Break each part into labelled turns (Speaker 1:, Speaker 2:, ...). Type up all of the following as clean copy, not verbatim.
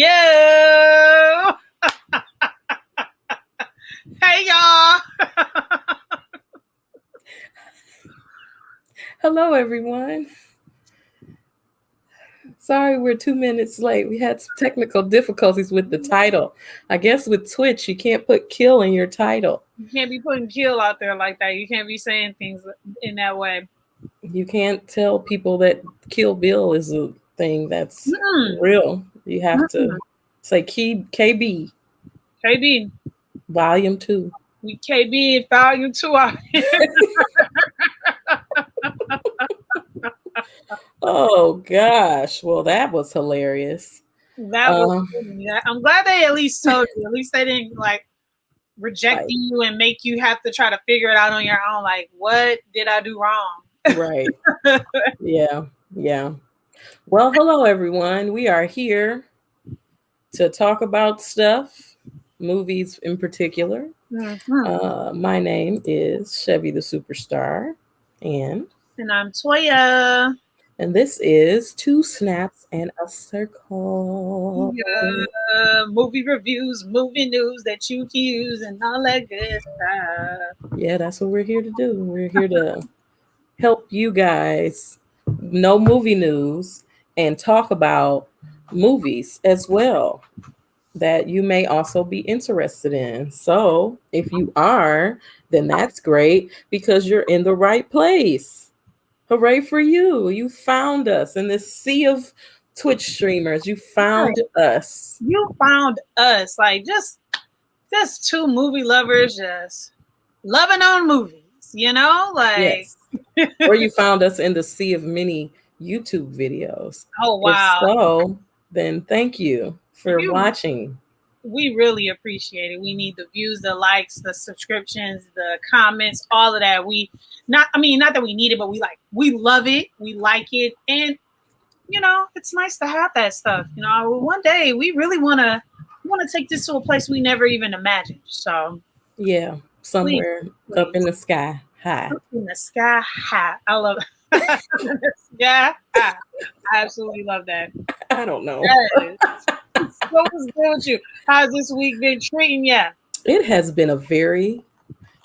Speaker 1: Yo! Hey, y'all!
Speaker 2: Hello, everyone. Sorry, we're 2 minutes late. We had some technical difficulties with the title. I guess with Twitch, you can't put kill in your title.
Speaker 1: You can't be putting kill out there like that. You can't be saying things in that way.
Speaker 2: You can't tell people that Kill Bill is a thing that's real. You have to say KB.
Speaker 1: KB.
Speaker 2: Volume 2.
Speaker 1: We KB Volume 2 out here.
Speaker 2: Oh, gosh. Well, that was hilarious.
Speaker 1: That was I'm glad they at least told you. At least they didn't reject you and make you have to try to figure it out on your own. Like, what did I do wrong?
Speaker 2: Right. Yeah. Well, hello, everyone. We are here to talk about stuff, movies in particular. My name is Chevy the Superstar, and
Speaker 1: I'm Toya.
Speaker 2: And this is Two Snaps and a Circle.
Speaker 1: Movie reviews, movie news that you can use, and all that good stuff.
Speaker 2: Yeah, that's what we're here to do. We're here to help you guys know movie news and talk about movies as well that you may also be interested in. So if you are, then that's great because you're in the right place. Hooray for you. You found us in this sea of Twitch streamers. You found us.
Speaker 1: You found us. Like just two movie lovers just loving on movies, you know? Like
Speaker 2: yes. Or you found us in the sea of many YouTube videos.
Speaker 1: Oh wow.
Speaker 2: If so, then thank you for watching.
Speaker 1: We really appreciate it. We need the views, the likes, the subscriptions, the comments, all of that. Not that we need it, but we love it. We like it. And it's nice to have that stuff. One day we really want to take this to a place we never even imagined. So
Speaker 2: yeah, somewhere please. Up in the sky high.
Speaker 1: Up in the sky high. I love it. Yeah, I absolutely love that.
Speaker 2: I don't know.
Speaker 1: What was good with you? How's this week been treating you?
Speaker 2: It has been a very,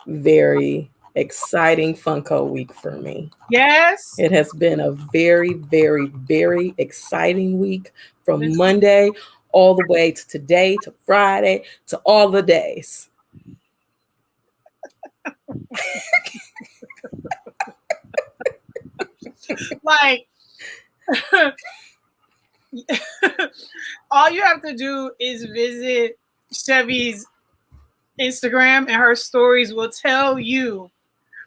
Speaker 2: very exciting Funko week for me.
Speaker 1: Yes.
Speaker 2: It has been a very, very, very exciting week from Monday all the way to today, to Friday, to all the days.
Speaker 1: Like, all you have to do is visit Chevy's Instagram, and her stories will tell you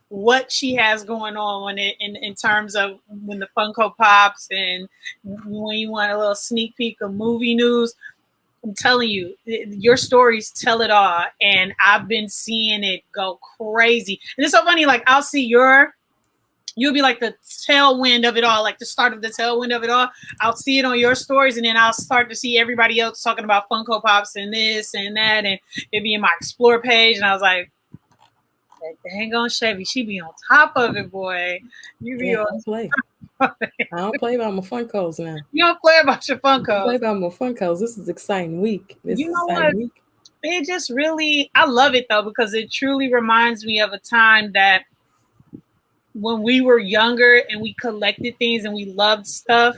Speaker 1: what she has going on in terms of when the Funko pops and when you want a little sneak peek of movie news. I'm telling you, your stories tell it all, and I've been seeing it go crazy. And it's so funny, like I'll see you'll be like the tailwind of it all, like the start of the tailwind of it all. I'll see it on your stories, and then I'll start to see everybody else talking about Funko Pops and this and that, and it'd be in my Explore page, and I was like, dang on Chevy, she be on top of it, boy. You be on
Speaker 2: play. I don't play about my Funkos now.
Speaker 1: You don't play about your Funkos.
Speaker 2: I play about my Funkos. This is an exciting week.
Speaker 1: It just really, I love it though, because it truly reminds me of a time that when we were younger and we collected things and we loved stuff.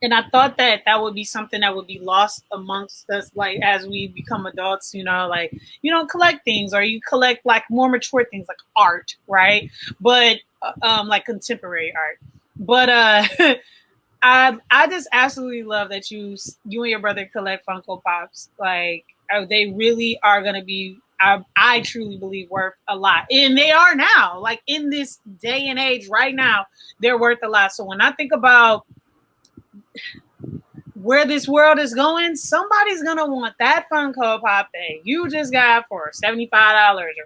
Speaker 1: And I thought that would be something that would be lost amongst us, like as we become adults, like you don't collect things, or you collect like more mature things like art, right? But like contemporary art. But I just absolutely love that you and your brother collect Funko Pops. Like they really are going to be, I truly believe, worth a lot. And they are now, like in this day and age right now, they're worth a lot. So when I think about where this world is going, somebody's going to want that Funko Pop that you just got for $75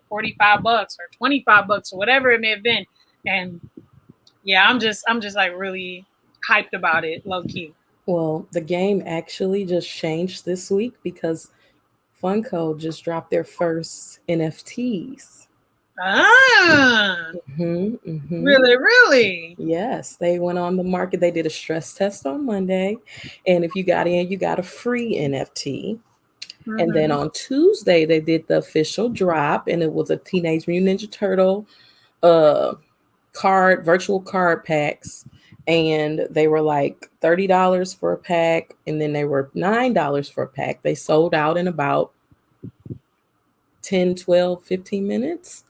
Speaker 1: or $45 or $25 or whatever it may have been. And yeah, I'm just like really hyped about it, low key.
Speaker 2: Well, the game actually just changed this week because Funko just dropped their first NFTs.
Speaker 1: Ah,
Speaker 2: Mm-hmm.
Speaker 1: really, really.
Speaker 2: Yes, they went on the market. They did a stress test on Monday. And if you got in, you got a free NFT. And then
Speaker 1: Mm-hmm.
Speaker 2: on Tuesday, they did the official drop, and it was a Teenage Mutant Ninja Turtle uh, virtual card packs. And they were like $30 for a pack, and then they were $9 for a pack. They sold out in about 10, 12, 15 minutes.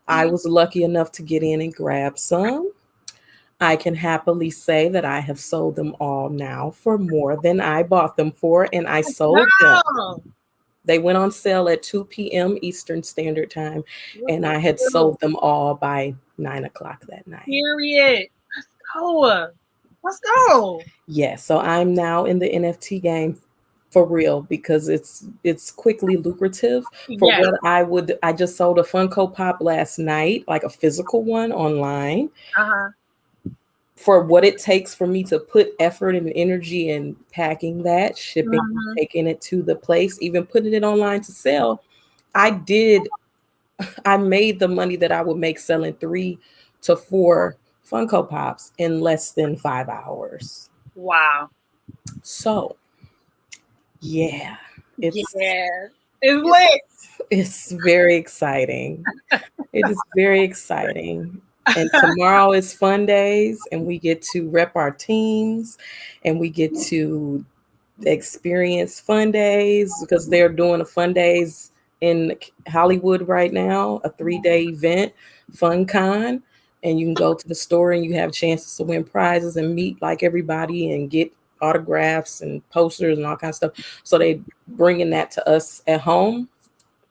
Speaker 2: I was lucky enough to get in and grab some. I can happily say that I have sold them all now for more than I bought them for, and I sold them.
Speaker 1: No.
Speaker 2: They went on sale at 2 p.m. Eastern Standard Time, and I had sold them all by 9 o'clock that night.
Speaker 1: Period. Go. Let's go.
Speaker 2: Yeah, so I'm now in the NFT game for real because it's quickly lucrative for
Speaker 1: Yes.
Speaker 2: what I just sold a Funko Pop last night, like a physical one online.
Speaker 1: Uh-huh.
Speaker 2: For what it takes for me to put effort and energy in packing that, shipping,
Speaker 1: Mm-hmm.
Speaker 2: taking it to the place, even putting it online to sell, I did, I made the money that I would make selling 3 to 4 Funko Pops in less than 5 hours.
Speaker 1: Wow.
Speaker 2: So, yeah, it's
Speaker 1: Yeah. It's
Speaker 2: it's
Speaker 1: lit.
Speaker 2: it's very exciting. It is very exciting. And tomorrow is fun days, and we get to rep our teams, and we get to experience fun days because they're doing a fun days in Hollywood right now, a 3-day event, Fun Con. And you can go to the store and you have chances to win prizes and meet like everybody and get autographs and posters and all kinds of stuff. So they bringing that to us at home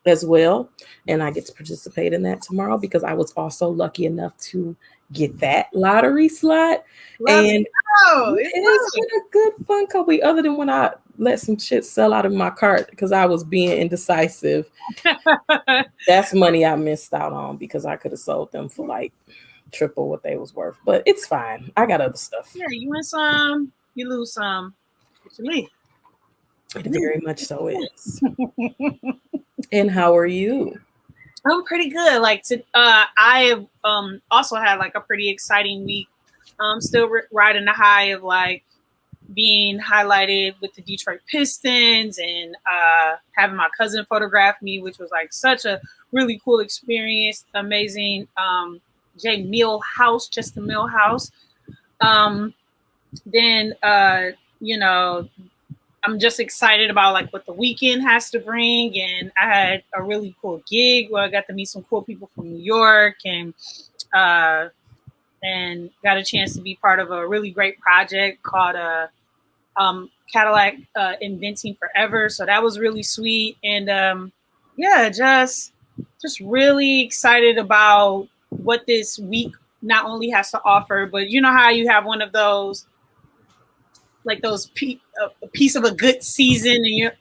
Speaker 2: as well. And I get to participate in that tomorrow because I was also lucky enough to get that lottery slot.
Speaker 1: Let's
Speaker 2: And
Speaker 1: go.
Speaker 2: yeah,
Speaker 1: It's
Speaker 2: it's been a good fun couple other than when I let some shit sell out of my cart because I was being indecisive.
Speaker 1: lit.
Speaker 2: That's money I missed out on because I could have sold them for like triple what they was worth. But it's fine. I got other stuff.
Speaker 1: Yeah, you win some, you lose some. What you leave?
Speaker 2: It very much so is. And how are you?
Speaker 1: I'm pretty good. I have also had like a pretty exciting week. Still riding the high of like being highlighted with the Detroit Pistons and having my cousin photograph me, which was like such a really cool experience. Amazing. Jay Millhouse, just the Millhouse. Um, then you know, I'm just excited about like what the weekend has to bring, and I had a really cool gig where I got to meet some cool people from New York, uh, and got a chance to be part of a really great project called Cadillac Inventing Forever. So that was really sweet, and yeah, just really excited about what this week not only has to offer, but you know how you have one of those like a piece of a good season, and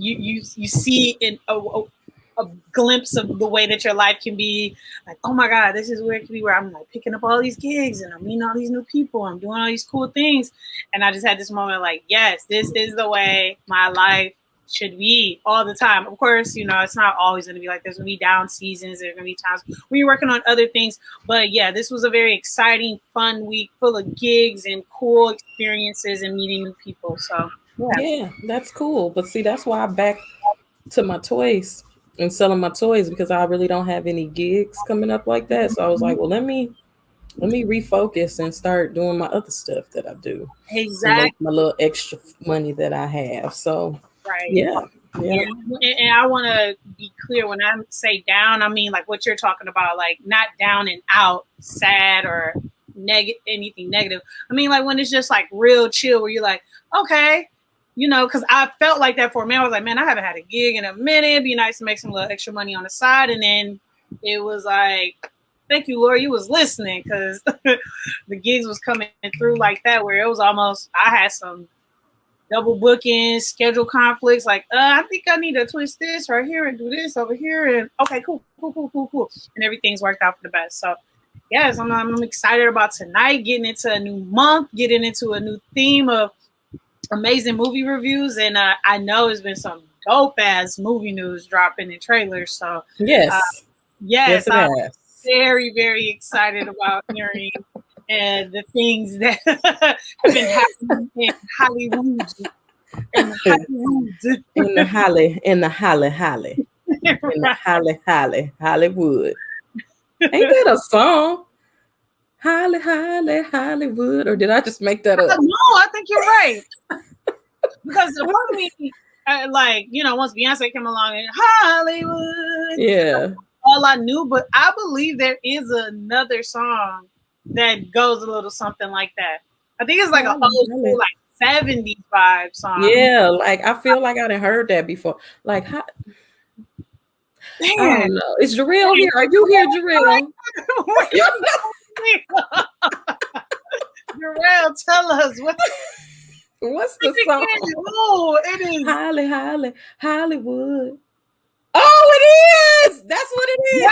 Speaker 1: you see in a glimpse of the way that your life can be like, oh my god, this is where it can be, where I'm like picking up all these gigs and I'm meeting all these new people, I'm doing all these cool things. And I just had this moment like, yes, this is the way my life should be all the time. Of course, it's not always going to be like, there's going to be down seasons, there's going to be times when you're working on other things. But yeah, this was a very exciting, fun week full of gigs and cool experiences and meeting new people. So yeah.
Speaker 2: Yeah, that's cool. But see, that's why I back to my toys and selling my toys because I really don't have any gigs coming up like that. So I was like, well, let me refocus and start doing my other stuff that I do and make my
Speaker 1: Exactly.
Speaker 2: little extra money that I have. So
Speaker 1: Right.
Speaker 2: yeah, yeah,
Speaker 1: Yeah. And I want to be clear when I say down, I mean like what you're talking about, like not down and out, sad or anything negative. I mean like when it's just like real chill, where you're like, okay, because I felt like that for a minute. I was like, man, I haven't had a gig in a minute. It'd be nice to make some little extra money on the side. And then it was like, thank you, Lord, you was listening, because the gigs was coming through like that, where it was almost, I had some double bookings, schedule conflicts. Like, I think I need to twist this right here and do this over here. And okay, cool, cool, cool, cool, cool. And everything's worked out for the best. So, yes, I'm excited about tonight, getting into a new month, getting into a new theme of amazing movie reviews. And I know there's been some dope ass movie news dropping in trailers. So, uh,
Speaker 2: yes.
Speaker 1: Yes,
Speaker 2: Yes, it
Speaker 1: I'm
Speaker 2: has.
Speaker 1: very, very excited about hearing and the things that have been happening in Hollywood. In Hollywood.
Speaker 2: In the Holly, in the Holly, Holly, in the Holly, Holly, Hollywood. Ain't that a song? Holly, Holly, Hollywood. Or did I just make that up?
Speaker 1: No, I think you're right. Because the part of me, like, once Beyonce came along in Hollywood,
Speaker 2: Yeah.
Speaker 1: all I knew, but I believe there is another song that goes a little something like that. I think it's like an
Speaker 2: Holly,
Speaker 1: old school,
Speaker 2: Holly.
Speaker 1: like 70s vibe song.
Speaker 2: Yeah, like I feel like I didn't heard that before. Like, I
Speaker 1: Man,
Speaker 2: don't know. Is Jarrell here? Are you here, Jarrell?
Speaker 1: Jarrell, tell us what
Speaker 2: What's the song?
Speaker 1: Oh, it is.
Speaker 2: Holly, Holly, Hollywood. Oh, it is. That's what it is.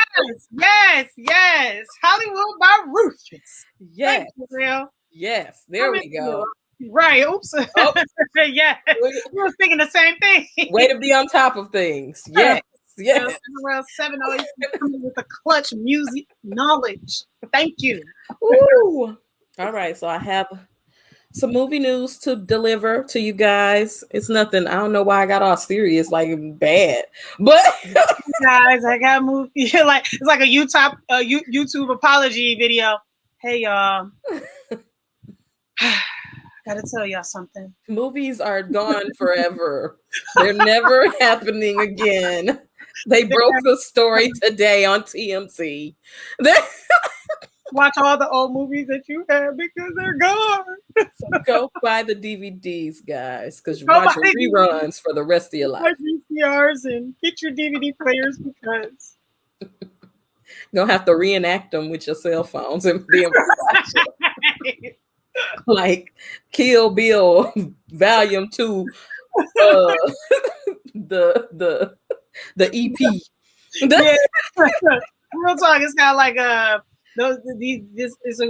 Speaker 1: Yes. Hollywood by Rufus.
Speaker 2: Yes.
Speaker 1: Thank you, Jarrell.
Speaker 2: Yes. There we go.
Speaker 1: Right. Oops.
Speaker 2: Oh,
Speaker 1: Yeah. We were thinking the same thing.
Speaker 2: way to be on top of things. Yes. Yes.
Speaker 1: Jarrell 708 coming with a clutch music knowledge. Thank you.
Speaker 2: Ooh. All right. So I have some movie news to deliver to you guys. It's nothing. I don't know why I got all serious, like bad, but
Speaker 1: Guys, I got movie. Like it's like a YouTube apology video. Hey y'all, gotta tell y'all something.
Speaker 2: movies are gone forever. They're never happening again. They broke the story today on TMC.
Speaker 1: Watch all the old movies that you had because they're gone.
Speaker 2: So go buy the DVDs, guys, because you're watching reruns for the rest of your life.
Speaker 1: VCRs and get your DVD players because
Speaker 2: You're gonna have to reenact them with your cell phones and be able to watch it. Like Kill Bill Volume 2, the EP.
Speaker 1: Yeah. Real talk, it's kind of like it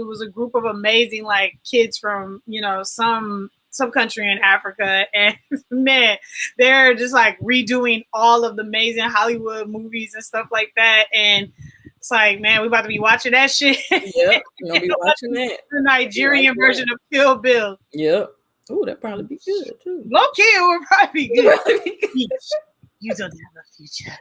Speaker 1: was a group of amazing like kids from some country in Africa, and man, they're just like redoing all of the amazing Hollywood movies and stuff like that, and it's like, man, we about to be watching that shit.
Speaker 2: Yep, we're gonna be watching that.
Speaker 1: The Nigerian version of Kill Bill.
Speaker 2: Yep. Oh, that'd probably be good too.
Speaker 1: Low key, it would probably be good. You don't have a future.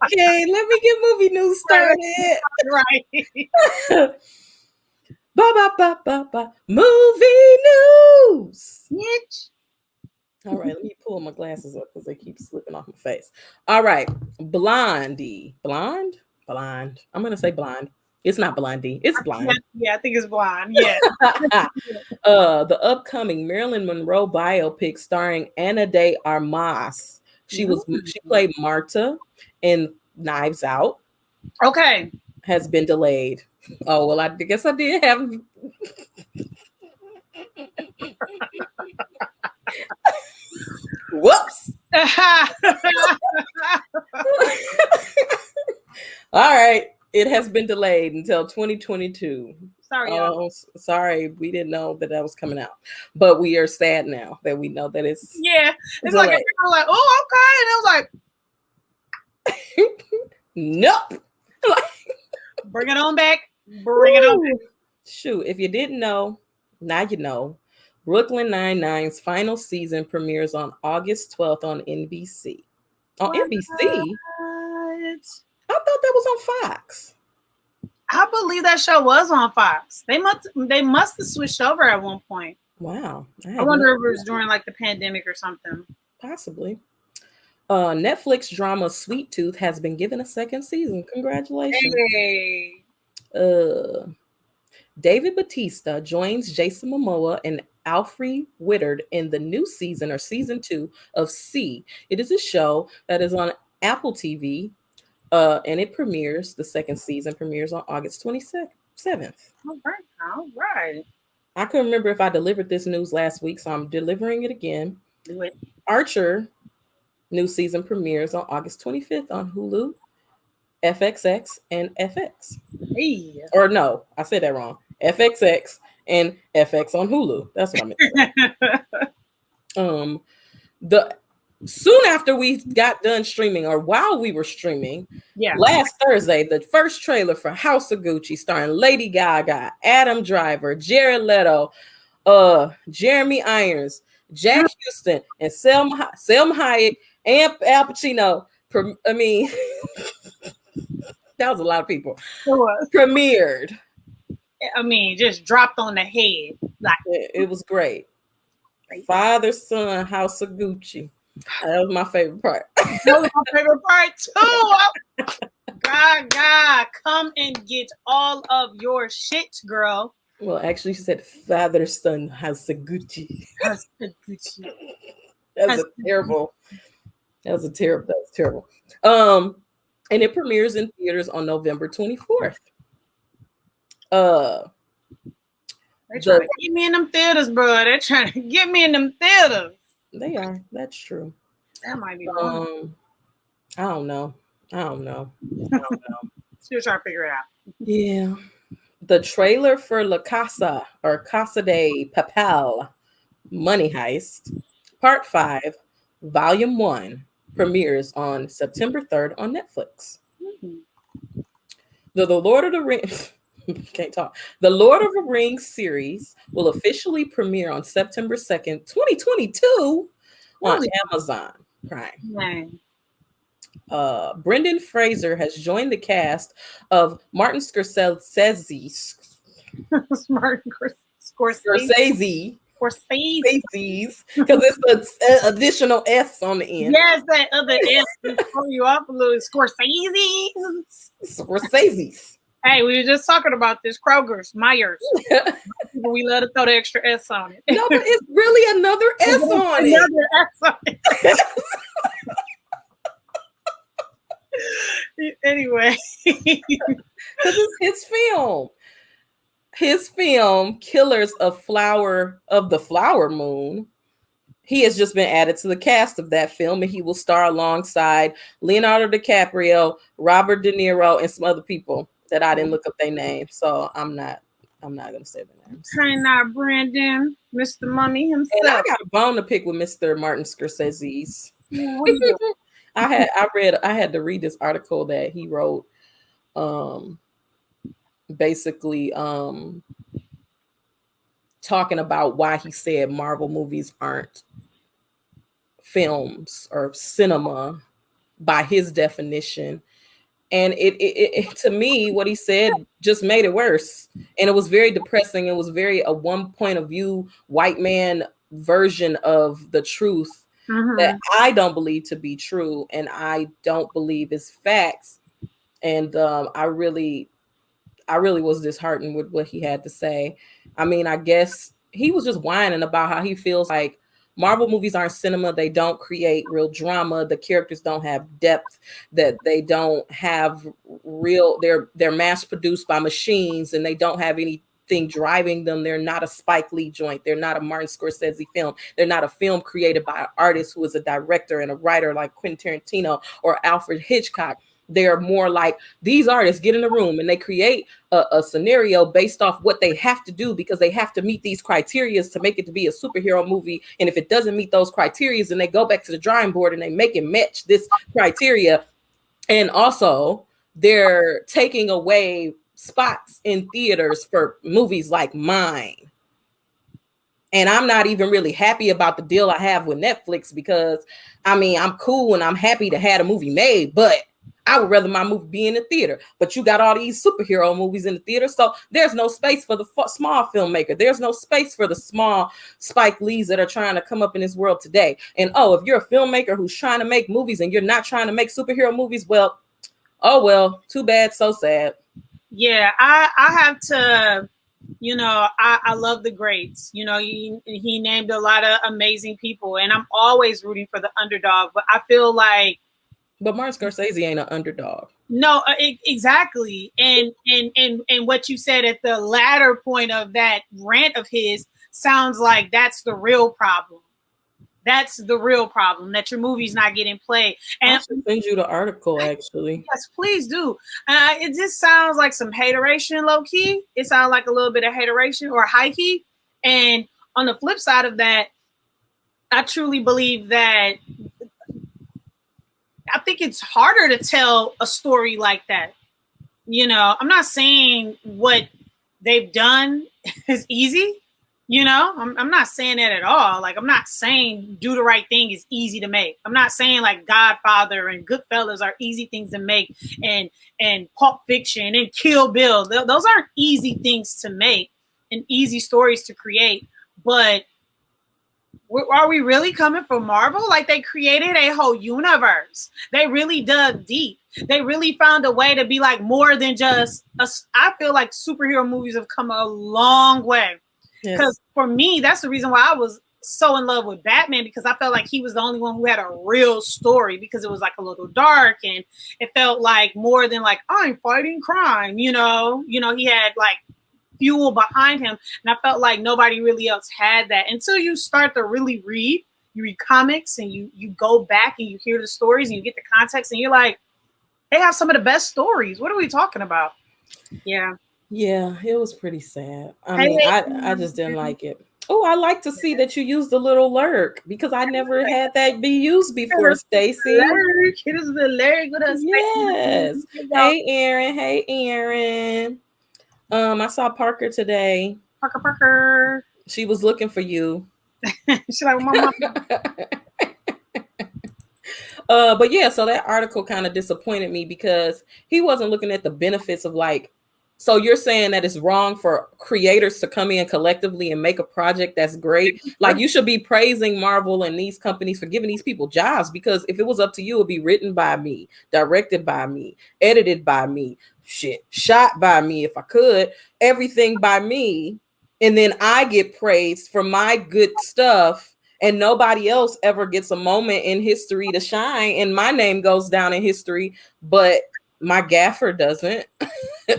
Speaker 2: Okay, let me get movie news started.
Speaker 1: Right.
Speaker 2: Ba. Movie news.
Speaker 1: Bitch.
Speaker 2: All right, let me pull my glasses up because they keep slipping off my face. All right, Blondie. Blonde? Blind. I'm going to say blind. It's not Blondie. It's blind.
Speaker 1: Yeah, I think it's blind. Yeah.
Speaker 2: The upcoming Marilyn Monroe biopic starring Ana de Armas. She played Marta in Knives Out.
Speaker 1: Okay.
Speaker 2: Has been delayed. Oh, well, I guess I did have. Whoops. All right. It has been delayed until 2022.
Speaker 1: Sorry, y'all.
Speaker 2: Sorry, we didn't know that was coming out, but we are sad now that we know that it's.
Speaker 1: Yeah, it's delayed. Like I'm like, oh, okay, and it was
Speaker 2: like, nope.
Speaker 1: Bring it on back. Bring it on back.
Speaker 2: Shoot, if you didn't know, now you know. Brooklyn Nine-Nine's final season premieres on August 12th on NBC. On NBC? I thought that was on Fox.
Speaker 1: I believe that show was on Fox. They must have switched over at one point.
Speaker 2: Wow.
Speaker 1: I wonder if it was during like the pandemic or something.
Speaker 2: Possibly. Netflix drama Sweet Tooth has been given a second season. Congratulations.
Speaker 1: Hey.
Speaker 2: David Bautista joins Jason Momoa and Alfre Woodard in the new season or season 2 of C. It is a show that is on Apple TV. And it premieres, the second season premieres on August 27th.
Speaker 1: All right.
Speaker 2: I couldn't remember if I delivered this news last week, so I'm delivering it again.
Speaker 1: Do it.
Speaker 2: Archer new season premieres on August 25th on Hulu, FXX, and FX.
Speaker 1: Hey.
Speaker 2: Or no, I said that wrong. FXX and FX on Hulu. That's what I meant. soon after we got done streaming, or while we were streaming,
Speaker 1: Yeah.
Speaker 2: last Thursday, the first trailer for House of Gucci, starring Lady Gaga, Adam Driver, Jared Leto, Jeremy Irons, Jack Houston, and Selma Hayek, and Al Pacino. I mean, that was a lot of people. Premiered.
Speaker 1: I mean, just dropped on the head. Like
Speaker 2: It was great. Father, son, House of Gucci. That was my favorite part.
Speaker 1: That was my favorite part too. God, come and get all of your shit, girl.
Speaker 2: Well, actually, she said father, son, House of Gucci.
Speaker 1: House of Gucci.
Speaker 2: That was terrible. That was terrible. And it premieres in theaters on November 24th.
Speaker 1: They're trying to get me in them theaters, bro. They're trying to get me in them theaters.
Speaker 2: They are. That's true.
Speaker 1: That might be
Speaker 2: I don't know.
Speaker 1: Still trying to figure it out.
Speaker 2: Yeah. The trailer for La Casa, or Casa de Papel, Money Heist, Part 5, Volume 1, premieres on September 3rd on Netflix.
Speaker 1: Mm-hmm.
Speaker 2: The Lord of the Rings can't talk. The Lord of the Rings series will officially premiere on September 2nd, 2022 on Amazon Prime. Brendan Fraser has joined the cast of Martin Scorsese's because it's an additional S on the end.
Speaker 1: Yes, that other S throw you off a little.
Speaker 2: Scorsese's.
Speaker 1: Hey, we were just talking about this. Kroger's, Myers. We love to throw the extra S on it.
Speaker 2: No, but it's really another S on it. Another S on it.
Speaker 1: Anyway,
Speaker 2: because it's his film. His film, Killers of the Flower Moon. He has just been added to the cast of that film, and he will star alongside Leonardo DiCaprio, Robert De Niro, and some other people that I didn't look up their names. So I'm not gonna say their names.
Speaker 1: Hey, not Brandon, Mr. Money himself.
Speaker 2: And I got a bone to pick with Mr. Martin Scorsese. I had to read this article that he wrote, basically talking about why he said Marvel movies aren't films or cinema by his definition. And it to me, what he said just made it worse. And it was very depressing. It was very a one point of view, white man version of the truth that I don't believe to be true, and I don't believe is facts. And I really was disheartened with what he had to say. I mean, I guess he was just whining about how he feels like Marvel movies aren't cinema. They don't create real drama. The characters don't have depth, that they don't have real, they're mass produced by machines, and they don't have anything driving them. They're not a Spike Lee joint. They're not a Martin Scorsese film. They're not a film created by an artist who is a director and a writer like Quentin Tarantino or Alfred Hitchcock. They're more like these artists get in a room and they create a scenario based off what they have to do because they have to meet these criteria to make it to be a superhero movie. And if it doesn't meet those criteria, then they go back to the drawing board and they make it match this criteria. And also they're taking away spots in theaters for movies like mine. And I'm not even really happy about the deal I have with Netflix because, I mean, I'm cool and I'm happy to have a movie made, but I would rather my movie be in the theater. But you got all these superhero movies in the theater, so there's no space for the small filmmaker. There's no space for the small Spike Lees that are trying to come up in this world today. And if you're a filmmaker who's trying to make movies and you're not trying to make superhero movies, well, too bad, so sad.
Speaker 1: Yeah, I have to, I love the greats. He named a lot of amazing people, and I'm always rooting for the underdog. But I feel like,
Speaker 2: but Martin Scorsese ain't an underdog.
Speaker 1: No, exactly. And what you said at the latter point of that rant of his sounds like that's the real problem. That's the real problem, that your movie's not getting played. And
Speaker 2: I should send you the article, actually.
Speaker 1: Yes, please do. It just sounds like some hateration, low key. It sounds like a little bit of hateration or high key. And on the flip side of that, I truly believe that I think it's harder to tell a story like that. You know, I'm not saying what they've done is easy. You know, I'm not saying that at all. Like, I'm not saying Do the Right Thing is easy to make. I'm not saying like Godfather and Goodfellas are easy things to make, and Pulp Fiction and Kill Bill. Those aren't easy things to make and easy stories to create. But are we really coming from Marvel? Like, they created a whole universe. They really dug deep. They really found a way to be like more than just I feel like superhero movies have come a long way. Because
Speaker 2: Yes.
Speaker 1: for me, that's the reason why I was so in love with Batman, because I felt like he was the only one who had a real story, because it was like a little dark and it felt like more than like, I'm fighting crime, he had like fuel behind him. And I felt like nobody really else had that until you start to really read. You read comics and you go back and you hear the stories and you get the context and you're like, they have some of the best stories. What are we talking about? Yeah.
Speaker 2: Yeah, it was pretty sad. I
Speaker 1: Hey,
Speaker 2: mean, I just didn't like it. Oh, I like to see that you used the little lurk because I never had that be used before, Stacy.
Speaker 1: it is the lyric with us.
Speaker 2: Yes. Hey, Aaron. Hey, Aaron. I saw Parker today.
Speaker 1: Parker.
Speaker 2: She was looking for you.
Speaker 1: She's like, Mama.
Speaker 2: But yeah, so that article kind of disappointed me because he wasn't looking at the benefits of like, so you're saying that it's wrong for creators to come in collectively and make a project that's great. Like, you should be praising Marvel and these companies for giving these people jobs, because if it was up to you, it'd be written by me, directed by me, edited by me, shot by me if I could, everything by me. And then I get praised for my good stuff, and nobody else ever gets a moment in history to shine, and my name goes down in history, but my gaffer doesn't.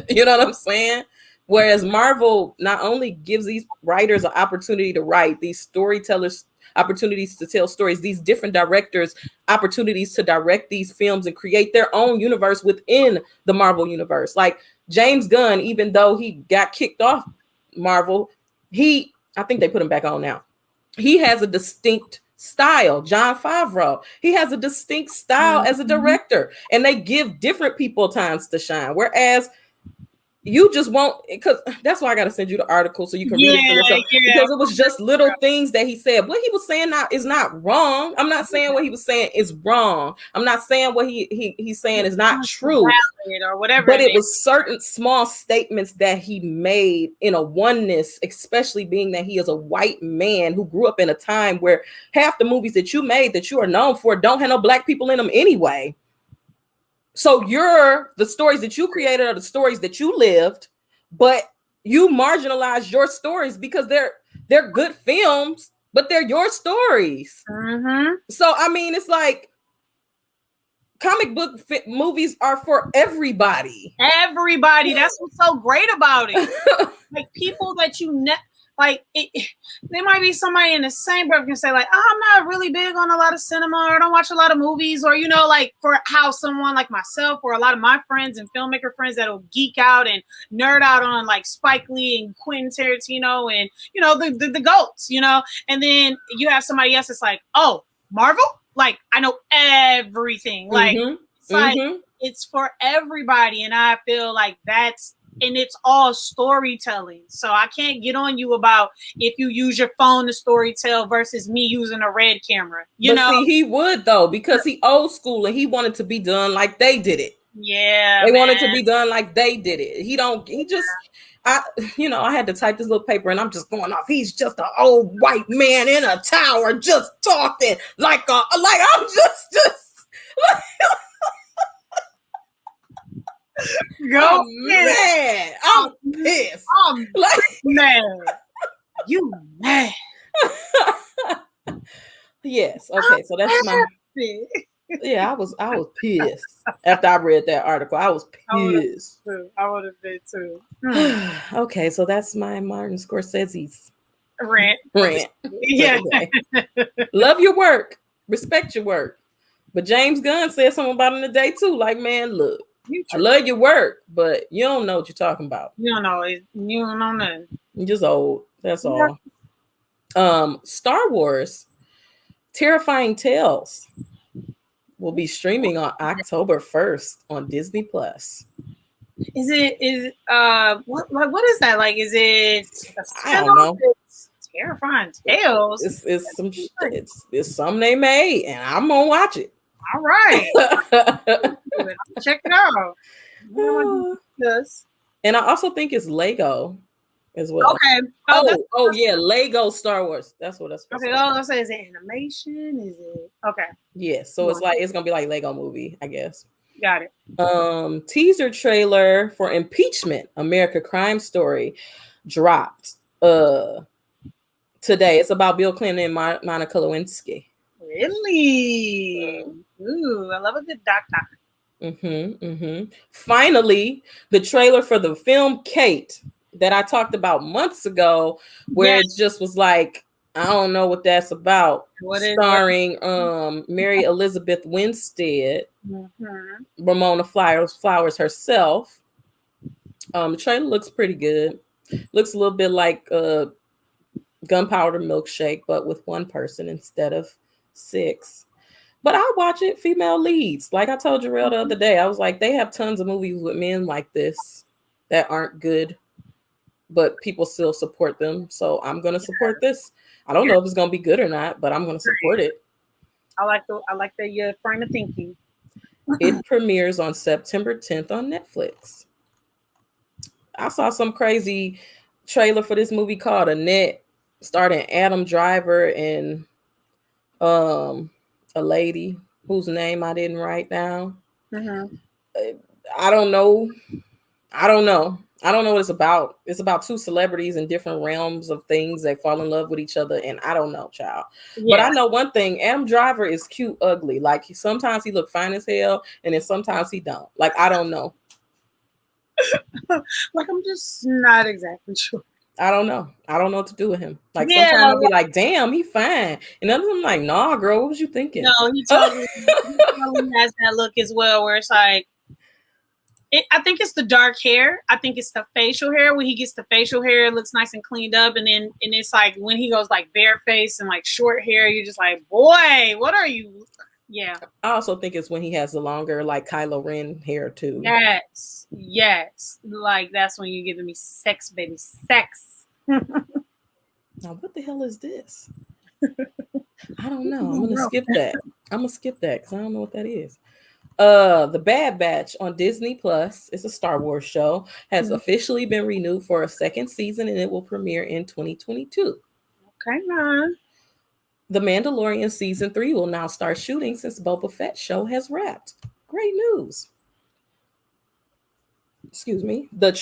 Speaker 2: You know what I'm saying? Whereas Marvel not only gives these writers an opportunity to write, these storytellers opportunities to tell stories, these different directors opportunities to direct these films and create their own universe within the Marvel universe. Like James Gunn, even though he got kicked off Marvel, I think they put him back on now. He has a distinct style. Jon Favreau, he has a distinct style as a director, and they give different people times to shine. Whereas you just won't, because that's why I got to send you the article so you can read it for yourself. Because it was just little things that he said. What he was saying now is not wrong. I'm not saying what he was saying is wrong. I'm not saying what he's saying is not true,
Speaker 1: or whatever.
Speaker 2: But it was certain small statements that he made in a oneness, especially being that he is a white man who grew up in a time where half the movies that you made that you are known for don't have no black people in them anyway. So the stories that you created are the stories that you lived, but you marginalize your stories because they're good films, but they're your stories.
Speaker 1: Mm-hmm.
Speaker 2: So, I mean, it's like comic book movies are for everybody.
Speaker 1: Everybody. That's what's so great about it. Like, people that you there might be somebody in the same breath can say like, oh, I'm not really big on a lot of cinema, or I don't watch a lot of movies, or like for how someone like myself or a lot of my friends and filmmaker friends that'll geek out and nerd out on like Spike Lee and Quentin Tarantino and the goats, and then you have somebody else that's like, oh, Marvel, like I know everything, like it's like it's for everybody, and I feel like and it's all storytelling. So I can't get on you about if you use your phone to storytell versus me using a red camera.
Speaker 2: See, he would though, because he old school and he wanted to be done like they did it.
Speaker 1: Yeah,
Speaker 2: they wanted to be done like they did it. I had to type this little paper and I'm just going off. He's just an old white man in a tower just talking like I'm just
Speaker 1: Go
Speaker 2: mad. I'm pissed.
Speaker 1: I'm mad. You mad.
Speaker 2: Yes. Okay. So that's my. Yeah, I was pissed after I read that article. I was pissed.
Speaker 1: I would have been too.
Speaker 2: Okay, so that's my Martin Scorsese's
Speaker 1: rant.
Speaker 2: Yeah. Love your work, respect your work. But James Gunn said something about him today too. Like, man, look, I love your work, but you don't know what you're talking about.
Speaker 1: You don't know. You don't know nothing.
Speaker 2: You're just old. That's all. Star Wars, Terrifying Tales. will be streaming on October 1st on Disney Plus.
Speaker 1: What is that? Like, is it a
Speaker 2: I don't
Speaker 1: spinoff?
Speaker 2: know.
Speaker 1: It's Terrifying Tales.
Speaker 2: It's something they made, and I'm gonna watch it.
Speaker 1: All right. Check it out. Yes.
Speaker 2: And I also think it's Lego as well.
Speaker 1: Okay.
Speaker 2: Oh yeah, Lego Star Wars. That's what that's supposed
Speaker 1: Okay.
Speaker 2: to be.
Speaker 1: Oh, let's say, is it animation? Is it okay?
Speaker 2: Yeah, so it's gonna be like Lego movie, I guess.
Speaker 1: Got it.
Speaker 2: Teaser trailer for Impeachment, America Crime Story dropped today. It's about Bill Clinton and Monica Lewinsky.
Speaker 1: Really? Ooh, I love a good doctor.
Speaker 2: Finally, the trailer for the film Kate that I talked about months ago, where it just was like, I don't know what that's about. Starring Mary Elizabeth Winstead, Ramona Flowers herself. The trailer looks pretty good. Looks a little bit like Gunpowder Milkshake, but with one person instead of 6. But I'll watch it. Female leads. Like I told Jarrell the other day, I was like, they have tons of movies with men like this that aren't good, but people still support them. So I'm gonna support this. I don't know if it's gonna be good or not, but I'm gonna support it.
Speaker 1: I like the frame of thinking.
Speaker 2: It premieres on September 10th on Netflix. I saw some crazy trailer for this movie called Annette, starring Adam Driver and a lady whose name I didn't write down. I don't know what it's about. It's about 2 celebrities in different realms of things. They fall in love with each other, and I don't know, child. Yeah. But I know one thing: Adam Driver is cute, ugly. Like sometimes he look fine as hell, and then sometimes he don't. Like I don't know.
Speaker 1: Like I'm just not exactly sure.
Speaker 2: I don't know. I don't know what to do with him. Like sometimes I'll be like, "Damn, he fine," and others I'm like, "Nah, girl, what was you thinking?"
Speaker 1: No, he totally has that look as well, where it's like, I think it's the dark hair. I think it's the facial hair. When he gets the facial hair, it looks nice and cleaned up, and it's like when he goes like bare face and like short hair, you're just like, boy, what are you? Yeah.
Speaker 2: I also think it's when he has the longer, like Kylo Ren hair too.
Speaker 1: Yes. Like that's when you're giving me sex, baby, sex.
Speaker 2: Now, what the hell is this? I don't know. I'm gonna skip that. Because I don't know what that is. The Bad Batch on Disney Plus is a Star Wars show, has officially been renewed for a 2nd season, and it will premiere in 2022.
Speaker 1: Okay, man.
Speaker 2: The Mandalorian season 3 will now start shooting since Boba Fett show has wrapped. Great news. Excuse me. The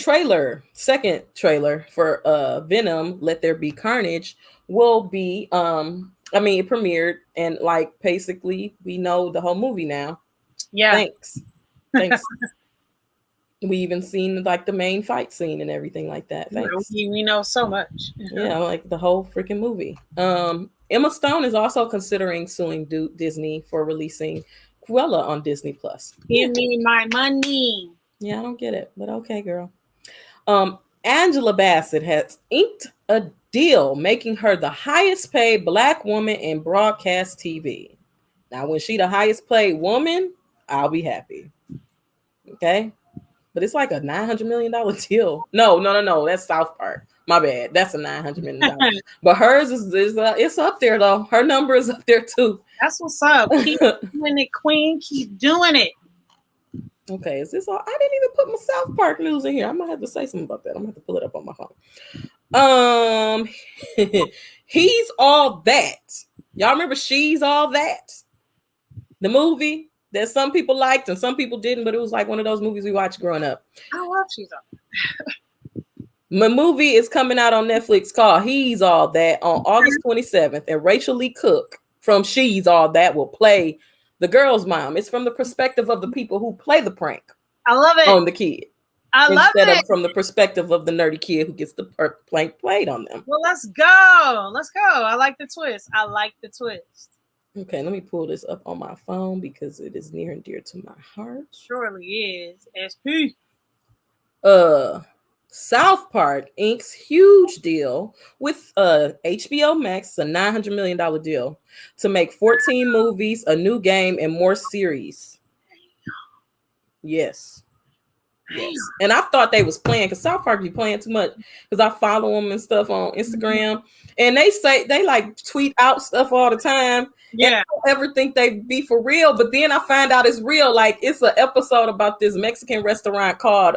Speaker 2: second trailer for Venom, Let There Be Carnage, will be it premiered, and like basically we know the whole movie now. Yeah. Thanks. We even seen like the main fight scene and everything like that. Thanks.
Speaker 1: We know so much.
Speaker 2: Yeah, like the whole freaking movie. Emma Stone is also considering suing Disney for releasing Cruella on Disney Plus.
Speaker 1: Give me my money.
Speaker 2: Yeah, I don't get it, but okay, girl. Angela Bassett has inked a deal making her the highest paid Black woman in broadcast TV. Now, when she the highest paid woman, I'll be happy. Okay? But it's like a $900 million deal. No. That's South Park. My bad. That's a $900 million. But hers is it's up there though. Her number is up there too.
Speaker 1: That's what's up. Keep doing it, Queen. Keep doing it.
Speaker 2: Okay, is this all? I didn't even put my South Park news in here. I'm gonna have to say something about that. I'm gonna have to pull it up on my phone. He's All That. Y'all remember She's All That? The movie that some people liked and some people didn't, but it was like one of those movies we watched growing up.
Speaker 1: I love She's All That.
Speaker 2: My movie is coming out on Netflix called He's All That on August 27th, and Rachel Lee Cook from She's All That will play the girl's mom. It's from the perspective of the people who play the prank.
Speaker 1: I love it.
Speaker 2: On the kid.
Speaker 1: I love it.
Speaker 2: Instead of from the perspective of the nerdy kid who gets the prank played on them.
Speaker 1: Well, let's go. I like the twist.
Speaker 2: Okay, let me pull this up on my phone because it is near and dear to my heart.
Speaker 1: Surely is. SP.
Speaker 2: South Park Inc.'s huge deal with HBO Max, a $900 million deal to make 14 movies, a new game, and more series. Yes. Yes. And I thought they was playing because South Park be playing too much because I follow them and stuff on Instagram. And they say they like tweet out stuff all the time. And
Speaker 1: Yeah.
Speaker 2: I don't ever think they be for real. But then I find out it's real. Like it's an episode about this Mexican restaurant called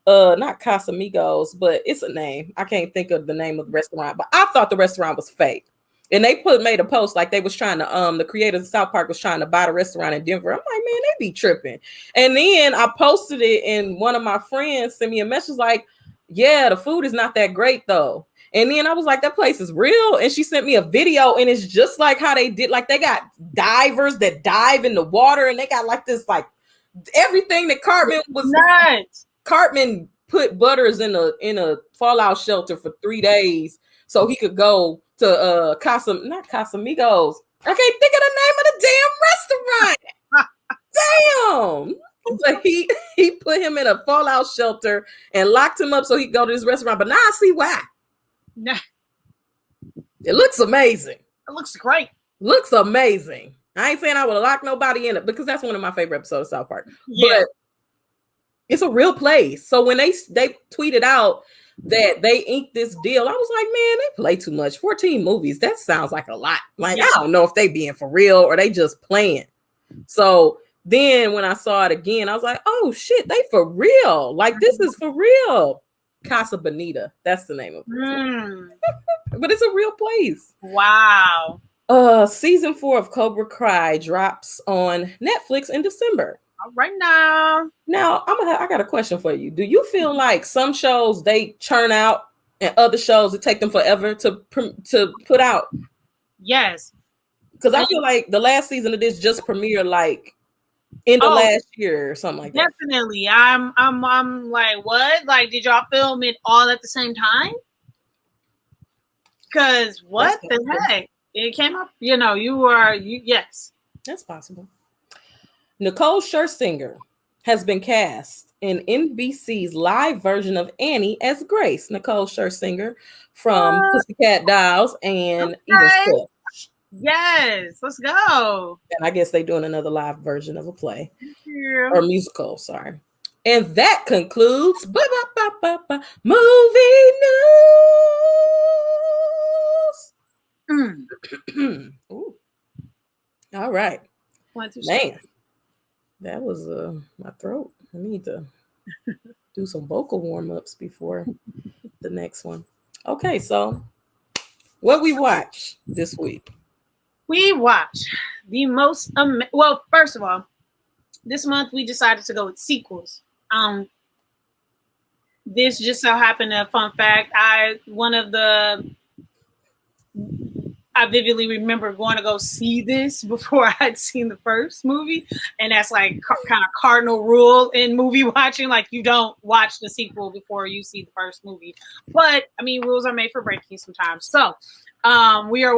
Speaker 2: not Casamigos, but it's a name. I can't think of the name of the restaurant, but I thought the restaurant was fake. And they made a post like they was trying to the creators of South Park was trying to buy the restaurant in Denver. I'm like, man, they be tripping. And then I posted it and one of my friends sent me a message like, yeah, the food is not that great though. And then I was like, that place is real. And she sent me a video and it's just like how they did, like they got divers that dive in the water and they got like this, like everything that Cartman was
Speaker 1: nuts.
Speaker 2: Cartman put Butters in a fallout shelter for 3 days so he could go to not Casamigos. I can't think of the name of the damn restaurant. Damn. But he put him in a fallout shelter and locked him up so he could go to this restaurant. But now I see why.
Speaker 1: Nah.
Speaker 2: It looks amazing.
Speaker 1: It looks great.
Speaker 2: Looks amazing. I ain't saying I would lock nobody in it because that's one of my favorite episodes of South Park.
Speaker 1: Yeah.
Speaker 2: But it's a real place. So when they tweeted out that they inked this deal, I was like, man, they play too much. 14 movies. That sounds like a lot. Like, I don't know if they being for real or they just playing. So then when I saw it again, I was like, oh shit, they for real. Like this is for real. Casa Bonita. That's the name of it. But it's a real place.
Speaker 1: Wow.
Speaker 2: Season 4 of Cobra Kai drops on Netflix in December.
Speaker 1: All right now.
Speaker 2: Now I got a question for you. Do you feel like some shows they churn out and other shows it take them forever to put out?
Speaker 1: Yes.
Speaker 2: Because I feel like the last season of this just premiered like in the last year or something like that.
Speaker 1: Definitely. I'm like, what? Like, did y'all film it all at the same time? Because what the heck? It came up, yes.
Speaker 2: That's possible. Nicole Scherzinger has been cast in NBC's live version of Annie as Grace. Nicole Scherzinger from Pussycat Dolls and Even Stitch.
Speaker 1: Yes, let's go.
Speaker 2: And I guess they're doing another live version of a play or musical, sorry. And that concludes movie news. Ooh. All right. Man. That was my throat. I need to do some vocal warm-ups before the next one. Okay, so what we watch this week?
Speaker 1: We watch the most well, first of all, this month we decided to go with sequels. This just so happened, a fun fact, I vividly remember going to go see this before I'd seen the first movie. And that's like kind of cardinal rule in movie watching. Like you don't watch the sequel before you see the first movie. But I mean, rules are made for breaking sometimes. So we are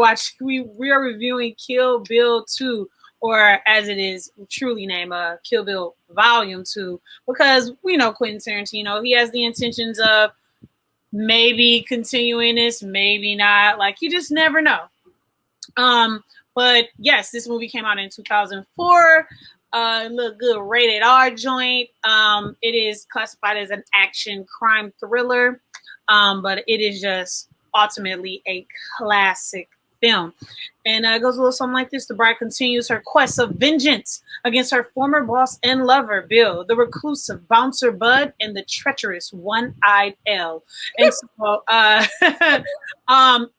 Speaker 1: reviewing Kill Bill 2, or as it is truly named, Kill Bill Volume 2, because we know Quentin Tarantino, he has the intentions of maybe continuing this, maybe not. Like you just never know. But yes, this movie came out in 2004. Look good, rated R joint. It is classified as an action crime thriller, but it is just ultimately a classic film. And it goes a little something like this. The bride continues her quest of vengeance against her former boss and lover, Bill, the reclusive bouncer Bud, and the treacherous one-eyed Elle. And so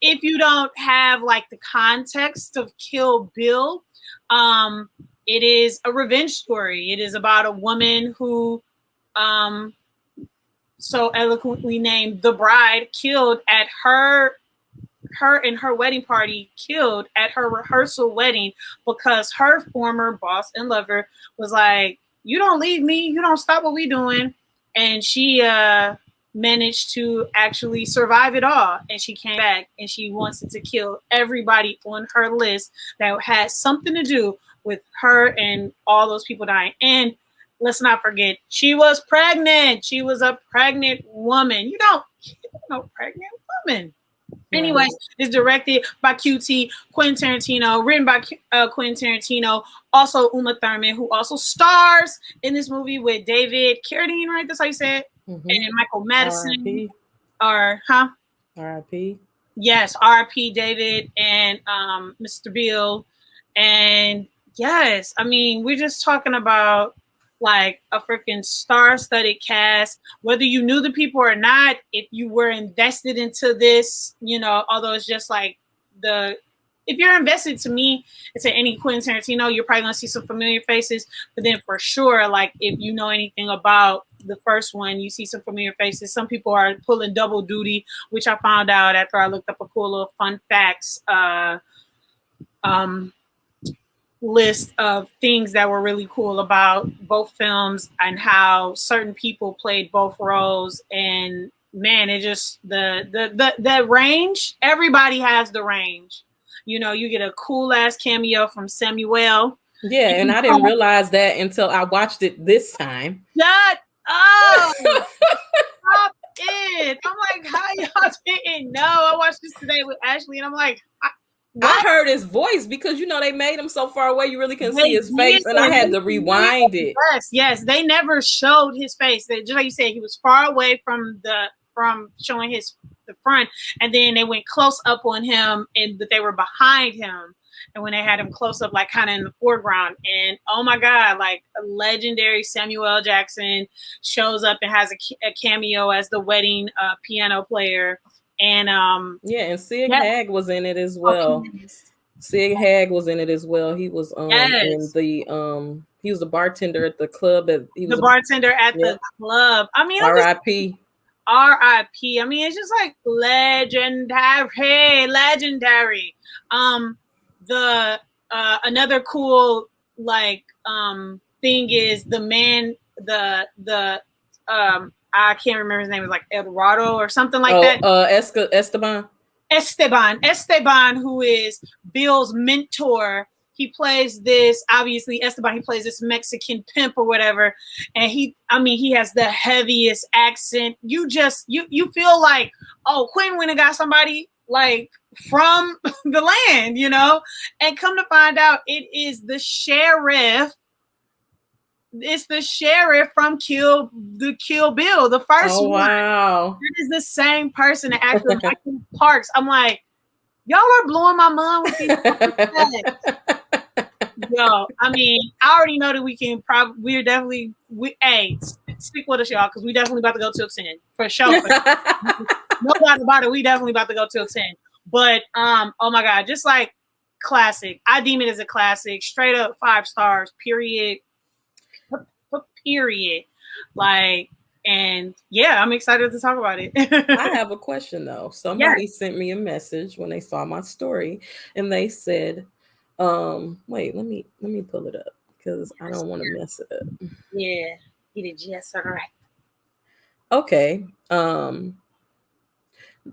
Speaker 1: if you don't have like the context of Kill Bill, it is a revenge story. It is about a woman who so eloquently named the bride killed at her and her wedding party, killed at her rehearsal wedding because her former boss and lover was like, you don't leave me, you don't stop what we doing. And she managed to actually survive it all. And she came back and she wanted to kill everybody on her list that had something to do with her and all those people dying. And let's not forget, she was pregnant. She was a pregnant woman. You don't know pregnant woman.
Speaker 2: Right.
Speaker 1: Anyways, it's directed by QT, Quentin Tarantino, written by Quentin Tarantino, also Uma Thurman, who also stars in this movie with David Carradine, right? That's how you say it?
Speaker 2: Mm-hmm.
Speaker 1: And Michael Madison,
Speaker 2: R.I.P.
Speaker 1: or, huh?
Speaker 2: R.I.P.
Speaker 1: Yes, R.P. David and Mr. Beale. And yes, I mean, we're just talking about like a freaking star-studded cast. Whether you knew the people or not, if you were invested into this, although it's just like the if you're invested to me into any Quentin Tarantino, you're probably gonna see some familiar faces. But then for sure, like if you know anything about the first one, you see some familiar faces. Some people are pulling double duty, which I found out after I looked up a cool little fun facts um, list of things that were really cool about both films and how certain people played both roles. And man, it just the range. Everybody has the range. You get a cool ass cameo from Samuel.
Speaker 2: Yeah, and I didn't realize that until I watched it this time.
Speaker 1: Shut up! Stop it! I'm like, how y'all didn't know? I watched this today with Ashley, and I'm like,
Speaker 2: I
Speaker 1: what?
Speaker 2: heard his voice because they made him so far away you really can see
Speaker 1: They
Speaker 2: his face, and I had to rewind it.
Speaker 1: Yes. They never showed his face. Just like you said, he was far away from showing the front, and then they went close up on him, and that they were behind him. And when they had him close up, like kind of in the foreground, and oh my god, like a legendary Samuel L. Jackson shows up and has a cameo as the wedding piano player, and
Speaker 2: and Sig Hag was in it as well. Sig Hag was in it as well. He was in the he was the bartender at the club.
Speaker 1: Bartender at the club. I mean,
Speaker 2: R.I.P.
Speaker 1: R.I.P. I mean, it's just like legendary. The another cool like thing is the man, the I can't remember his name. Is like Eduardo or something like that. Esteban, who is Bill's mentor. He plays this, obviously, Esteban, he plays this Mexican pimp or whatever. And he has the heaviest accent. You feel like, oh, Quinn went and got somebody like from the land, and come to find out it is the sheriff. It's the sheriff from Kill Bill, the first one.
Speaker 2: Wow.
Speaker 1: It is the same person that acted Michael Parks. I'm like, y'all are blowing my mind with these facts. Yo, I mean, I already know that we're definitely, stick with us, y'all, because we definitely about to go till 10 for sure. No doubt about it. We definitely about to go till 10. But oh my god, just like classic. I deem it as a classic, straight up 5 stars. Period. Like, and yeah, I'm excited to talk about it.
Speaker 2: I have a question though. Somebody sent me a message when they saw my story, and they said, wait, let me pull it up because I don't want to mess it up.
Speaker 1: Yeah, he did just right.
Speaker 2: Okay.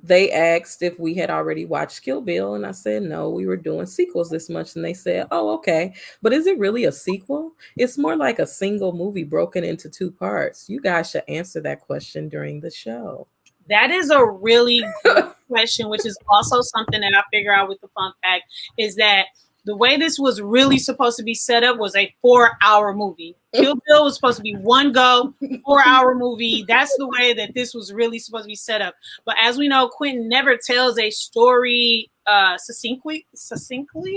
Speaker 2: They asked if we had already watched Kill Bill, and I said no, we were doing sequels this much. And they said, oh, okay, but is it really a sequel? It's more like a single movie broken into 2 parts. You guys should answer that question during the show.
Speaker 1: That is a really good question, which is also something that I figure out with the fun fact is that the way this was really supposed to be set up was a 4-hour movie. Kill Bill was supposed to be one go, 4-hour movie. That's the way that this was really supposed to be set up. But as we know, Quentin never tells a story succinctly,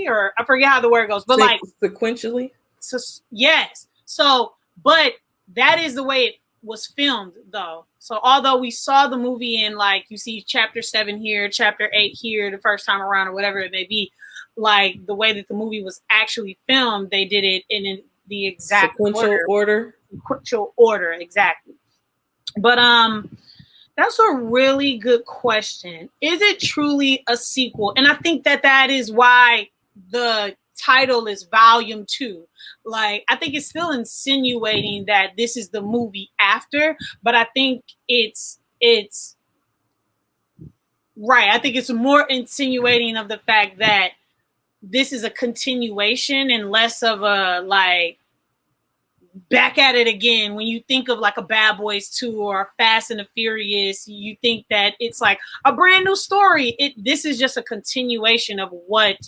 Speaker 1: or I forget how the word goes, but like
Speaker 2: sequentially.
Speaker 1: Yes. So, but that is the way it was filmed, though. So, although we saw the movie in like you see chapter 7 here, chapter 8 here, the first time around, or whatever it may be, like the way that the movie was actually filmed, they did it in the exact
Speaker 2: sequential order.
Speaker 1: Sequential order, exactly. But that's a really good question. Is it truly a sequel? And I think that is why the title is Volume 2. Like, I think it's still insinuating that this is the movie after, but I think it's right. I think it's more insinuating of the fact that this is a continuation and less of a like back at it again. When you think of like a Bad Boys 2 or a Fast and the Furious, you think that it's like a brand new story. This is just a continuation of what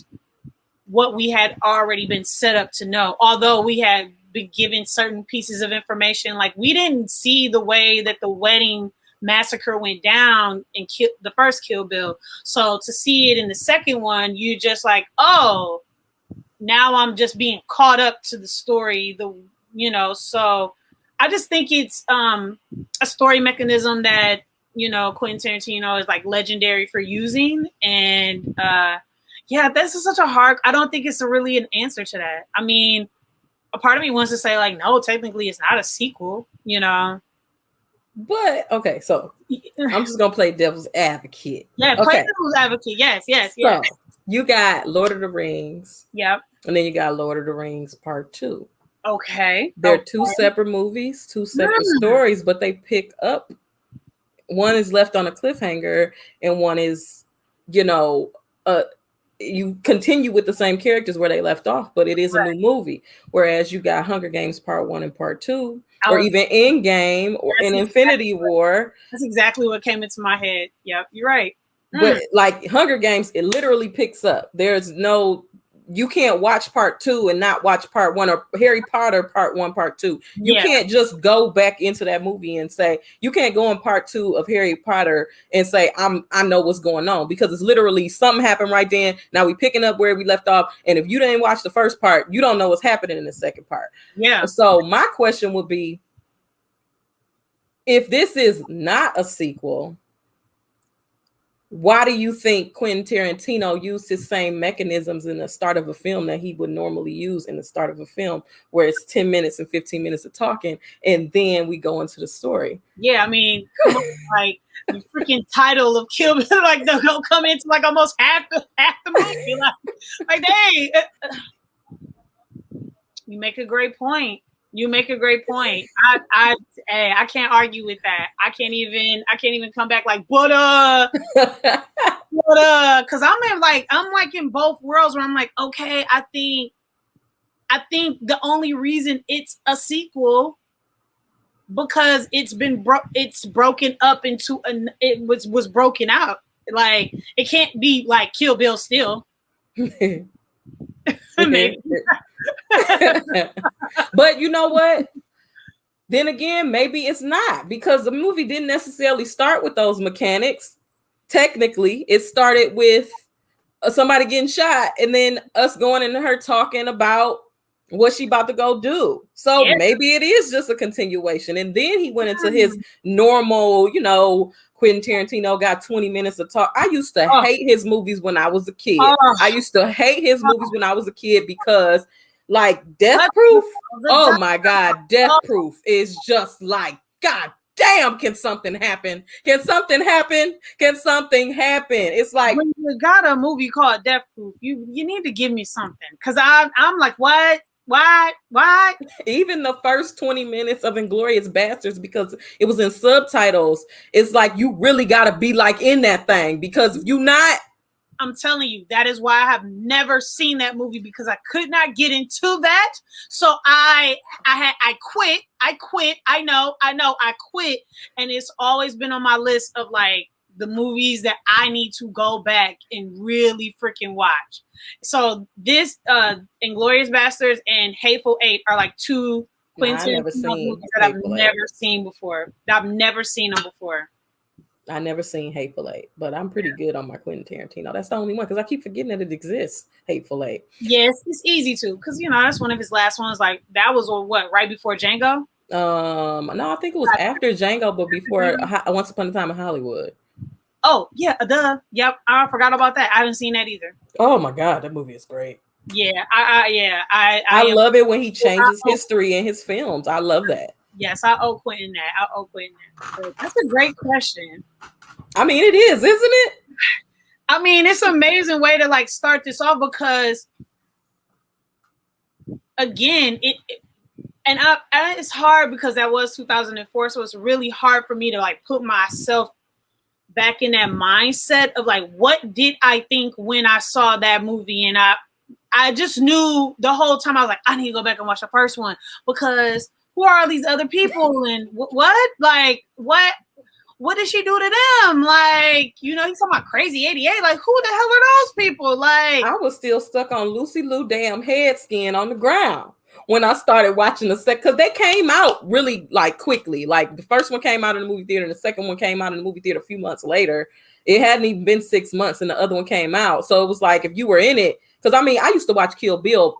Speaker 1: we had already been set up to know. Although we had been given certain pieces of information, like we didn't see the way that the wedding massacre went down in the first Kill Bill. So to see it in the second one, you just like, oh, now I'm just being caught up to the story. So I just think it's a story mechanism that Quentin Tarantino is like legendary for using, and yeah, this is such a hard. I don't think it's really an answer to that. I mean, a part of me wants to say like, no, technically it's not a sequel,
Speaker 2: But okay, so I'm just gonna play devil's advocate.
Speaker 1: Yeah, play devil's advocate. Yes.
Speaker 2: So you got Lord of the Rings.
Speaker 1: Yep.
Speaker 2: And then you got Lord of the Rings Part 2.
Speaker 1: Okay.
Speaker 2: They're two separate movies, two separate stories, but they pick up. One is left on a cliffhanger, and one is, you continue with the same characters where they left off, but it is a new movie. Whereas you got Hunger Games Part 1 and Part 2, or even Endgame or in Infinity War.
Speaker 1: That's exactly what came into my head. Yep, you're right.
Speaker 2: But like Hunger Games, it literally picks up. You can't watch Part 2 and not watch Part 1, or Harry Potter Part 1, Part 2. You can't just go back into that movie and say, you can't go in Part 2 of Harry Potter and say, I know what's going on, because it's literally something happened right then. Now we picking up where we left off. And if you didn't watch the first part, you don't know what's happening in the second part.
Speaker 1: Yeah.
Speaker 2: So my question would be, if this is not a sequel, why do you think Quentin Tarantino used his same mechanisms in the start of a film that he would normally use in the start of a film, where it's 10 minutes and 15 minutes of talking, and then we go into the story?
Speaker 1: Yeah, I mean, like the freaking title of Kill Bill, like they'll come into like almost half the movie. Like, hey, you make a great point. I can't argue with that. I can't even come back like, because I'm like in both worlds where I'm like, okay, I think the only reason it's a sequel because it's broken up into it was broken out. Like, it can't be like Kill Bill still. Maybe.
Speaker 2: But you know what? Then again, maybe it's not, because the movie didn't necessarily start with those mechanics. Technically, it started with somebody getting shot, and then us going into her talking about what she about to go do. So maybe it is just a continuation. And then he went into his normal, Quentin Tarantino got 20 minutes to talk. I used to hate his movies when I was a kid. I used to hate his movies when I was a kid because, like, Death Proof. Oh my God, Death Proof is just like, God damn, can something happen? Can something happen? Can something happen? It's like,
Speaker 1: when you got a movie called Death Proof, you need to give me something, because I'm like, what? Why?
Speaker 2: Even the first 20 minutes of Inglourious Basterds, because it was in subtitles, it's like you really got to be like in that thing, because if you not,
Speaker 1: I'm telling you, that is why I have never seen that movie, because I could not get into that. So I quit. I quit, and it's always been on my list of like the movies that I need to go back and really freaking watch. So this Inglourious Basterds and Hateful Eight are like two Quentin movies that I've never seen before. I've never seen them before.
Speaker 2: I never seen Hateful Eight, but I'm pretty good on my Quentin Tarantino. That's the only one, because I keep forgetting that it exists. Hateful Eight.
Speaker 1: Yes, it's easy to, because that's one of his last ones. Like, that was right before Django.
Speaker 2: No, I think it was after Django, but before Once Upon a Time in Hollywood.
Speaker 1: Oh yeah, yep. I forgot about that. I haven't seen that either.
Speaker 2: Oh my God, that movie is great.
Speaker 1: Yeah,
Speaker 2: I love it when he changes history in his films. I love that.
Speaker 1: Yes, I owe Quentin that. So that's a great question.
Speaker 2: I mean, it is, isn't it?
Speaker 1: I mean, it's an amazing way to like start this off, because again, it's hard because that was 2004, so it's really hard for me to like put myself back in that mindset of like, what did I think when I saw that movie? And I just knew the whole time. I was like, I need to go back and watch the first one because who are all these other people and what? Like what? What did she do to them? Like, you know, he's talking about Crazy 88. Like, who the hell are those people? Like,
Speaker 2: I was still stuck on Lucy Liu damn head skin on the ground when I started watching the second, because they came out really like quickly. Like the first one came out in the movie theater and the second one came out in the movie theater a few months later. It hadn't even been 6 months and the other one came out. So it was like, if you were in it, because I mean, I used to watch Kill Bill.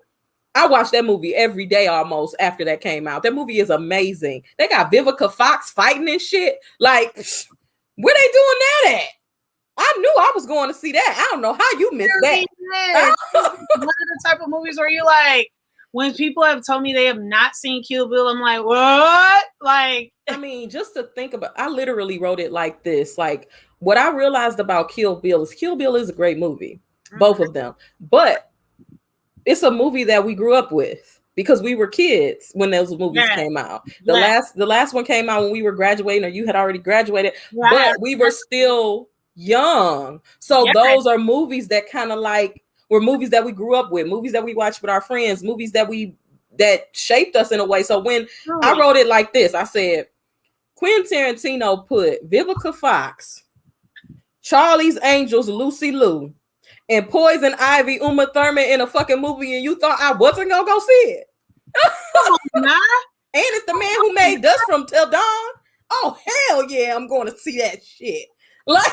Speaker 2: I watched that movie every day almost after that came out. That movie is amazing. They got Vivica Fox fighting and shit. Like, where they doing that at? I knew I was going to see that. I don't know how you missed that.
Speaker 1: one of the type of movies where you like, when people have told me they have not seen Kill Bill, I'm like, what? Like,
Speaker 2: I mean, just to think about, I literally wrote it like this. Like, what I realized about Kill Bill is a great movie, both of them. But it's a movie that we grew up with because we were kids when those movies came out. The last one came out when we were graduating, or you had already graduated, but we were still young. So those are movies that kind of like were movies that we grew up with, movies that we watched with our friends, movies that shaped us in a way. So when I wrote it like this, I said, Quentin Tarantino put Vivica Fox, Charlie's Angels, Lucy Liu, and Poison Ivy, Uma Thurman in a fucking movie, and you thought I wasn't gonna go see it. And it's the man who made Dust from Till Dawn. Oh hell yeah, I'm going to see that shit. Like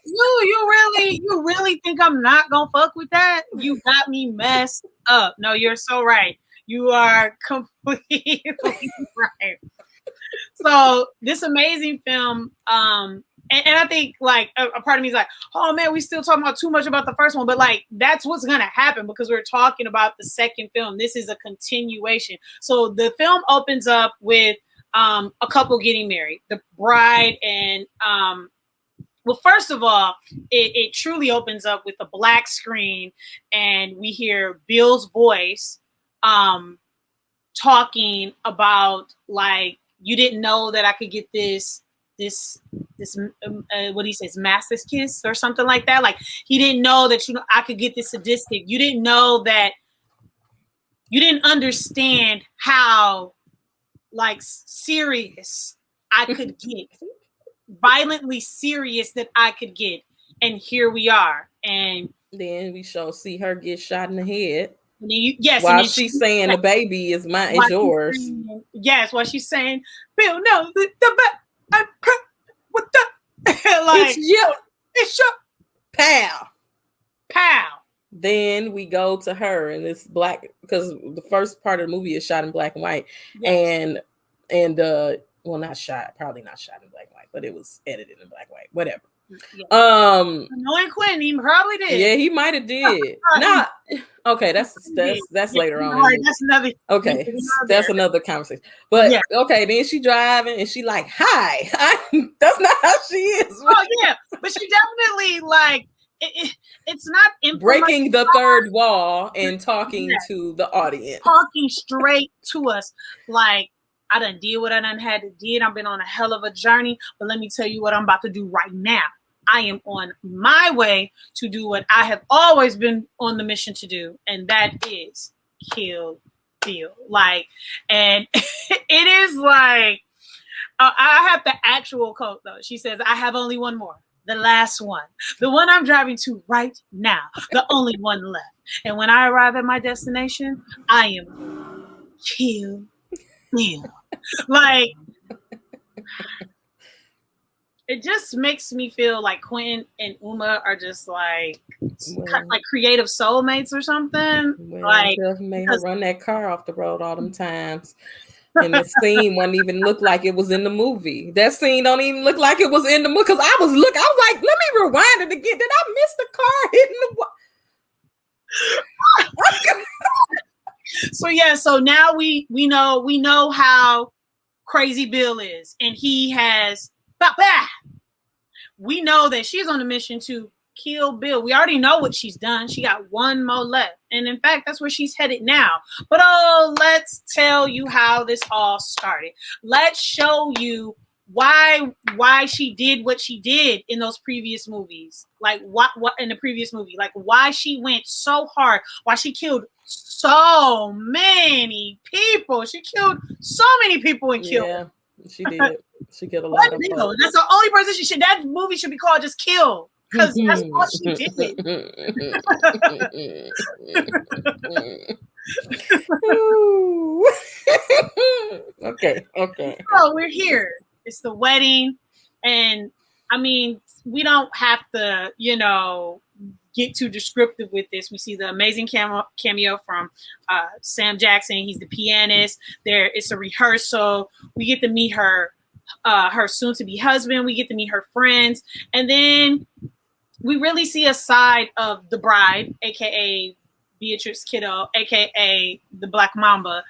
Speaker 1: you really think I'm not gonna fuck with that? You got me messed up. No, you're so right. You are completely right. So this amazing film, and I think like a part of me is like, oh man, we still talking about too much about the first one, but like that's what's gonna happen because we're talking about the second film. This is a continuation. So the film opens up with a couple getting married, the bride and well, first of all, it truly opens up with a black screen, and we hear Bill's voice talking about like, you didn't know that I could get this what he says, master's kiss or something like that. Like he didn't know that I could get this sadistic. You didn't know that. You didn't understand how like serious I could get, violently serious that I could get, and here we are. And
Speaker 2: then we see her get shot in the head.
Speaker 1: Yes,
Speaker 2: while she's saying the baby is yours.
Speaker 1: Yes, while she's saying, Bill, no, what the like it's your pow.
Speaker 2: Then we go to her and it's black because the first part of the movie is shot in black and white. Yes. And well, not shot in black and white, but it was edited in black and white, whatever. Yeah.
Speaker 1: Knowing Quentin, he probably did.
Speaker 2: Yeah, he might have did. Okay, that's later on.
Speaker 1: Right, that's another.
Speaker 2: Okay, that's another conversation. But okay, then she driving and she like, hi. That's not how she is.
Speaker 1: Oh yeah, but she definitely like it's not
Speaker 2: breaking the third wall and talking to the audience,
Speaker 1: talking straight to us like. I done did what I done had to do. I've been on a hell of a journey, but let me tell you what I'm about to do right now. I am on my way to do what I have always been on the mission to do, and that is Kill Bill. Like, and it is like, I have the actual quote though. She says, I have only one more. The last one. The one I'm driving to right now. The only one left. And when I arrive at my destination, I am Kill Bill. Like, it just makes me feel like Quentin and Uma are just like creative soulmates or something.
Speaker 2: Well, like made her run that car off the road all them times. And the scene wouldn't even look like it was in the movie. That scene don't even look like it was in the movie. Because I was like, let me rewind it again. Did I miss the car hitting the
Speaker 1: So yeah, so now we know how crazy Bill is, and he has we know that she's on a mission to kill Bill. We already know what she's done. She got one more left, and in fact, that's where she's headed now. But let's tell you how this all started. Let's show you why she did what she did in those previous movies. Like what in the previous movie, like why she went so hard, why she killed so many people. She killed so many people in Kill.
Speaker 2: Yeah, she did. She killed a
Speaker 1: What
Speaker 2: lot of
Speaker 1: deal?
Speaker 2: folks.
Speaker 1: That's the only person she should. That movie should be called just Kill, because that's all she did.
Speaker 2: Okay.
Speaker 1: So we're here. It's the wedding, and I mean, we don't have to, get too descriptive with this. We see the amazing cameo from Sam Jackson. He's the pianist. It's a rehearsal. We get to meet her soon-to-be husband. We get to meet her friends, and then we really see a side of the bride, aka Beatrice Kiddo, aka the Black Mamba.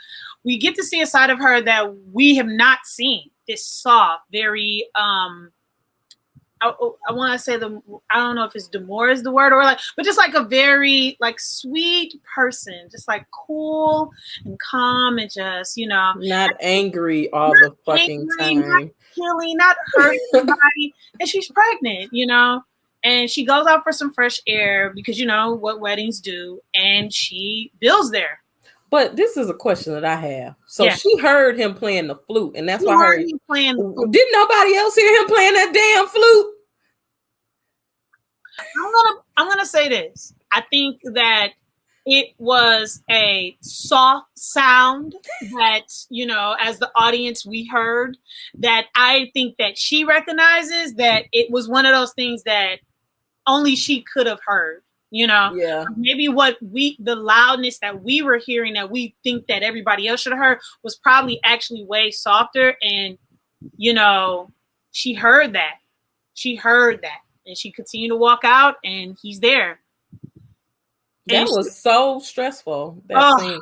Speaker 1: We get to see a side of her that we have not seen. This soft, very I want to say I don't know if it's demure is the word, or like, but just like a very like sweet person, just like cool and calm and just
Speaker 2: not angry all the fucking time,
Speaker 1: not killing, not hurting somebody. And she's pregnant, and she goes out for some fresh air because you know what weddings do, and she bills there.
Speaker 2: But this is a question that I have. So she heard him playing the flute, and that's why I heard
Speaker 1: him playing the flute.
Speaker 2: Didn't nobody else hear him playing that damn flute?
Speaker 1: I'm gonna say this. I think that it was a soft sound that, as the audience we heard, that I think that she recognizes that it was one of those things that only she could have heard.
Speaker 2: Yeah.
Speaker 1: Maybe the loudness that we were hearing that we think that everybody else should have heard was probably actually way softer. And, she heard that. And she continued to walk out, and he's there.
Speaker 2: That was so stressful. That scene.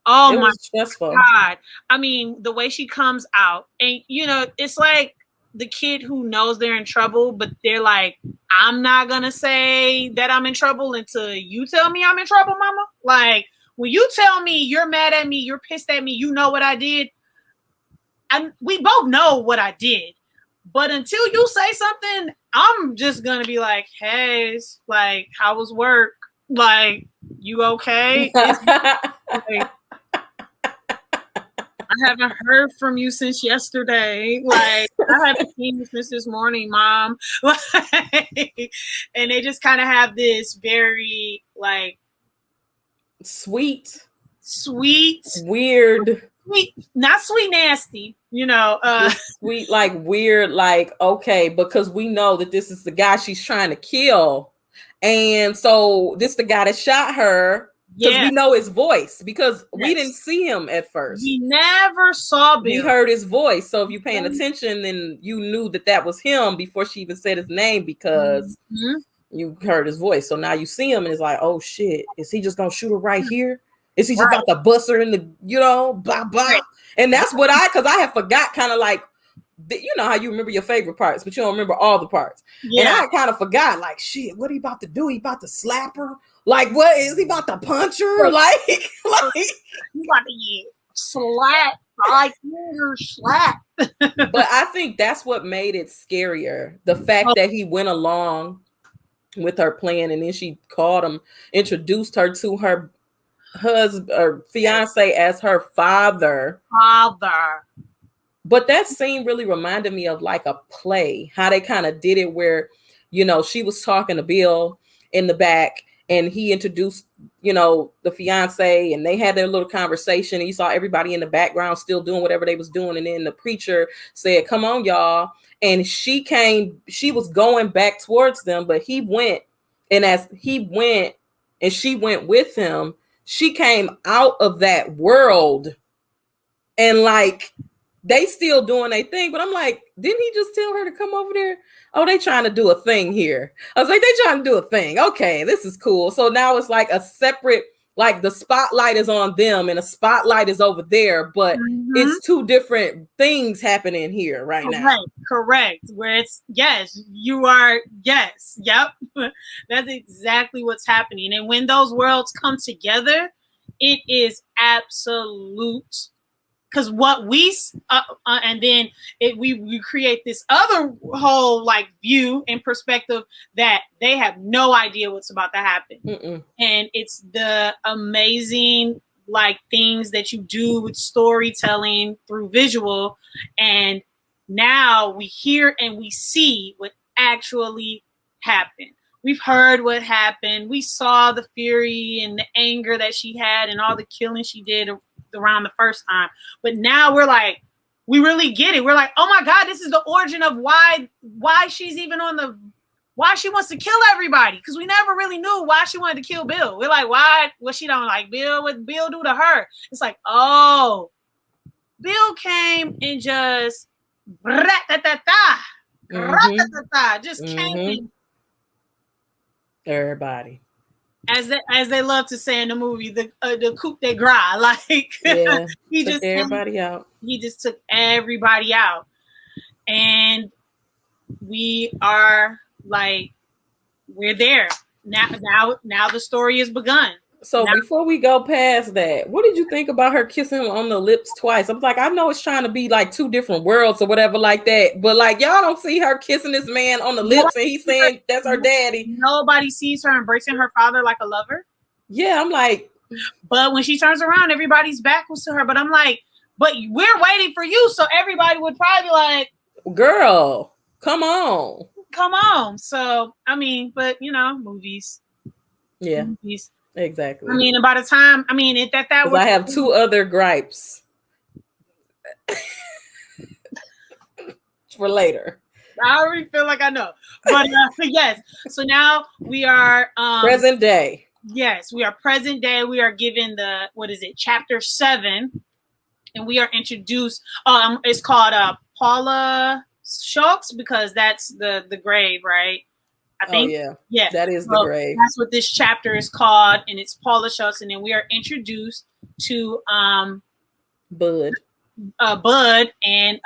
Speaker 1: Oh,
Speaker 2: it was stressful.
Speaker 1: God. I mean, the way she comes out, and, it's like the kid who knows they're in trouble, but they're like, I'm not going to say that I'm in trouble until you tell me I'm in trouble, mama. Like, when you tell me you're mad at me, you're pissed at me, you know what I did. And we both know what I did. But until you say something, I'm just going to be like, hey, like, how was work? Like, you okay? Like, I haven't heard from you since yesterday. Like, I haven't seen you since this morning, Mom. And they just kind of have this very, like,
Speaker 2: sweet,
Speaker 1: weird, not sweet, nasty,
Speaker 2: sweet, like weird, like, okay, because we know that this is the guy she's trying to kill. And so this the guy that shot her. Because we know his voice, because we didn't see him at first.
Speaker 1: We never saw Bill.
Speaker 2: We heard his voice. So if you're paying attention, then you knew that was him before she even said his name, because you heard his voice. So now you see him and it's like, oh shit, is he just gonna shoot her right here? Is he just about to bust her in the, blah, blah. Right. And that's what because I have forgot kind of like, how you remember your favorite parts, but you don't remember all the parts. Yeah. And I kind of forgot, like, shit, what are he about to do? He about to slap her? Like, what is he about to punch her? Like he about
Speaker 1: to get slapped, like finger slap.
Speaker 2: But I think that's what made it scarier. The fact that he went along with her plan, and then she called him, introduced her to her husband or fiance as her father. But that scene really reminded me of like a play, how they kind of did it where, she was talking to Bill in the back, and he introduced, the fiance, and they had their little conversation, and you saw everybody in the background still doing whatever they was doing. And then the preacher said, come on, y'all. And she was going back towards them, but he went. And as he went and she went with him, she came out of that world, and like, they still doing their thing. But I'm like, didn't he just tell her to come over there? Oh, they trying to do a thing here. I was like, they trying to do a thing. Okay, this is cool. So now it's like a separate, like the spotlight is on them and a spotlight is over there, but it's two different things happening here right now.
Speaker 1: Correct. Where it's, yes, you are, yes, yep. That's exactly what's happening. And when those worlds come together, it is absolute because what we and then we create this other whole like view and perspective that they have no idea what's about to happen. And it's the amazing like things that you do with storytelling through visual, and now we hear and we see what actually happened. We've heard what happened. We saw the fury and the anger that she had and all the killing she did around the first time. But now we're like, we really get it. We're like, oh my God, this is the origin of why she's even on the, why she wants to kill everybody. Because we never really knew why she wanted to kill Bill. We're like, why? What she don't like Bill? What Bill do to her? It's like, oh, Bill came and just just came.
Speaker 2: Everybody,
Speaker 1: as they love to say in the movie, the coup de grace, like
Speaker 2: yeah,
Speaker 1: he
Speaker 2: took
Speaker 1: just
Speaker 2: everybody out.
Speaker 1: He just took everybody out, and we are like, we're there now. Now the story has begun.
Speaker 2: So before we go past that, what did you think about her kissing him on the lips twice? I'm like, I know it's trying to be like two different worlds or whatever like that, but like y'all don't see her kissing this man on the lips and he's saying that's her daddy.
Speaker 1: Nobody sees her embracing her father like a lover.
Speaker 2: Yeah, I'm like,
Speaker 1: but when she turns around, everybody's back was to her. But I'm like, but we're waiting for you, so everybody would probably be like,
Speaker 2: girl, come on.
Speaker 1: So I mean, but you know, movies.
Speaker 2: Yeah. Movies. Exactly.
Speaker 1: I mean, by the time, I mean, that was.
Speaker 2: I have two other gripes for later.
Speaker 1: I already feel like I know, but yes. So now we are
Speaker 2: present day.
Speaker 1: Yes, we are present day. We are given the, what is it, chapter 7, and we are introduced. It's called Paula Schultz, because that's the grave, right? I think.
Speaker 2: Oh, yeah. That is the grave.
Speaker 1: That's what this chapter is called, and it's Paula Schultz, and then we are introduced to
Speaker 2: Bud
Speaker 1: and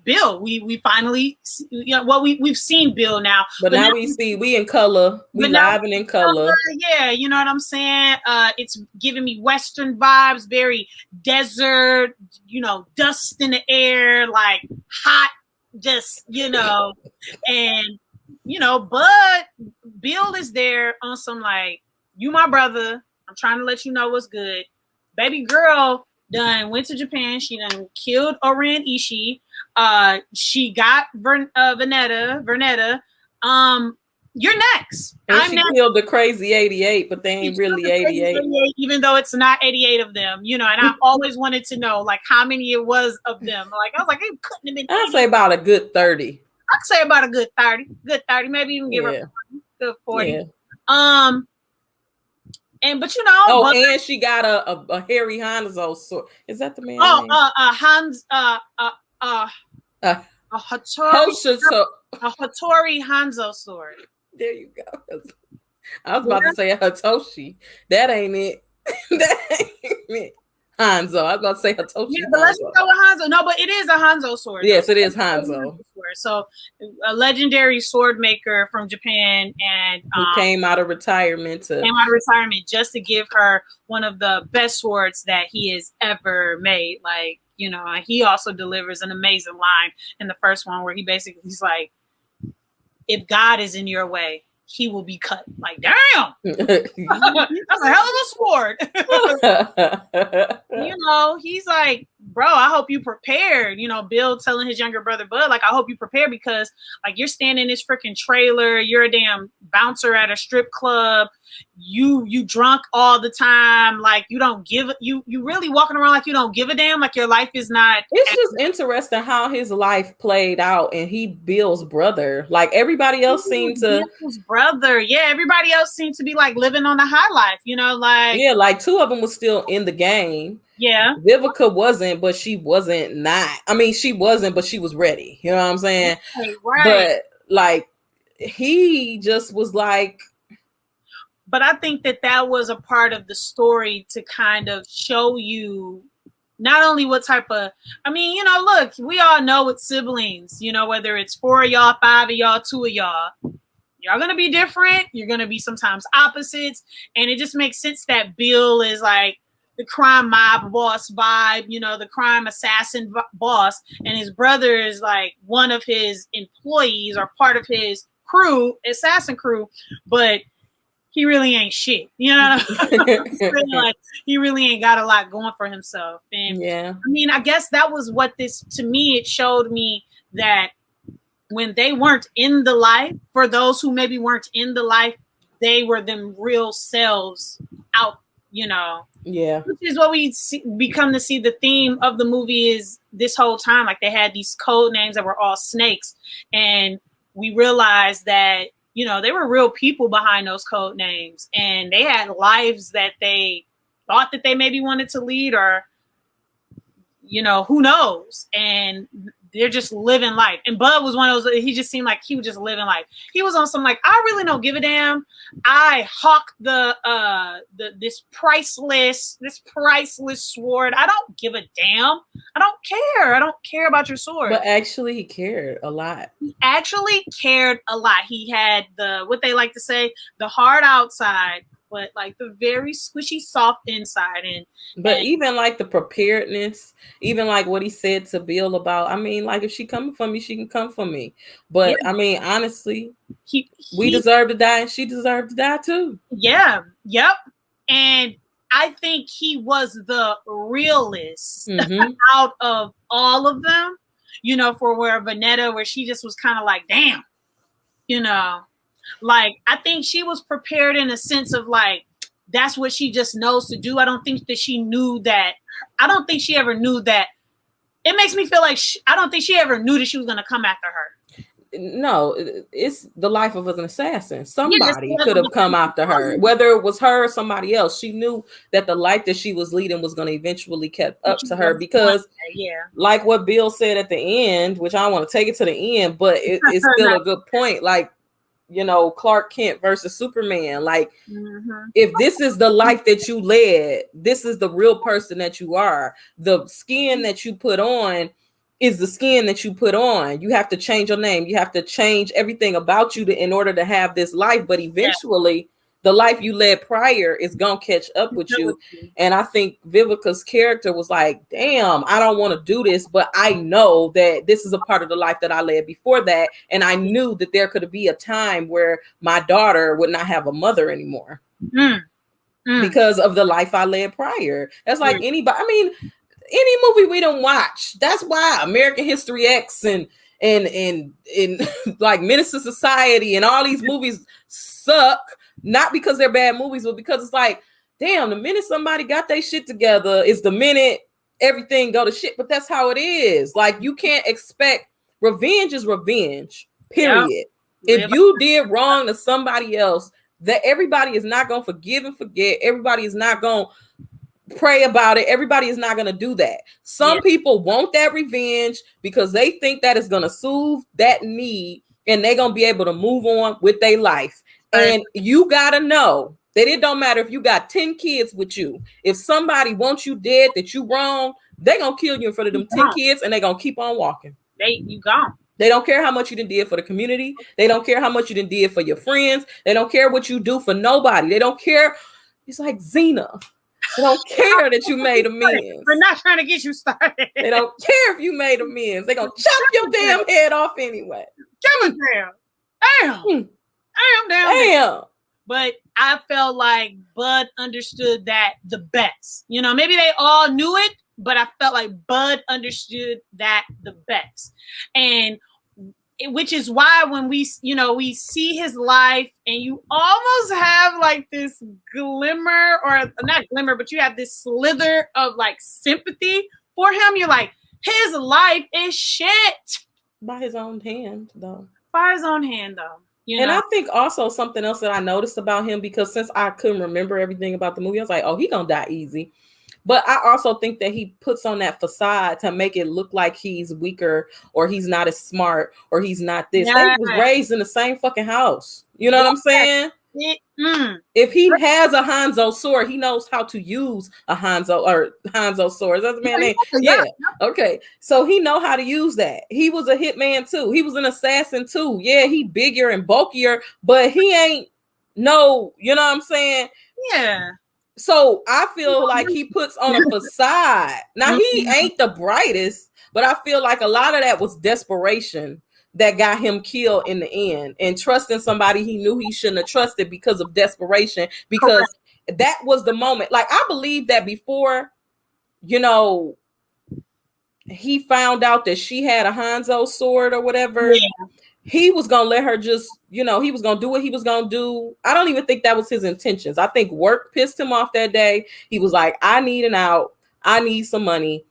Speaker 1: Bill. We finally, we've seen Bill now,
Speaker 2: but now we in color. We live and in color.
Speaker 1: Yeah, you know what I'm saying. It's giving me Western vibes, very desert. You know, dust in the air, like hot, just and. But Bill is there on some like, you my brother, I'm trying to let you know what's good. Baby girl done went to Japan. She done killed Oran Ishii. She got Vernetta. You're next.
Speaker 2: And she killed the crazy 88, but they ain't really 88.
Speaker 1: Even though it's not 88 of them, and I always wanted to know like how many it was of them. Like I was like, it couldn't have been 80.
Speaker 2: I'd say about a good 30.
Speaker 1: I'd say about a good 30. Good 30, maybe even give her 40. Yeah. And but
Speaker 2: and she got a Harry Hanzo sword. Is that the man?
Speaker 1: A Hattori Hanzo sword.
Speaker 2: There you go. I was about to say a Hatoshi. That ain't it. That ain't it. Hanzo. I was about to say Hatoshi.
Speaker 1: Yeah, but let's go with Hanzo. No, but it is a Hanzo sword.
Speaker 2: Yes, it is Hanzo.
Speaker 1: So, a legendary sword maker from Japan, and
Speaker 2: who came out of retirement
Speaker 1: just to give her one of the best swords that he has ever made. Like, he also delivers an amazing line in the first one where he's like, if God is in your way, he will be cut. Like, damn, that's a hell of a sword. He's like, bro, I hope you prepared. Bill telling his younger brother Bud, like, I hope you prepared, because like you're standing in this freaking trailer, you're a damn bouncer at a strip club, you drunk all the time, like you don't give you really walking around like you don't give a damn, like your life is not.
Speaker 2: It's just interesting how his life played out, and he Bill's brother. Like everybody else seemed to
Speaker 1: Bill's brother. Yeah, everybody else seemed to be like living on the high life,
Speaker 2: like two of them was still in the game.
Speaker 1: Yeah.
Speaker 2: Vivica wasn't, but she wasn't not. I mean, she wasn't, but she was ready. You know what I'm saying?
Speaker 1: Right.
Speaker 2: But like he just was like.
Speaker 1: But I think that was a part of the story to kind of show you not only what type of, look, we all know with siblings, whether it's 4 of y'all, 5 of y'all, 2 of y'all going to be different. You're going to be sometimes opposites. And it just makes sense that Bill is like crime mob boss vibe, you know, the crime assassin boss, and his brother is like one of his employees or part of his crew, assassin crew, but he really ain't shit. You know what I'm saying? Like, he really ain't got a lot going for himself. And
Speaker 2: yeah.
Speaker 1: I mean, I guess that was what this, to me, it showed me that when they weren't in the life, for those who maybe weren't in the life, they were them real selves out, you know.
Speaker 2: Yeah.
Speaker 1: Which is what we become to see. The theme of the movie is this whole time, like they had these code names that were all snakes. And we realized that, you know, they were real people behind those code names. And they had lives that they thought that they maybe wanted to lead, or, you know, who knows? And they're just living life. And Bud was one of those, he just seemed like he was just living life. He was on some like, I really don't give a damn. I hawk this priceless sword. I don't give a damn. I don't care. I don't care about your sword.
Speaker 2: But actually he cared a lot.
Speaker 1: He actually cared a lot. He had the, what they like to say, the hard outside, but like the very squishy, soft inside.
Speaker 2: But even like the preparedness, even like what he said to Bill about, I mean, like if she coming for me, she can come for me. But yeah. I mean, honestly, we deserve to die, and she deserved to die too.
Speaker 1: Yeah. Yep. And I think he was the realest out of all of them. You know, for where Vanetta, where she just was kind of like, damn, you know. Like, I think she was prepared in a sense of like, that's what she just knows to do. I don't think that she knew that. I don't think she ever knew that. It makes me feel like I don't think she ever knew that she was going to come after her.
Speaker 2: No, it's the life of an assassin. Somebody could have come after her, whether it was her or somebody else. She knew that the life that she was leading was going to eventually catch up to her, because like what Bill said at the end, which I don't want to take it to the end, but it's still a good point. Like, you know, Clark Kent versus Superman. Like, if this is the life that you led, this is the real person that you are. The skin that you put on is the skin that you put on. You have to change your name. You have to change everything about you in order to have this life. But eventually, the life you led prior is going to catch up with you. And I think Vivica's character was like, damn, I don't want to do this, but I know that this is a part of the life that I led before that. And I knew that there could be a time where my daughter would not have a mother anymore because of the life I led prior. That's like anybody. I mean, any movie we don't watch. That's why American History X and like Menace to Society and all these movies suck. Not because they're bad movies, but because it's like, damn, the minute somebody got their shit together is the minute everything go to shit. But that's how it is. Like, you can't expect, revenge is revenge, period. Yep. If you did wrong to somebody else, that everybody is not going to forgive and forget. Everybody is not going to pray about it. Everybody is not going to do that. Some people want that revenge because they think that is going to soothe that need, and they're going to be able to move on with their life. And you got to know that it don't matter if you got 10 kids with you. If somebody wants you dead, that you wrong, they're going to kill you in front of them 10 kids, and they're going to keep on walking.
Speaker 1: You gone.
Speaker 2: They don't care how much you did for the community. They don't care how much you did for your friends. They don't care what you do for nobody. They don't care. It's like Xena. They don't care that you made amends.
Speaker 1: We're not trying to get you started.
Speaker 2: They don't care if you made amends. They're going to chop your damn head off anyway.
Speaker 1: Damn. Damn. But I felt like Bud understood that the best. You know, maybe they all knew it, but I felt like Bud understood that the best. And which is why when we see his life, and you almost have like this glimmer, or not glimmer, but you have this slither of like sympathy for him. You're like, his life is shit.
Speaker 2: By his own hand, though.
Speaker 1: You know?
Speaker 2: And I think also something else that I noticed about him, because since I couldn't remember everything about the movie, I was like, oh, he gonna die easy. But I also think that he puts on that facade to make it look like he's weaker, or he's not as smart, or he's not this. They was raised in the same fucking house. You know what I'm saying? If he has a Hanzo sword, he knows how to use a Hanzo sword. That's the man name. Yeah. Okay. So he know how to use that. He was a hitman too. He was an assassin too. Yeah, he bigger and bulkier, but he ain't you know what I'm saying?
Speaker 1: Yeah.
Speaker 2: So I feel like he puts on a facade. Now he ain't the brightest, but I feel like a lot of that was desperation that got him killed in the end, and trusting somebody he knew he shouldn't have trusted because of desperation, because that was the moment. Like, I believe that before, you know, he found out that she had a Hanzo sword or whatever, he was gonna let her just, he was gonna do what he was gonna do. I don't even think that was his intentions. I think work pissed him off that day. He was like, I need an out. I need some money.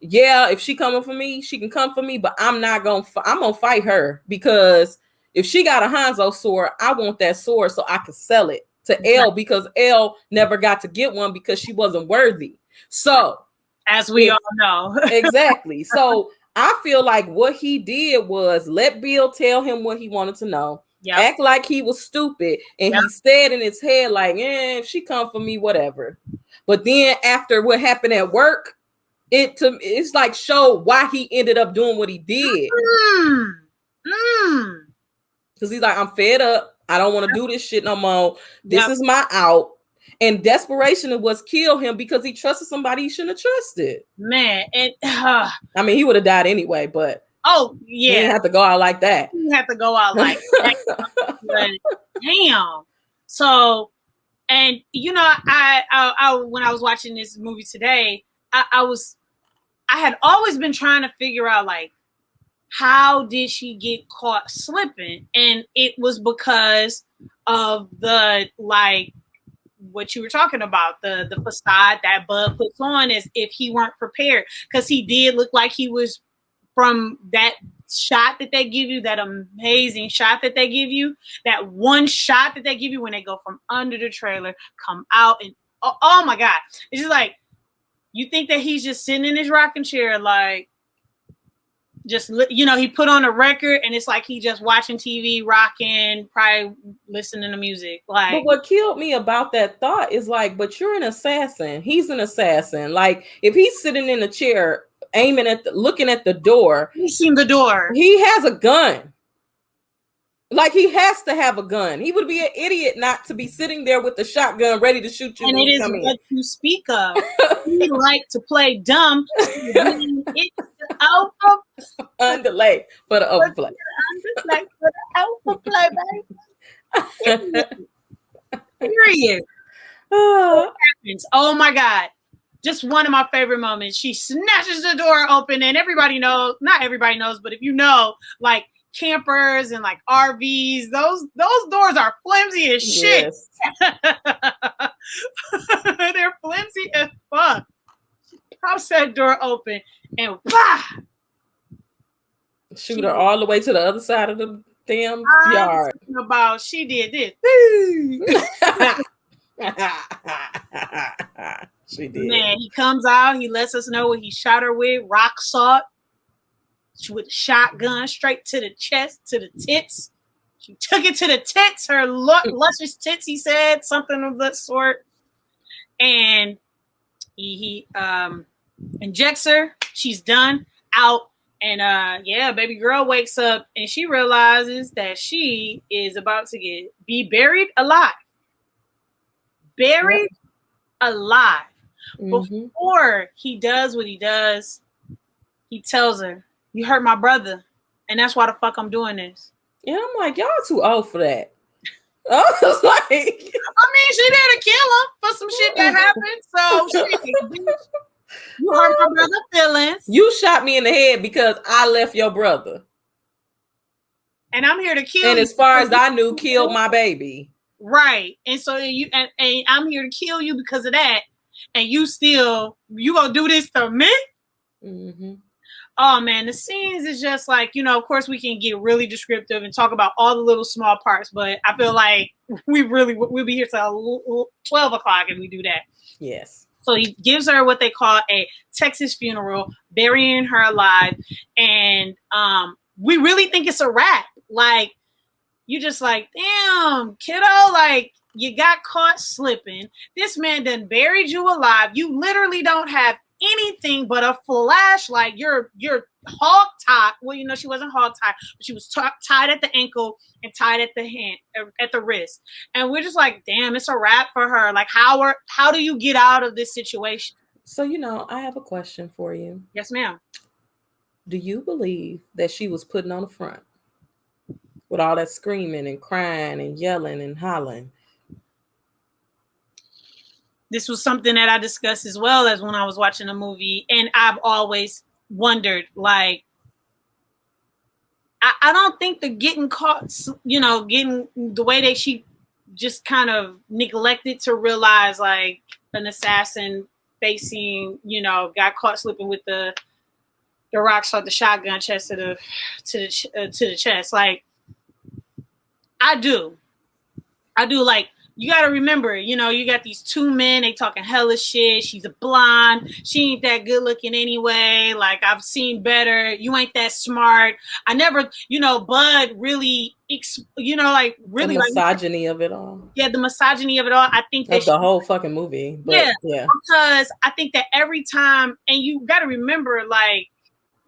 Speaker 2: Yeah, if she coming for me, she can come for me, but I'm gonna fight her, because if she got a Hanzo sword, I want that sword so I can sell it to Elle, because Elle never got to get one because she wasn't worthy. So,
Speaker 1: as we all know.
Speaker 2: Exactly. So I feel like what he did was let Bill tell him what he wanted to know. Act like he was stupid, and he said in his head, like, if she come for me, whatever. But then after what happened at work, it's like showed why he ended up doing what he did. Because he's like, I'm fed up. I don't want to do this shit no more. This is my out. And desperation is what's killed him, because he trusted somebody he shouldn't have trusted.
Speaker 1: Man, and
Speaker 2: I mean, he would have died anyway, but he didn't have to go out like that.
Speaker 1: He didn't have to go out like that. But, damn. So, and I when I was watching this movie today, I had always been trying to figure out, like, how did she get caught slipping? And it was because of the, like, what you were talking about, the facade that Bud puts on, as if he weren't prepared, because he did look like he was, from that shot that they give you, that amazing shot that they give you, that one shot that they give you when they go from under the trailer, come out, and oh my God, it's just like, you think that he's just sitting in his rocking chair, like, just, he put on a record, and it's like he just watching TV, rocking, probably listening to music. Like,
Speaker 2: but what killed me about that thought is, like, but you're an assassin. He's an assassin. Like, if he's sitting in a chair, aiming at looking at the door,
Speaker 1: he's seen the door.
Speaker 2: He has a gun. Like, he has to have a gun. He would be an idiot not to be sitting there with the shotgun ready to shoot you.
Speaker 1: And it is what you speak of. We like to play dumb. It's
Speaker 2: underlay for the overplay.
Speaker 1: Underlay for the overplay, baby. Period. What happens? Oh my God. Just one of my favorite moments. She snatches the door open, and everybody knows, not everybody knows, but if you know, like, campers and like RVs, those doors are flimsy as shit. Yes. They're flimsy as fuck. She pops that door open and
Speaker 2: shoot her all the way to the other side of the damn yard.
Speaker 1: About she did this.
Speaker 2: She did.
Speaker 1: Man, he comes out, he lets us know what he shot her with, rock salt. With a shotgun straight to the chest, to the tits. She took it to the tits, her luscious tits, he said, something of that sort. And he injects her. She's done, out. And baby girl wakes up, and she realizes that she is about to be buried alive. Buried alive. Mm-hmm. Before he does what he does, he tells her, you hurt my brother, and that's why the fuck I'm doing this.
Speaker 2: Yeah, I'm like, y'all too old for that. I was like,
Speaker 1: I mean, she there to kill him for some shit that happened. So you hurt my brother's feelings.
Speaker 2: You shot me in the head because I left your brother,
Speaker 1: and I'm here to kill.
Speaker 2: And as far as I knew, killed my baby.
Speaker 1: Right, and so and I'm here to kill you because of that, and you gonna do this to me? Mm-hmm. Oh man, the scenes is just like, of course we can get really descriptive and talk about all the little small parts, but I feel like we'll be here till 12 o'clock if we do that.
Speaker 2: Yes.
Speaker 1: So he gives her what they call a Texas funeral, burying her alive. And we really think it's a wrap. Like, you just like, damn, kiddo, like, you got caught slipping. This man done buried you alive. You literally don't have anything but a flashlight. You're hog tied. Well, she wasn't hog tied, but she was tied at the ankle and tied at the hand, at the wrist. And we're just like, damn, it's a wrap for her. Like, how do you get out of this situation?
Speaker 2: So, I have a question for you.
Speaker 1: Yes, ma'am.
Speaker 2: Do you believe that she was putting on a front with all that screaming and crying and yelling and hollering?
Speaker 1: This was something that I discussed as well as when I was watching the movie. And I've always wondered, like, I don't think the getting caught, getting the way that she just kind of neglected to realize, like, an assassin facing, got caught slipping with the rocks or the shotgun chest to the chest. Like, I do like, you got to remember, you got these two men, they talking hella shit. She's a blonde. She ain't that good looking anyway. Like, I've seen better. You ain't that smart. I never, Bud really, like, really,
Speaker 2: the misogyny of it all.
Speaker 1: Yeah, the misogyny of it all. I think
Speaker 2: that the whole fucking movie. But yeah.
Speaker 1: Because I think that every time, and you got to remember, like,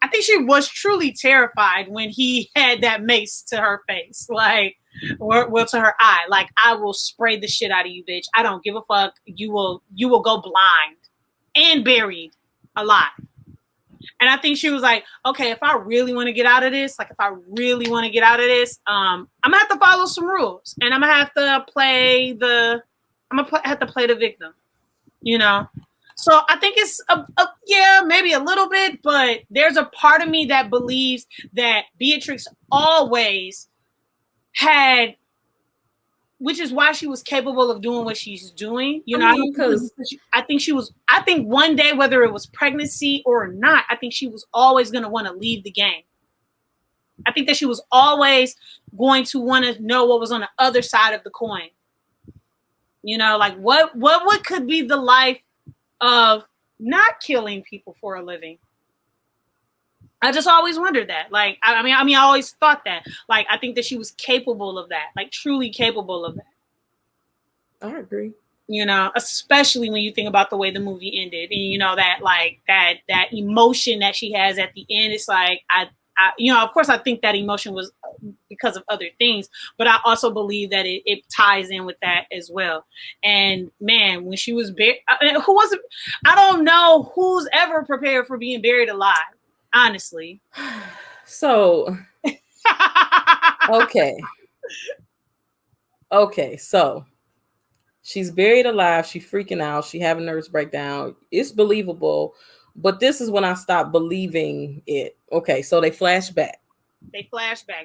Speaker 1: I think she was truly terrified when he had that mace to her face. Like, well, to her eye, like, I will spray the shit out of you, bitch. I don't give a fuck. You will go blind and buried alive. And I think she was like, okay, if I really want to get out of this, I'm gonna have to follow some rules, and I'm gonna have to play the victim, So I think it's maybe a little bit, but there's a part of me that believes that Beatrix always had, which is why she was capable of doing what she's doing. I think one day, whether it was pregnancy or not, I think she was always going to want to leave the game. I think that she was always going to want to know what was on the other side of the coin. Like, what could be the life of not killing people for a living? I just always wondered that. Like, I always thought that. Like, I think that she was capable of that. Like, truly capable of that.
Speaker 2: I agree.
Speaker 1: Especially when you think about the way the movie ended, and that, like, that emotion that she has at the end. It's like, of course, I think that emotion was because of other things, but I also believe that it ties in with that as well. And man, when she was buried, who was it? I don't know who's ever prepared for being buried alive. Honestly.
Speaker 2: So, okay. So she's buried alive. She's freaking out. She having a nervous breakdown. It's believable, but this is when I stopped believing it. Okay, so they flash back.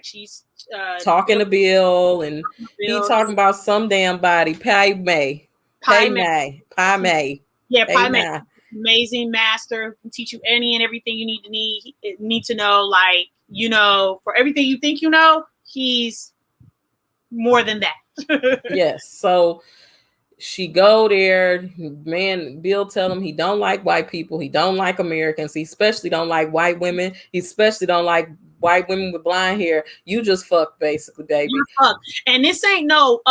Speaker 1: She's
Speaker 2: talking to Bill, and he talking about some damn body. Pai Mei.
Speaker 1: Yeah, Pai Mei. Amazing master, can teach you any and everything you need to know. Like, for everything you think he's more than that.
Speaker 2: Yes. So she go there. Man, Bill tell him he don't like white people. He don't like Americans. He especially don't like white women. He especially don't like white women with blonde hair. You just fuck, basically, baby.
Speaker 1: You fuck. And this ain't no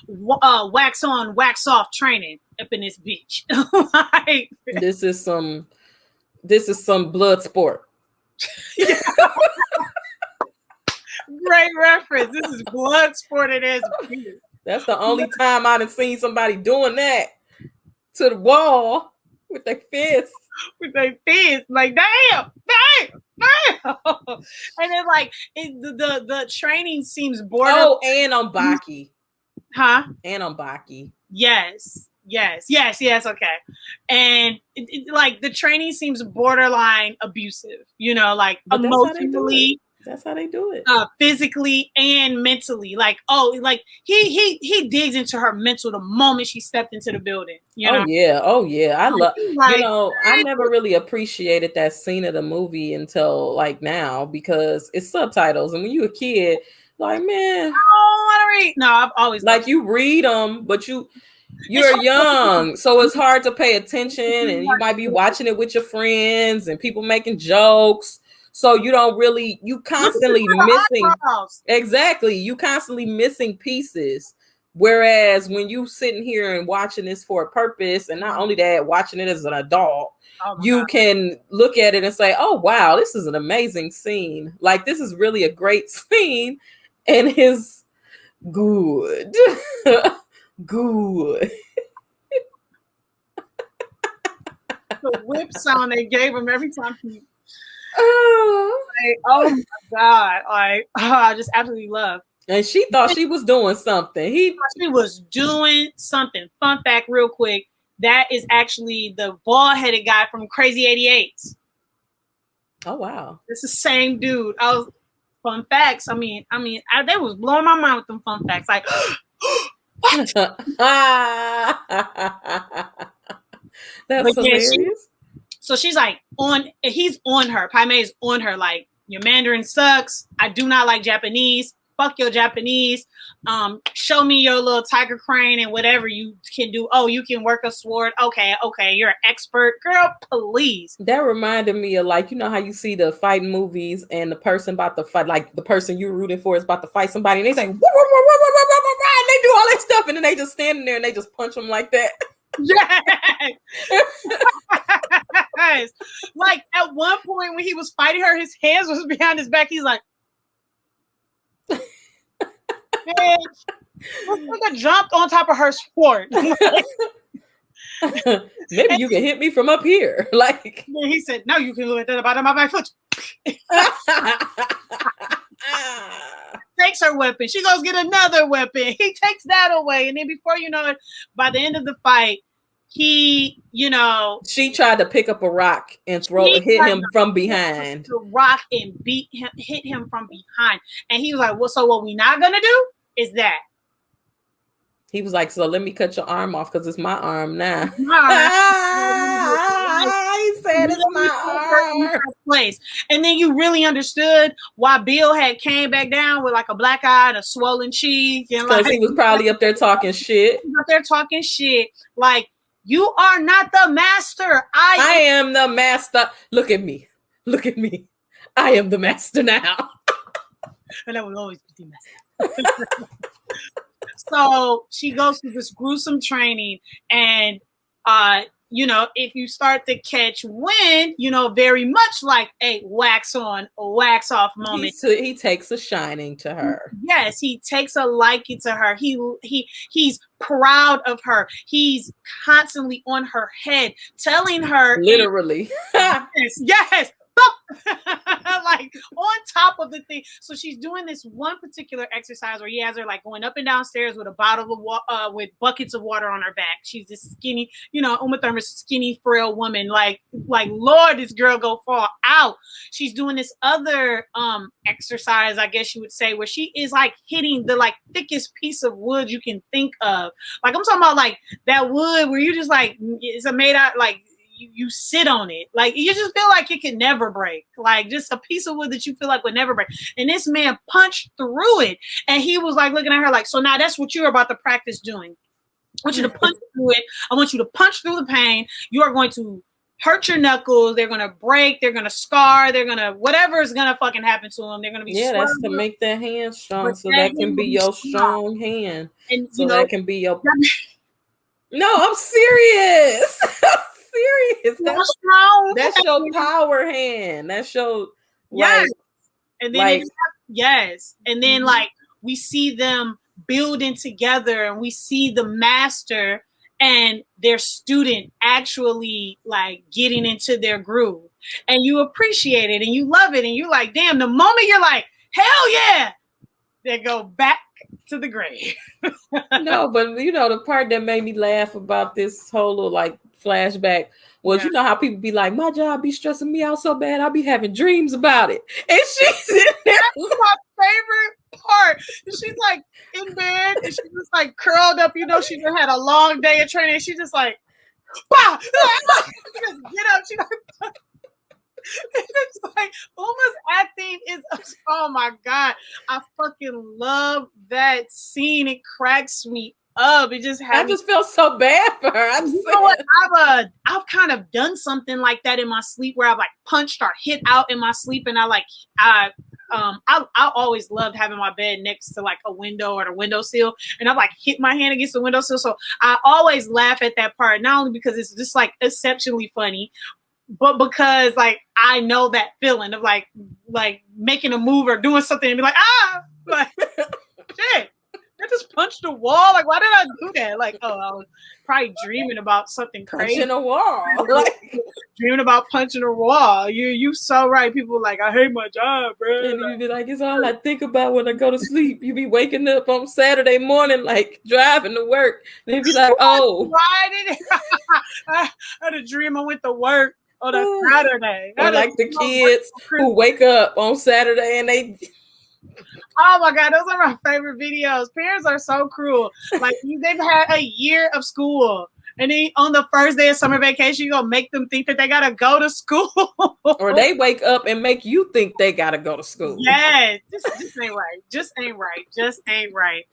Speaker 1: wax on, wax off training up in this bitch. Like,
Speaker 2: this is some blood sport.
Speaker 1: Great reference. This is blood sported as beer.
Speaker 2: That's the only time I've seen somebody doing that to the wall with their fists.
Speaker 1: Like, damn. And then, like, the training seems borderline.
Speaker 2: Oh, and on Baki.
Speaker 1: Huh?
Speaker 2: And on Baki.
Speaker 1: Yes. Okay. And like, the training seems borderline abusive, like, but emotionally.
Speaker 2: That's how they do it.
Speaker 1: Physically and mentally. Like, he digs into her mental the moment she stepped into the building.
Speaker 2: Oh yeah. I love, I never really appreciated that scene of the movie until, like, now, because it's subtitles, and when you're a kid, like, man,
Speaker 1: I don't want to read. No, I've always
Speaker 2: like, you read them, but you're young, so it's hard to pay attention, and you might be watching it with your friends and people making jokes. So you constantly missing. Exactly. You constantly missing pieces Whereas when you sitting here and watching this for a purpose, and not only that, watching it as an adult,
Speaker 1: Oh my
Speaker 2: you
Speaker 1: God.
Speaker 2: can look at it and say, oh, wow, this is an amazing scene. Like, this is really a great scene. And his good. Good.
Speaker 1: The whip sound they gave him every time he,
Speaker 2: Oh.
Speaker 1: like, oh my God. Like, I just absolutely love.
Speaker 2: And she thought she was doing something.
Speaker 1: She was doing something. Fun fact, real quick. That is actually the bald-headed guy from Crazy 88.
Speaker 2: Oh, wow.
Speaker 1: It's the same dude. Fun facts. I mean, they was blowing my mind with them fun facts. Like, what?
Speaker 2: That's
Speaker 1: But yeah,
Speaker 2: hilarious.
Speaker 1: so she's like he's on her. Padme is on her. Like, your Mandarin sucks. I do not like Japanese. Fuck your Japanese. Show me your little tiger crane and whatever you can do. Oh, you can work a sword. Okay, you're an expert. Girl, please.
Speaker 2: That reminded me of, like, you know how you see the fighting movies and the person about to fight, like the person you're rooting for is about to fight somebody, and they say, wah, wah, wah, wah, wah, wah, wah, wah, and they do all that stuff, and then they just standing there and they just punch them like that.
Speaker 1: Yes. Like, at one point when he was fighting her, his hands was behind his back. He's like, bitch, this nigga jumped on top of her sword.
Speaker 2: Maybe you can hit me from up here. Like,
Speaker 1: he said, no, you can do it at the bottom of my foot. Takes her weapon. She goes get another weapon. He takes that away. And then before you know it, by the end of the fight, she
Speaker 2: tried to pick up a rock and hit him from behind.
Speaker 1: The rock and hit him from behind. And he was like, well, so what we not gonna do is that.
Speaker 2: He was like, so let me cut your arm off because it's my arm now. He said it's my arm.
Speaker 1: Place. And then you really understood why Bill had came back down with like a black eye and a swollen cheek.
Speaker 2: Because like, he was probably up there talking shit.
Speaker 1: Like, you are not the master.
Speaker 2: I am the master. Look at me. Look at me. I am the master now.
Speaker 1: And I will always be the master. So she goes through this gruesome training, and if you start to catch wind, very much like a wax on, a wax off moment.
Speaker 2: He takes a shining to her.
Speaker 1: Yes, he takes a liking to her. He's proud of her. He's constantly on her head, telling her
Speaker 2: literally.
Speaker 1: Yes. Like, on top of the thing. So she's doing this one particular exercise where he has her like going up and down stairs with a bottle of water, with buckets of water on her back. She's this skinny, Uma Thurman's skinny, frail woman. Like Lord, this girl go fall out. She's doing this other exercise, I guess you would say, where she is like hitting the like thickest piece of wood you can think of. Like, I'm talking about like that wood where you just like, it's made out like, you sit on it, like you just feel like it can never break, like just a piece of wood that you feel like would never break. And this man punched through it, and he was like looking at her like, so now that's what you're about to practice doing. I want you to punch through it. I want you to punch through the pain. You are going to hurt your knuckles. They're going to break. They're going to scar. They're going to, whatever is going to fucking happen to them. They're going to be
Speaker 2: that's to make that hand strong, so that can be your strong hand, and so that can be your no, I'm serious. Serious. That's your power hand. That's your
Speaker 1: yes. And then and then like we see them building together, and we see the master and their student actually like getting into their groove, and you appreciate it and you love it, and you're like, damn, the moment you're like, hell yeah, they go back to the grave.
Speaker 2: No, but the part that made me laugh about this whole little like flashback was, you know how people be like, my job be stressing me out so bad, I'll be having dreams about it. And she's in there.
Speaker 1: That was my favorite part. She's like in bed, and she just like curled up. She just had a long day of training. She just like, bah! She just get up. She like, it's like Uma's acting is, oh my God, I fucking love that scene. It cracks me up. It just
Speaker 2: I just feel so bad for her.
Speaker 1: You know what? I've kind of done something like that in my sleep, where I've like punched or hit out in my sleep, and I I always loved having my bed next to like a window or the windowsill, and I like hit my hand against the windowsill. So I always laugh at that part, not only because it's just like exceptionally funny, but because like I know that feeling of like making a move or doing something and be like, like shit. I just punched the wall. Like, why did I do that? Like, oh, I was probably dreaming about something crazy.
Speaker 2: Punching a wall. Like,
Speaker 1: dreaming about punching a wall. You so right. People like, I hate my job, bro.
Speaker 2: And you be like, it's all I think about when I go to sleep. You be waking up on Saturday morning, like driving to work. Then you be like, oh.
Speaker 1: Why did I had a dream I went to work on a Saturday.
Speaker 2: Or like the kids who wake up on Saturday and they...
Speaker 1: Oh my God, those are my favorite videos. Parents are so cruel. Like they've had a year of school, and then on the first day of summer vacation, you're gonna make them think that they gotta go to school.
Speaker 2: Or they wake up and make you think they gotta go to school.
Speaker 1: Yeah, just ain't right. Just ain't right. Just ain't right.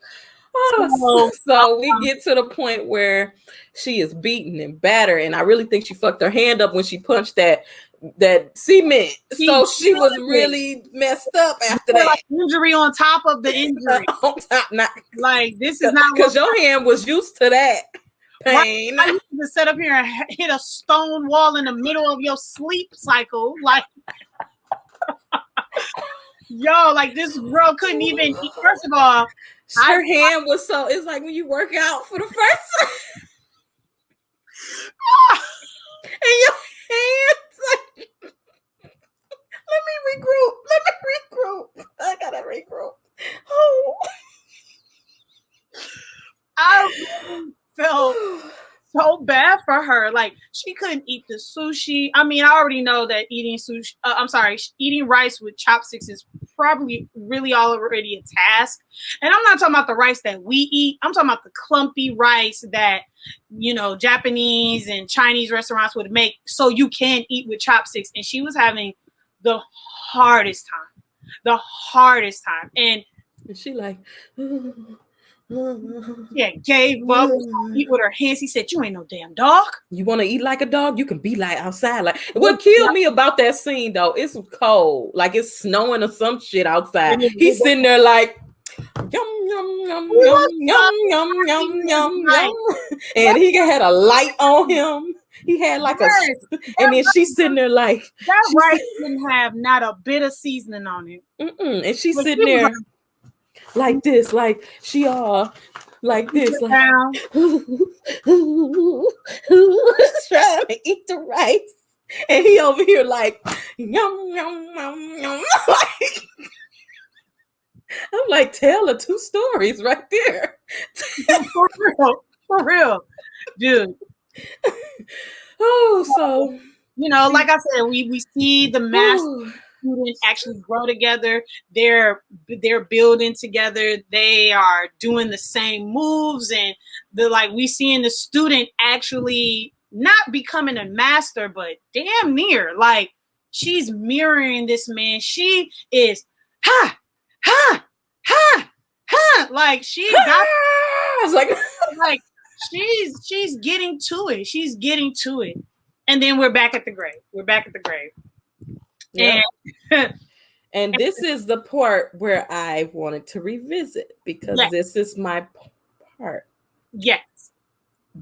Speaker 2: So we get to the point where she is beaten and battered, and I really think she fucked her hand up when she punched that cement. So she was really messed up after that.
Speaker 1: Like injury on top of the injury.
Speaker 2: On top, not
Speaker 1: like this is not
Speaker 2: because your hand was used to that pain.
Speaker 1: I used to sit up here and hit a stone wall in the middle of your sleep cycle, like. Yo, like this girl couldn't even eat. First of all,
Speaker 2: her hand was so, it's like when you work out for the first time. And your hands like, let me regroup. I gotta regroup. Oh.
Speaker 1: I felt so bad for her. Like she couldn't eat the sushi. I mean, I already know that eating sushi. Eating rice with chopsticks is probably really already a task. And I'm not talking about the rice that we eat. I'm talking about the clumpy rice that Japanese and Chinese restaurants would make so you can eat with chopsticks. And she was having the hardest time. And
Speaker 2: she like.
Speaker 1: Yeah, gave up. Eat with her hands. He said, "You ain't no damn dog.
Speaker 2: You want to eat like a dog? You can be like outside." Like what killed me about that scene though, it's cold, like it's snowing or some shit outside. He's sitting there like yum yum yum yum yum yum yum yum yum, and he had a light on him. He had like and then she's sitting there like
Speaker 1: that rice didn't have not a bit of seasoning on it.
Speaker 2: And she's sitting there. Like this, like she all like this, like trying to eat the rice, and he over here like yum yum yum yum. I'm like, tell her 2 stories right there.
Speaker 1: For real, dude.
Speaker 2: Oh, so
Speaker 1: like I said, we see the master student actually grow together. They're building together. They are doing the same moves, and we seeing the student actually not becoming a master, but damn near. Like she's mirroring this man. She is like she got like she's getting to it. She's getting to it. And then we're back at the grave.
Speaker 2: Yep. And this is the part where I wanted to revisit because this is my part.
Speaker 1: Yes.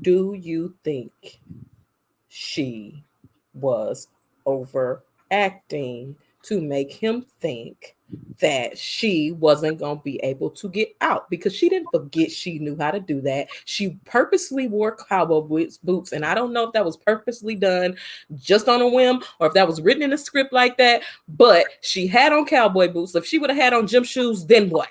Speaker 2: Do you think she was overacting to make him think that she wasn't going to be able to get out? Because she didn't forget she knew how to do that. She purposely wore cowboy boots, and I don't know if that was purposely done just on a whim or if that was written in a script like that, but she had on cowboy boots. If she would have had on gym shoes, then what?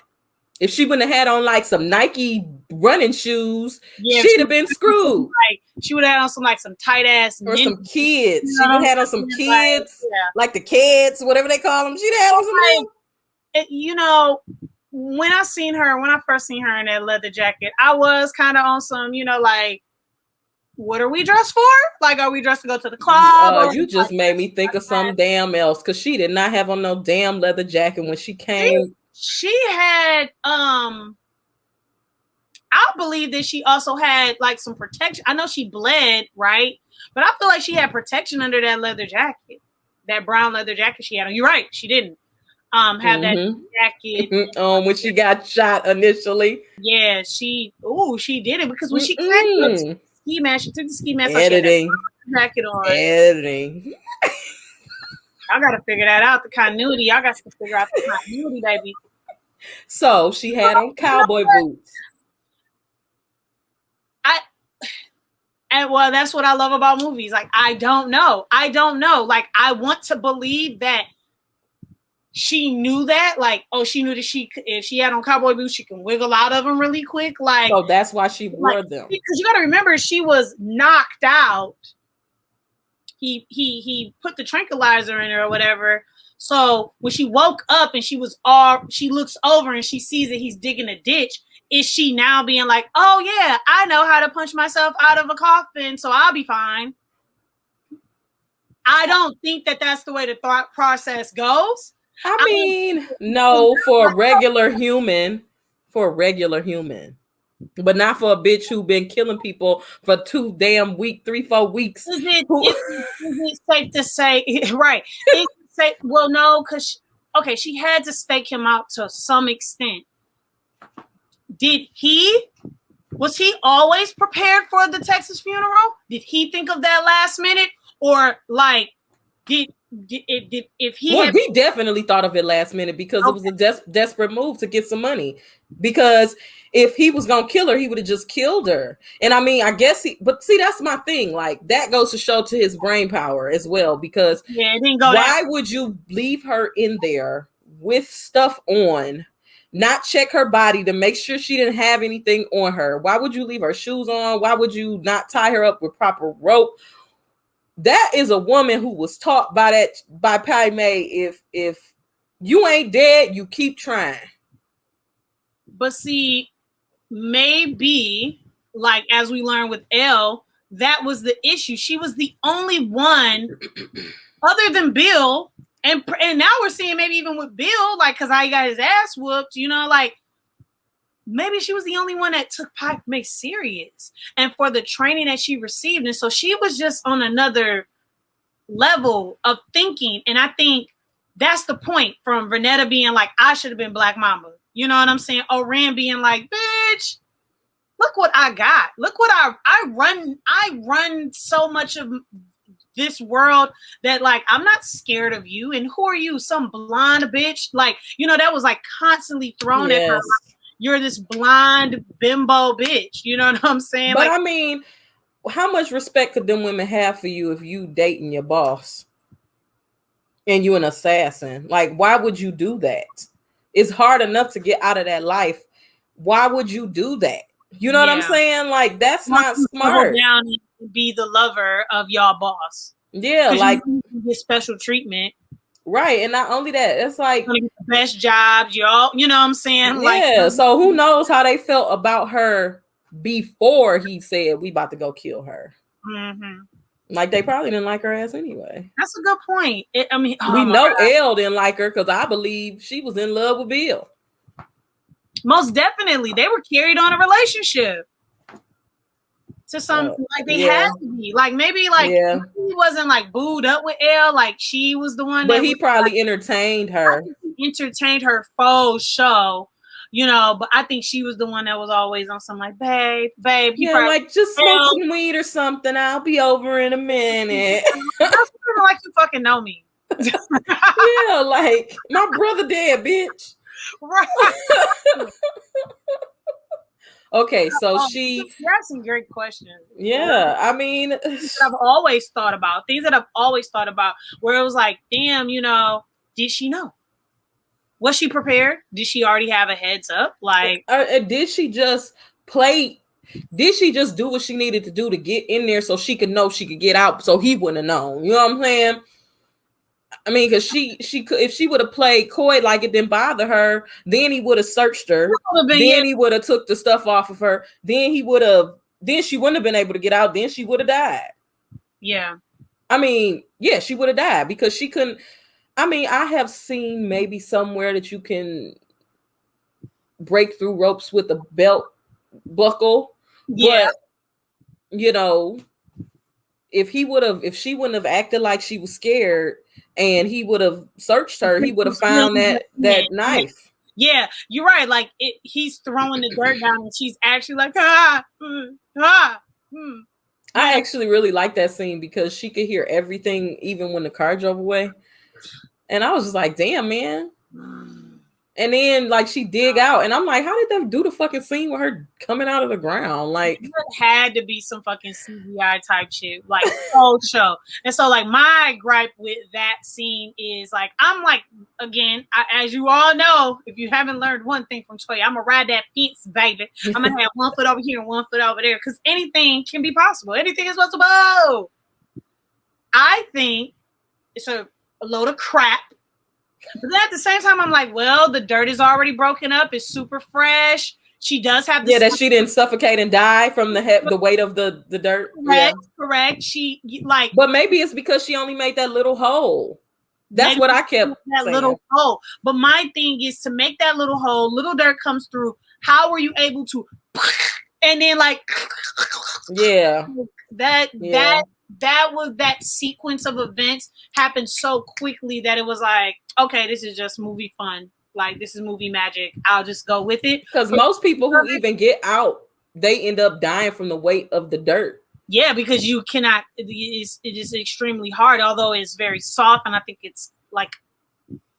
Speaker 2: If she wouldn't have had on like some Nike running shoes, she'd have been screwed.
Speaker 1: Like she would have had on some tight ass
Speaker 2: or some kids. She would have had on some kids, like the kids, whatever they call them. She'd have had on some.
Speaker 1: When I first seen her in that leather jacket, I was kind of on some, like, what are we dressed for? Like, are we dressed to go to the club?
Speaker 2: You just made me think of some damn else because she did not have on no damn leather jacket when she came.
Speaker 1: She had, I believe that she also had like some protection. I know she bled, right? But I feel like she had protection under that leather jacket, that brown leather jacket she had on. You're right, she didn't. have that jacket.
Speaker 2: When she got shot initially.
Speaker 1: Yeah, she did it because when she came to the ski mask, she took the ski mask off. She had
Speaker 2: Editing.
Speaker 1: that jacket on.
Speaker 2: Editing.
Speaker 1: I gotta figure that out. The continuity. Y'all got to figure out the continuity, baby.
Speaker 2: So she had on cowboy boots.
Speaker 1: And well, that's what I love about movies. Like, I don't know. Like, I want to believe that she knew that. Like, oh, she knew that if she had on cowboy boots, she can wiggle out of them really quick. Like,
Speaker 2: so that's why she wore them.
Speaker 1: Because you got to remember, she was knocked out. He put the tranquilizer in her or whatever. So when she woke up and she looks over and she sees that he's digging a ditch. Is she now being like, oh yeah, I know how to punch myself out of a coffin, so I'll be fine? I don't think that that's the way the thought process goes.
Speaker 2: I mean, no, for a regular human, but not for a bitch who been killing people for 3-4 weeks.
Speaker 1: Is it safe to say, right? Well, no, because she had to stake him out to some extent. Was he always prepared for the Texas funeral? Did he think of that last minute? Or like, if he
Speaker 2: definitely thought of it last minute because it was a desperate move to get some money. Because if he was gonna kill her, he would have just killed her. And I mean, I guess but see, that's my thing. Like, that goes to show to his brain power as well. Because
Speaker 1: it didn't go
Speaker 2: why would you leave her in there with stuff on? Not check her body to make sure she didn't have anything on her. Why would you leave her shoes on? Why would you not tie her up with proper rope? That is a woman who was taught by Patty Mae. If you ain't dead, you keep trying.
Speaker 1: But see, maybe, like, as we learned with Elle, that was the issue. She was the only one other than Bill. And now we're seeing maybe even with Bill, like, because I got his ass whooped, like, maybe she was the only one that took Patty Mae serious and for the training that she received. And so she was just on another level of thinking. And I think that's the point, from Vernetta being like, I should have been Black Mama. You know what I'm saying? Oren being like, bitch, look what I got. Look what I run so much of this world that, like, I'm not scared of you. And who are you? Some blonde bitch? Like, that was like constantly thrown at her. Like, you're this blonde bimbo bitch. You know what I'm saying?
Speaker 2: But
Speaker 1: like,
Speaker 2: I mean, how much respect could them women have for you if you dating your boss and you an assassin? Like, why would you do that? It's hard enough to get out of that life. Why would you do that? You know what I'm saying? Like, that's not smart.
Speaker 1: Down and be the lover of y'all boss.
Speaker 2: Yeah, like,
Speaker 1: you get special treatment.
Speaker 2: Right. And not only that, it's like
Speaker 1: the best jobs, y'all. You know what I'm saying?
Speaker 2: Yeah. So who knows how they felt about her before he said we about to go kill her.
Speaker 1: Mm-hmm.
Speaker 2: Like, they probably didn't like her ass anyway.
Speaker 1: That's a good point.
Speaker 2: We know Elle didn't like her because I believe she was in love with Bill.
Speaker 1: Most definitely. They were carried on a relationship. To some, like, they had to be. Like, maybe, like, he wasn't, like, booed up with Elle. Like, she was the one
Speaker 2: but he probably entertained her.
Speaker 1: Entertained her faux show. But I think she was the one that was always on some, like, babe.
Speaker 2: Yeah, like, just smoke some weed or something. I'll be over in a minute.
Speaker 1: That's like you fucking know me.
Speaker 2: Yeah, like, my brother dead, bitch.
Speaker 1: Right.
Speaker 2: Okay, so you're
Speaker 1: asking great questions.
Speaker 2: Yeah, I mean,
Speaker 1: things that I've always thought about. Where it was like, damn, did she know? Was she prepared? Did she already have a heads up? Like,
Speaker 2: did she just play? Did she just do what she needed to do to get in there so she could know she could get out, so he wouldn't have known? You know what I'm saying? I mean, because she could, if she would have played coy like it didn't bother her, then he would have searched her. Then he would have took the stuff off of her. Then she wouldn't have been able to get out. Then she would have died.
Speaker 1: Yeah.
Speaker 2: I mean, yeah, she would have died because she couldn't. I mean, I have seen maybe somewhere that you can break through ropes with a belt buckle.
Speaker 1: Yeah.
Speaker 2: But, if she wouldn't have acted like she was scared and he would have searched her, he would have found that knife.
Speaker 1: Yeah, you're right. Like he's throwing the dirt down, and she's actually like, ah, ah. Yeah.
Speaker 2: I actually really like that scene because she could hear everything, even when the car drove away. And I was just like, damn, man. And then like she dig out, and I'm like, how did they do the fucking scene with her coming out of the ground? Like,
Speaker 1: it had to be some fucking CGI type shit, like whole show. And so like my gripe with that scene is like, I'm like, again, as you all know, if you haven't learned one thing from Toy, I'm gonna ride that fence, baby. I'm gonna have one foot over here and one foot over there, because anything can be possible. Anything is possible. I think it's a load of crap. But then at the same time, I'm like, well, the dirt is already broken up. It's super fresh. She does have the
Speaker 2: that she didn't suffocate and die from the weight of the dirt.
Speaker 1: Correct. She like,
Speaker 2: but maybe it's because she only made that little hole. That's what I kept saying.
Speaker 1: Little hole. But my thing is, to make that little hole, little dirt comes through. How were you able to? And then like, that was that sequence of events happened so quickly that it was like, okay, this is just movie fun. Like, this is movie magic. I'll just go with it.
Speaker 2: Because most people who even get out, they end up dying from the weight of the dirt.
Speaker 1: Yeah, because you cannot. It is extremely hard, although it's very soft, and I think it's like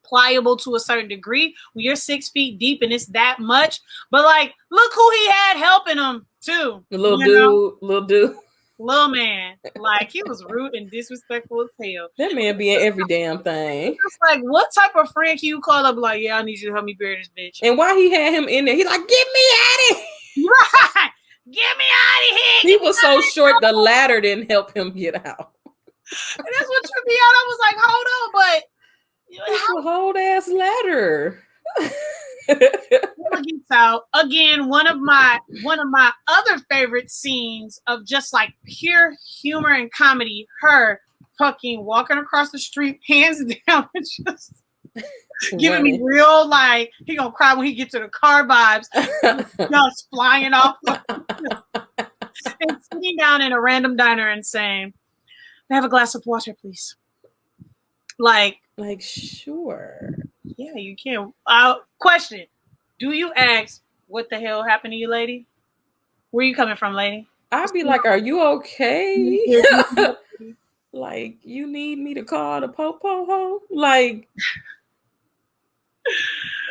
Speaker 1: pliable to a certain degree. When you're 6 feet deep and it's that much, but like, look who he had helping him too.
Speaker 2: The little dude.
Speaker 1: Little man, like, he was rude and disrespectful as hell.
Speaker 2: That man be in every damn thing.
Speaker 1: It's like, what type of friend can you call up like, yeah, I need you to help me bury this bitch?
Speaker 2: And why he had him in there? He's like, get me out of here.
Speaker 1: Right. Get me out of here.
Speaker 2: He was so short, the ladder didn't help him get out.
Speaker 1: And that's what tripped me out. I was like, hold on, but
Speaker 2: it's a whole ass ladder.
Speaker 1: Gets out again. One of my other favorite scenes of just like pure humor and comedy. Her fucking walking across the street, hands down, just giving me real like he gonna cry when he gets to the car vibes. Just flying off and sitting down in a random diner and saying, "I have a glass of water, please." Like
Speaker 2: sure.
Speaker 1: Yeah, you can. Question: do you ask what the hell happened to you, lady? Where you coming from, lady?
Speaker 2: I'd be like, are you okay? Like, you need me to call the po-po-ho? Like,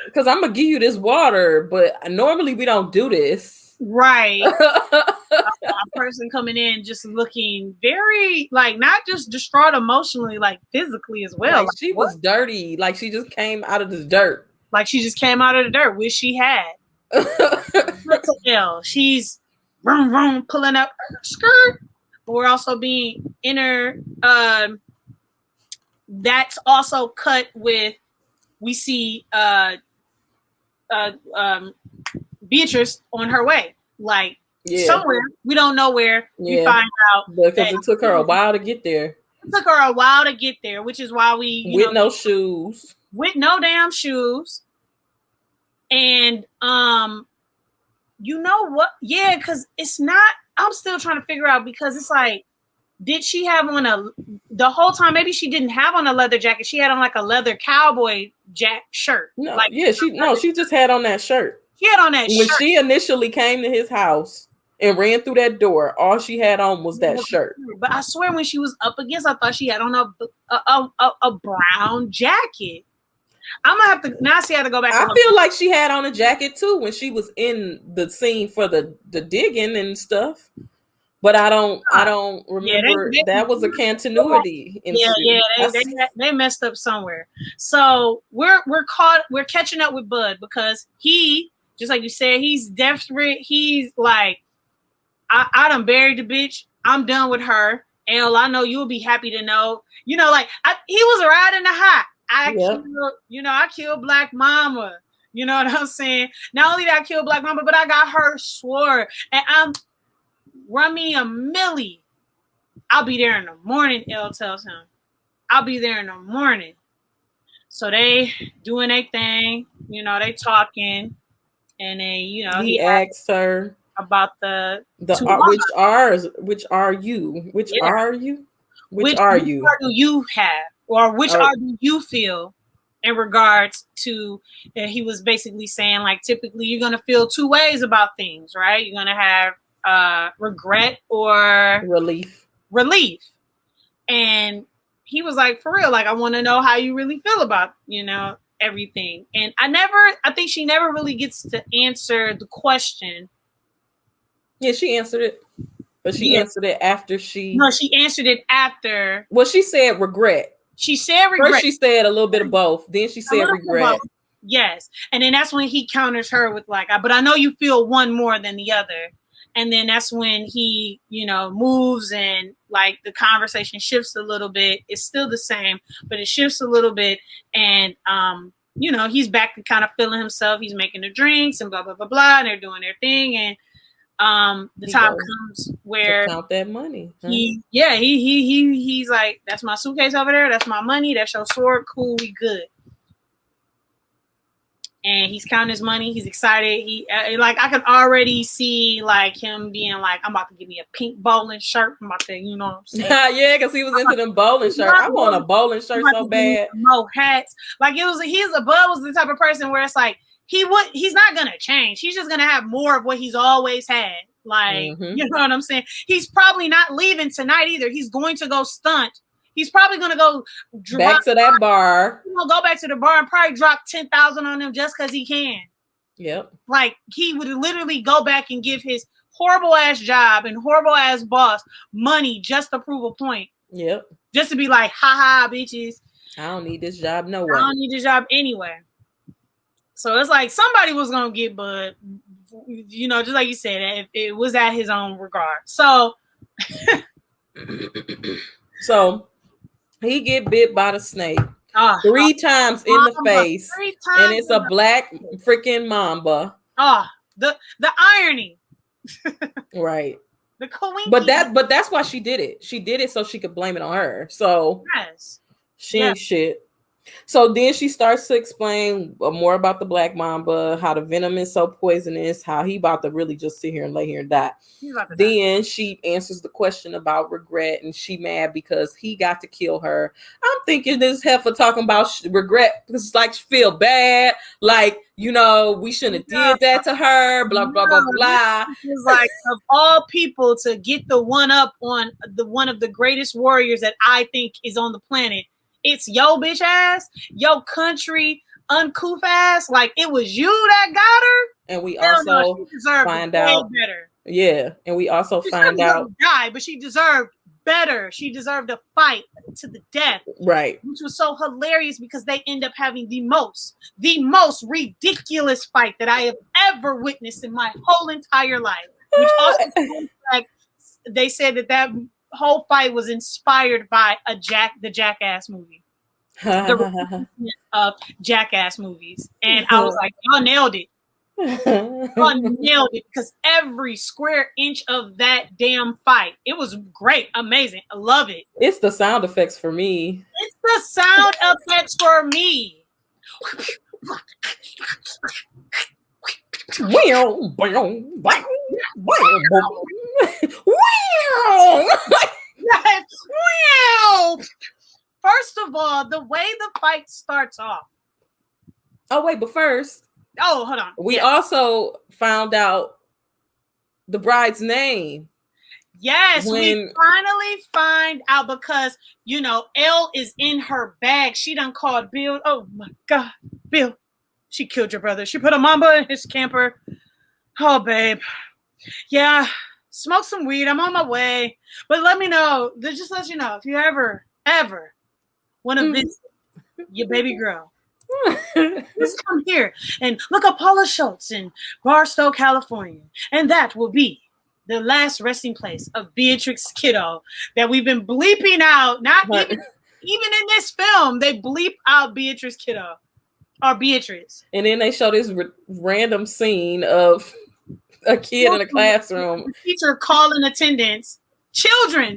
Speaker 2: because I'm gonna give you this water, but normally we don't do this.
Speaker 1: Right. A person coming in just looking very, like, not just distraught emotionally, like physically as well.
Speaker 2: Like, she was dirty. Like, she just came out of the dirt.
Speaker 1: Like, she just came out of the dirt. Wish she had. What the hell? She's vroom, vroom, pulling up skirt. But we're also being that's also cut with, we see Beatrice on her way. Like, somewhere, we don't know where. We find out
Speaker 2: because it took her a while to get there.
Speaker 1: It took her a while to get there, which is why we
Speaker 2: with no shoes,
Speaker 1: with no damn shoes, and you know what? Yeah, because it's not. I'm still trying to figure out, because it's like, did she have on the whole time? Maybe she didn't have on a leather jacket. She had on like a leather cowboy shirt.
Speaker 2: No,
Speaker 1: like,
Speaker 2: she just had on that shirt.
Speaker 1: She had on that
Speaker 2: shirt. When she initially came to his house and ran through that door, all she had on was that shirt.
Speaker 1: But I swear, when she was up against, I thought she had on a brown jacket. I'm gonna have to now. See, I have to go back.
Speaker 2: I feel like she had on a jacket too when she was in the scene for the digging and stuff. But I don't remember. That was a continuity.
Speaker 1: They messed up somewhere. So we're catching up with Bud, because he, just like you said, he's desperate. He's like, I done buried the bitch. I'm done with her. And I know you'll be happy to know. You know, like, he was riding the hot. I killed Black Mama. You know what I'm saying? Not only did I kill Black Mama, but I got her sword. And I'm run me a milli. I'll be there in the morning, Elle tells him. I'll be there in the morning. So they doing their thing, they talking, and then,
Speaker 2: he asks her,
Speaker 1: about the two
Speaker 2: which are you? Which
Speaker 1: yeah.
Speaker 2: are you? Which
Speaker 1: Which
Speaker 2: are you?
Speaker 1: art do you have, or which
Speaker 2: Oh.
Speaker 1: art do you feel in regards to? He was basically saying like typically you're gonna feel two ways about things, right? You're gonna have regret or
Speaker 2: Relief.
Speaker 1: And he was like, for real, like I want to know how you really feel about everything. And I think she never really gets to answer the question.
Speaker 2: Yeah, she answered it. But she answered it after she...
Speaker 1: No, she answered it after.
Speaker 2: Well, she said regret.
Speaker 1: She said regret.
Speaker 2: First she said a little bit of both. Then she said regret.
Speaker 1: Yes. And then that's when he counters her with like, but I know you feel one more than the other. And then that's when he, moves and like the conversation shifts a little bit. It's still the same, but it shifts a little bit. And, he's back to kind of feeling himself. He's making the drinks and blah, blah, blah, blah. And they're doing their thing. And the time comes where
Speaker 2: count that money.
Speaker 1: Huh? He's like, that's my suitcase over there. That's my money. That's your sword. Cool. We good. And he's counting his money. He's excited. He I could already see like him being like, I'm about to give me a pink bowling shirt. I'm about to, what I'm saying?
Speaker 2: Yeah, because he was into them bowling shirts. I want a bowling shirt so bad.
Speaker 1: No hats. Like Bud was the type of person where it's like he's not gonna change. He's just gonna have more of what he's always had. Like, You know what I'm saying? He's probably not leaving tonight either. He's going to go stunt. He's probably going to go
Speaker 2: back to that bar.
Speaker 1: He's going to go back to the bar and probably drop 10,000 on them just because he can.
Speaker 2: Yep.
Speaker 1: Like, he would literally go back and give his horrible ass job and horrible ass boss money just to prove a point.
Speaker 2: Yep.
Speaker 1: Just to be like, ha, bitches.
Speaker 2: I don't need this job no way.
Speaker 1: I don't need this job anyway. So it's like somebody was going to get Bud, just like you said, it was at his own regard. So
Speaker 2: he get bit by the snake 3 times in the face, and it's a black freaking mamba.
Speaker 1: The irony,
Speaker 2: right?
Speaker 1: The coinky.
Speaker 2: But that's why she did it. She did it so she could blame it on her. So
Speaker 1: yes,
Speaker 2: she ain't shit. So then she starts to explain more about the black mamba, how the venom is so poisonous, how he about to really just sit here and lay here and die. Then she answers the question about regret, and she mad because he got to kill her. I'm thinking this heifer talking about regret because it's like she feel bad, like we shouldn't have did that to her. Blah blah blah blah.
Speaker 1: It's like of all people to get the one up on one of the greatest warriors that I think is on the planet. It's yo bitch ass, yo country uncouth ass. Like it was you that got her.
Speaker 2: And we also find out
Speaker 1: better.
Speaker 2: Yeah, and we also find out
Speaker 1: die, but she deserved better. She deserved a fight to the death.
Speaker 2: Right.
Speaker 1: Which was so hilarious because they end up having the most ridiculous fight that I have ever witnessed in my whole entire life. Which also like they said that whole fight was inspired by the Jackass movie. The of Jackass movies. And I was like, y'all nailed it. Y'all nailed it because every square inch of that damn fight, it was great, amazing. I love it.
Speaker 2: It's the sound effects for me.
Speaker 1: It's the sound effects for me. First of all, the way the fight starts off.
Speaker 2: Oh, wait, but first.
Speaker 1: Oh, hold on.
Speaker 2: We also found out the bride's name.
Speaker 1: Yes, we finally find out because, Elle is in her bag. She done called Bill. Oh, my God. Bill, she killed your brother. She put a mamba in his camper. Oh, babe. Yeah, smoke some weed. I'm on my way. But let me know. Just let you know if you ever want to visit your baby girl. Just come here and look up Paula Schultz in Barstow, California. And that will be the last resting place of Beatrix Kiddo that we've been bleeping out. Not even in this film, they bleep out Beatrix Kiddo or Beatrice.
Speaker 2: And then they show this random scene of a kid in a classroom.
Speaker 1: The teacher calling attendance.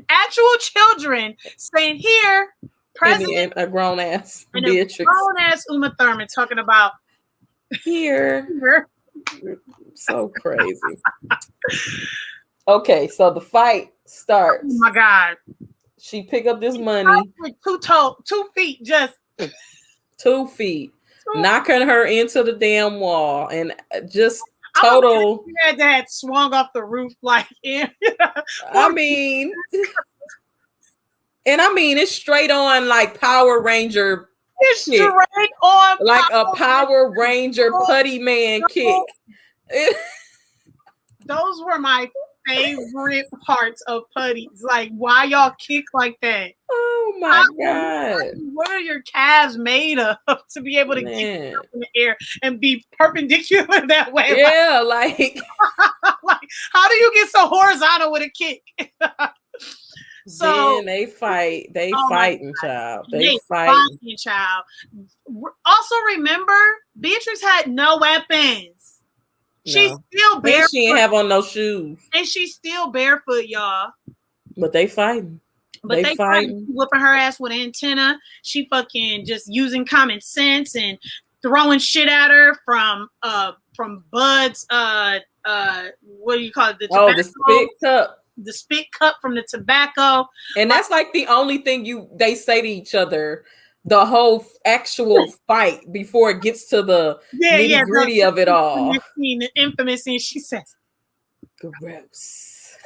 Speaker 1: Actual children, saying here,
Speaker 2: President, and a grown ass Beatrix.
Speaker 1: A grown ass Uma Thurman talking about
Speaker 2: here. So crazy. Okay, so the fight starts.
Speaker 1: Oh my God.
Speaker 2: She pick up this money.
Speaker 1: With 2 feet, just
Speaker 2: 2 feet, knocking her into the damn wall, and just total.
Speaker 1: Your dad swung off the roof like him.
Speaker 2: I mean, it's straight on like Power Ranger.
Speaker 1: It's
Speaker 2: kick.
Speaker 1: straight on,
Speaker 2: like a Power Ranger putty man kick.
Speaker 1: Those were my favorite parts of putties. Like, why y'all kick like that?
Speaker 2: Oh my God.
Speaker 1: What are your calves made of to be able to get up in the air and be perpendicular that way?
Speaker 2: Yeah, like
Speaker 1: how do you get so horizontal with a kick?
Speaker 2: So then they fight. They fighting, child. They fighting,
Speaker 1: child. Also, remember, Beatrice had no weapons. She's still barefoot.
Speaker 2: She ain't have on no shoes.
Speaker 1: And she's still barefoot, y'all.
Speaker 2: But they fighting. But they fighting.
Speaker 1: Whooping her ass with an antenna. She fucking just using common sense and throwing shit at her from Bud's what do you call it? The tobacco.
Speaker 2: The spit cup.
Speaker 1: The spit cup from the tobacco.
Speaker 2: And that's like the only thing they say to each other the whole actual fight before it gets to the nitty gritty of it all.
Speaker 1: The infamous scene, she says,
Speaker 2: gross.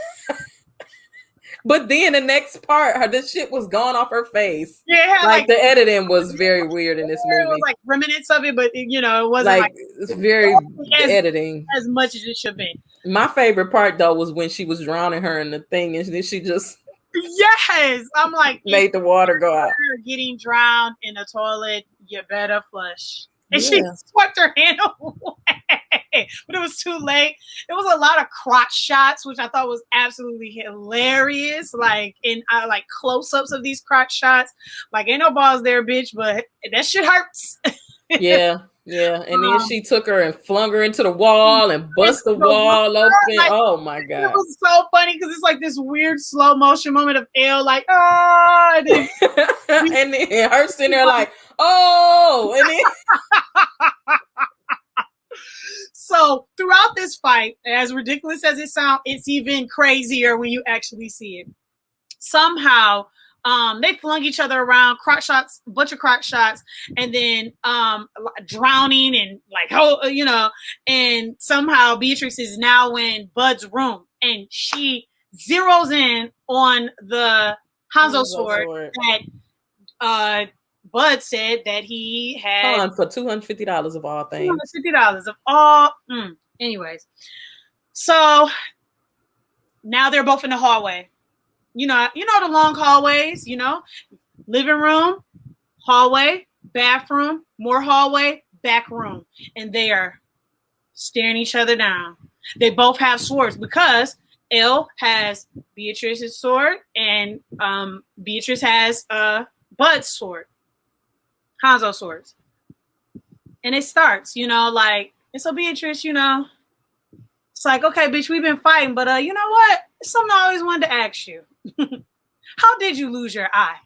Speaker 2: But then the next part, this shit was gone off her face.
Speaker 1: Yeah,
Speaker 2: like the editing was very weird in this movie.
Speaker 1: It was like remnants of it, but it wasn't like
Speaker 2: it's very editing
Speaker 1: as much as it should be.
Speaker 2: My favorite part though was when she was drowning her in the thing, and then she just
Speaker 1: I'm like
Speaker 2: made the water go out.
Speaker 1: Getting drowned in the toilet, you better flush. And she swept her hand away, but it was too late. There was a lot of crotch shots, which I thought was absolutely hilarious. Like in like close-ups of these crotch shots. Like ain't no balls there, bitch, but that shit hurts.
Speaker 2: Yeah. And then she took her and flung her into the wall and bust the wall open. Like, oh my God.
Speaker 1: It was so funny because it's like this weird slow motion moment of Elle like, oh,
Speaker 2: and then her sitting there like, oh, and then
Speaker 1: so throughout this fight, as ridiculous as it sounds, it's even crazier when you actually see it. Somehow they flung each other around, crotch shots, a bunch of crotch shots, and then drowning and like, and somehow Beatrice is now in Bud's room and she zeroes in on the Hanzo sword that Bud said that he had
Speaker 2: for $250 of all things.
Speaker 1: $250 of all. Anyways, so now they're both in the hallway. You know the long hallways, living room, hallway, bathroom, more hallway, back room. And they are staring each other down. They both have swords because Elle has Beatrice's sword and Beatrice has Bud's sword, Hanzo's swords. And it starts, and so Beatrice, it's like, okay, bitch, we've been fighting, but you know what? It's something I always wanted to ask you. How did you lose your eye?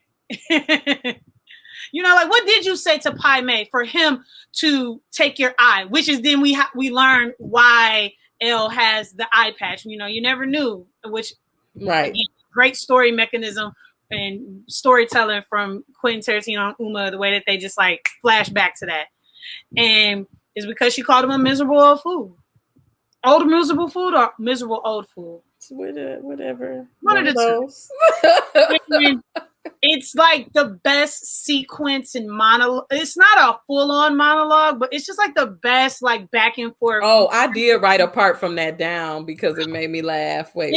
Speaker 1: What did you say to Pai Mei for him to take your eye? Which is then we learn why Elle has the eye patch. You never knew, which
Speaker 2: right.
Speaker 1: Again, great story mechanism and storytelling from Quentin Tarantino and Uma, the way that they just like flash back to that. And it's because she called him a miserable old fool. Old miserable fool or miserable old fool?
Speaker 2: Whatever.
Speaker 1: One of the those. It's like the best sequence in monologue. It's not a full-on monologue, but it's just like the best like back and forth.
Speaker 2: Oh, I did write a part from that down because it made me laugh. Wait.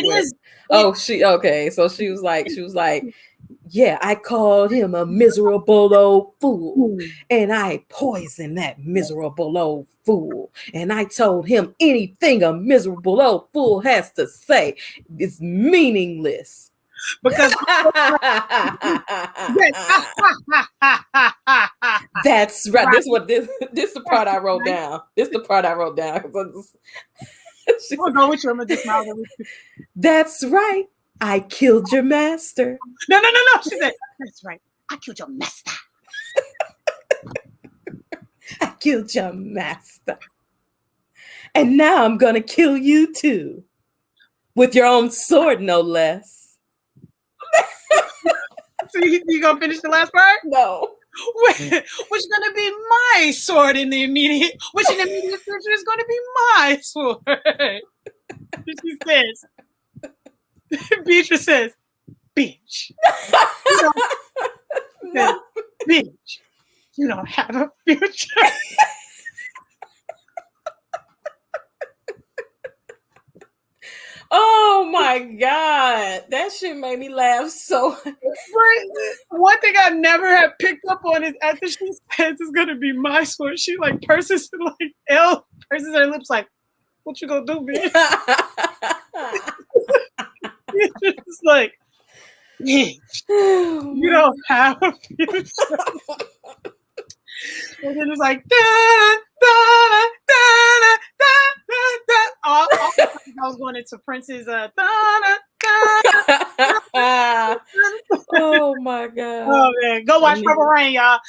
Speaker 2: So she was like, yeah, I called him a miserable old fool, and I poisoned that miserable old fool, and I told him anything a miserable old fool has to say is meaningless. Because that's right. This the part I wrote down. This the part I wrote down.
Speaker 1: We'll go with you. I'm gonna smile.
Speaker 2: That's right. I killed your master.
Speaker 1: No. She said, that's right. I killed your master.
Speaker 2: I killed your master. And now I'm gonna kill you too. With your own sword, no less.
Speaker 1: So you gonna finish the last part?
Speaker 2: No.
Speaker 1: Which is gonna be my sword in the immediate, which in the immediate future is gonna be my sword. She says, Beatrice says, bitch. You know,
Speaker 2: No.
Speaker 1: bitch, you don't have a future.
Speaker 2: Oh my God. That shit made me laugh so.
Speaker 1: One thing I never had picked up on is after she says it's gonna be my sword, she like purses her lips like, what you gonna do, bitch? It's like, bitch, you don't have a future. And then it's like, da, da, da, da, da, da. All I was going into Prince's da, da, da.
Speaker 2: Oh my God.
Speaker 1: Oh man, go watch Purple Rain, y'all.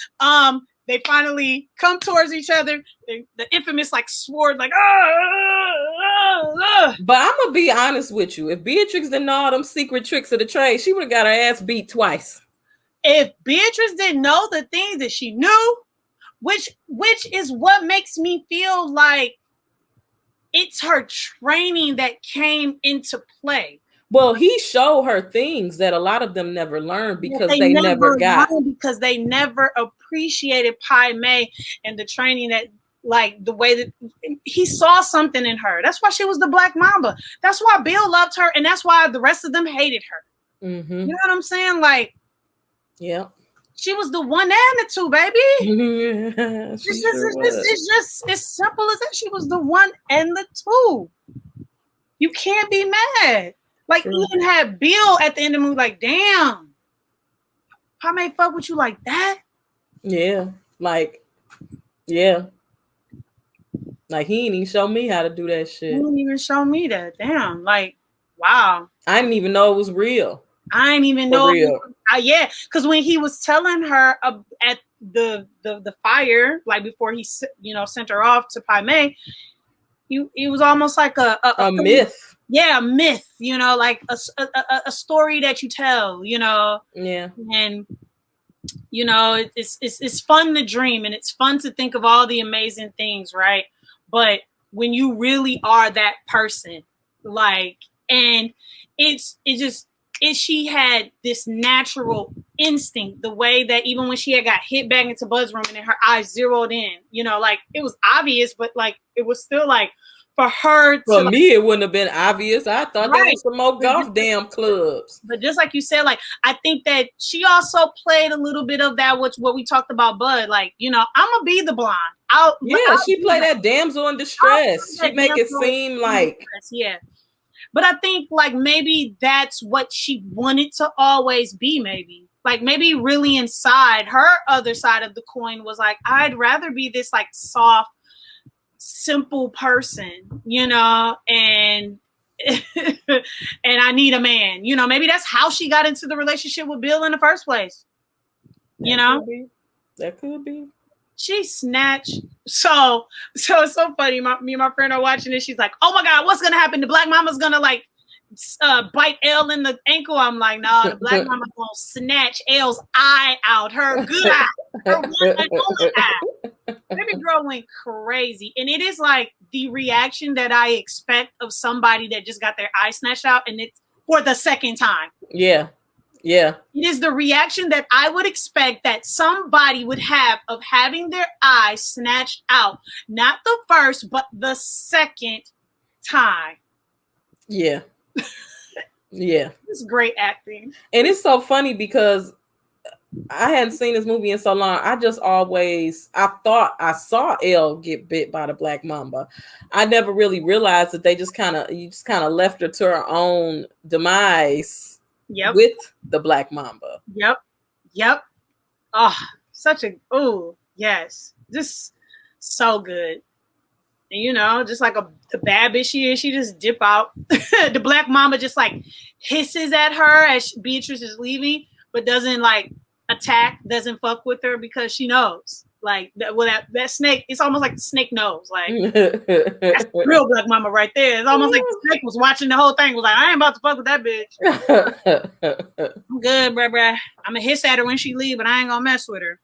Speaker 1: They finally come towards each other. The infamous like sword, like
Speaker 2: But I'm gonna be honest with you. If Beatrix didn't know all them secret tricks of the trade, she would have got her ass beat twice.
Speaker 1: If Beatrice didn't know the things that she knew, which is what makes me feel like it's her training that came into play.
Speaker 2: Well, he showed her things that a lot of them never learned because they never got.
Speaker 1: Because they never appreciated Pai Mei and the training that, like, the way that he saw something in her. That's why she was the Black Mamba. That's why Bill loved her, and that's why the rest of them hated her.
Speaker 2: Mm-hmm.
Speaker 1: You know what I'm saying? Like,
Speaker 2: yeah,
Speaker 1: she was the one and the two, baby. It's just as simple as that. She was the one and the two. You can't be mad. Like, true. Even had Bill at the end of the movie, like, damn, I may fuck with you like that.
Speaker 2: Yeah, like, yeah. Like, he didn't even show me how to do that shit.
Speaker 1: He didn't even show me that. Damn, like, wow.
Speaker 2: I didn't even know it was real.
Speaker 1: I didn't even know. Yeah, because when he was telling her at the fire, like before he sent her off to Pai Mei, it was almost like a
Speaker 2: myth.
Speaker 1: Yeah, a myth. Like a story that you tell.
Speaker 2: Yeah,
Speaker 1: and it's fun to dream, and it's fun to think of all the amazing things, right? But when you really are that person, like, and she had this natural instinct, the way that even when she had got hit back into Bud's room and then her eyes zeroed in, like it was obvious, but like it was still like for her.
Speaker 2: For me, it wouldn't have been obvious. I thought there was some more golf damn clubs.
Speaker 1: But just like you said, like I think that she also played a little bit of that, what we talked about, Bud. Like, I'm gonna be the blonde.
Speaker 2: She played that damsel in distress. She make it seem like
Speaker 1: But I think like maybe that's what she wanted to always be. Maybe really inside her other side of the coin was like, I'd rather be this like soft, simple person, and and I need a man. Maybe that's how she got into the relationship with Bill in the first place.
Speaker 2: That could be.
Speaker 1: She snatched. So it's so funny. Me and my friend are watching this. She's like, "Oh my God, what's gonna happen? The Black Mama's gonna like bite Elle in the ankle." I'm like, "Nah, the Black Mama's gonna snatch Elle's eye out, her good eye, her one and only eye." Baby girl went crazy, and it is like the reaction that I expect of somebody that just got their eye snatched out, and it's for the second time.
Speaker 2: Yeah. Yeah.
Speaker 1: It is the reaction that I would expect that somebody would have of having their eye snatched out. Not the first, but the second time.
Speaker 2: Yeah. Yeah.
Speaker 1: It's great acting.
Speaker 2: And it's so funny because I hadn't seen this movie in so long. I thought I saw Elle get bit by the Black Mamba. I never really realized that they just kind of left her to her own demise.
Speaker 1: Yep.
Speaker 2: With the Black Mamba.
Speaker 1: Yep. Oh, yes. Just so good. And just like the bad bitch she is, she just dip out. The Black Mamba just like hisses at her as Beatrice is leaving, but doesn't like attack, doesn't fuck with her because she knows. Like that snake, it's almost like the snake knows. Like that's real black mama right there. It's almost like the snake was watching the whole thing. Was like, I ain't about to fuck with that bitch. I'm good, bruh. I'm gonna hiss at her when she leave, but I ain't gonna mess with her.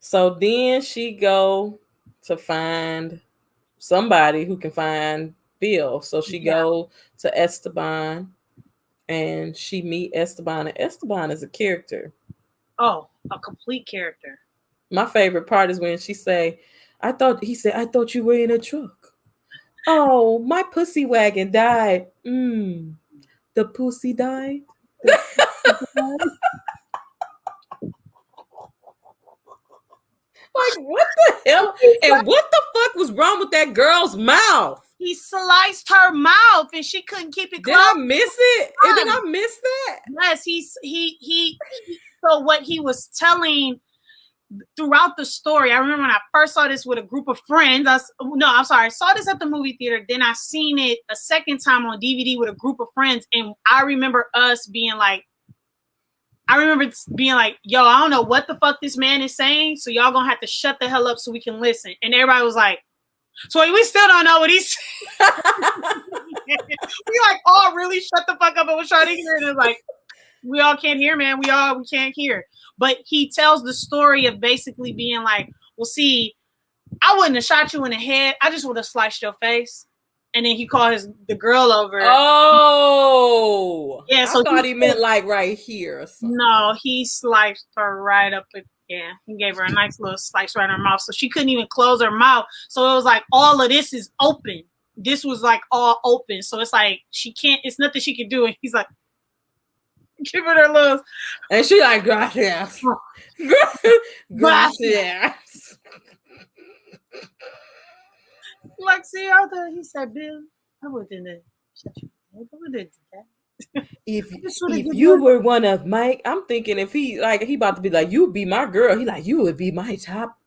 Speaker 2: So then she go to find somebody who can find Bill. So she go to Esteban, and she meet Esteban. And Esteban is a character.
Speaker 1: Oh, a complete character.
Speaker 2: My favorite part is when she say, I thought you were in a truck. Oh, my pussy wagon died. The pussy died. Like, what the hell? And what the fuck was wrong with that girl's mouth?
Speaker 1: He sliced her mouth and she couldn't keep it closed.
Speaker 2: Did I miss it? Did I miss that?
Speaker 1: Yes, he so what he was telling throughout the story, I remember when I first saw this with a group of friends. I saw this at the movie theater. Then I seen it a second time on DVD with a group of friends. And I remember being like, yo, I don't know what the fuck this man is saying. So y'all gonna have to shut the hell up so we can listen. And everybody was like, so we still don't know what he's saying. We like all really shut the fuck up and was trying to hear it. And like, we all can't hear, man. We can't hear. But he tells the story of basically being like, well, see, I wouldn't have shot you in the head. I just would have sliced your face. And then he called the girl over.
Speaker 2: Oh.
Speaker 1: Yeah. So
Speaker 2: I thought he meant like right here or something.
Speaker 1: No, he sliced her right up. Yeah, he gave her a nice little slice right in her mouth. So she couldn't even close her mouth. So it was like all of this is open. This was like all open. So it's like she can't, it's nothing she can do. And he's like, giving her little.
Speaker 2: And she like, gracias. Gracias.
Speaker 1: Like, see, out there, he said, Bill, I wouldn't shut you. I wouldn't do that.
Speaker 2: If you were one of Mike, I'm thinking if he about to be like, you would be my girl. He like, you would be my top.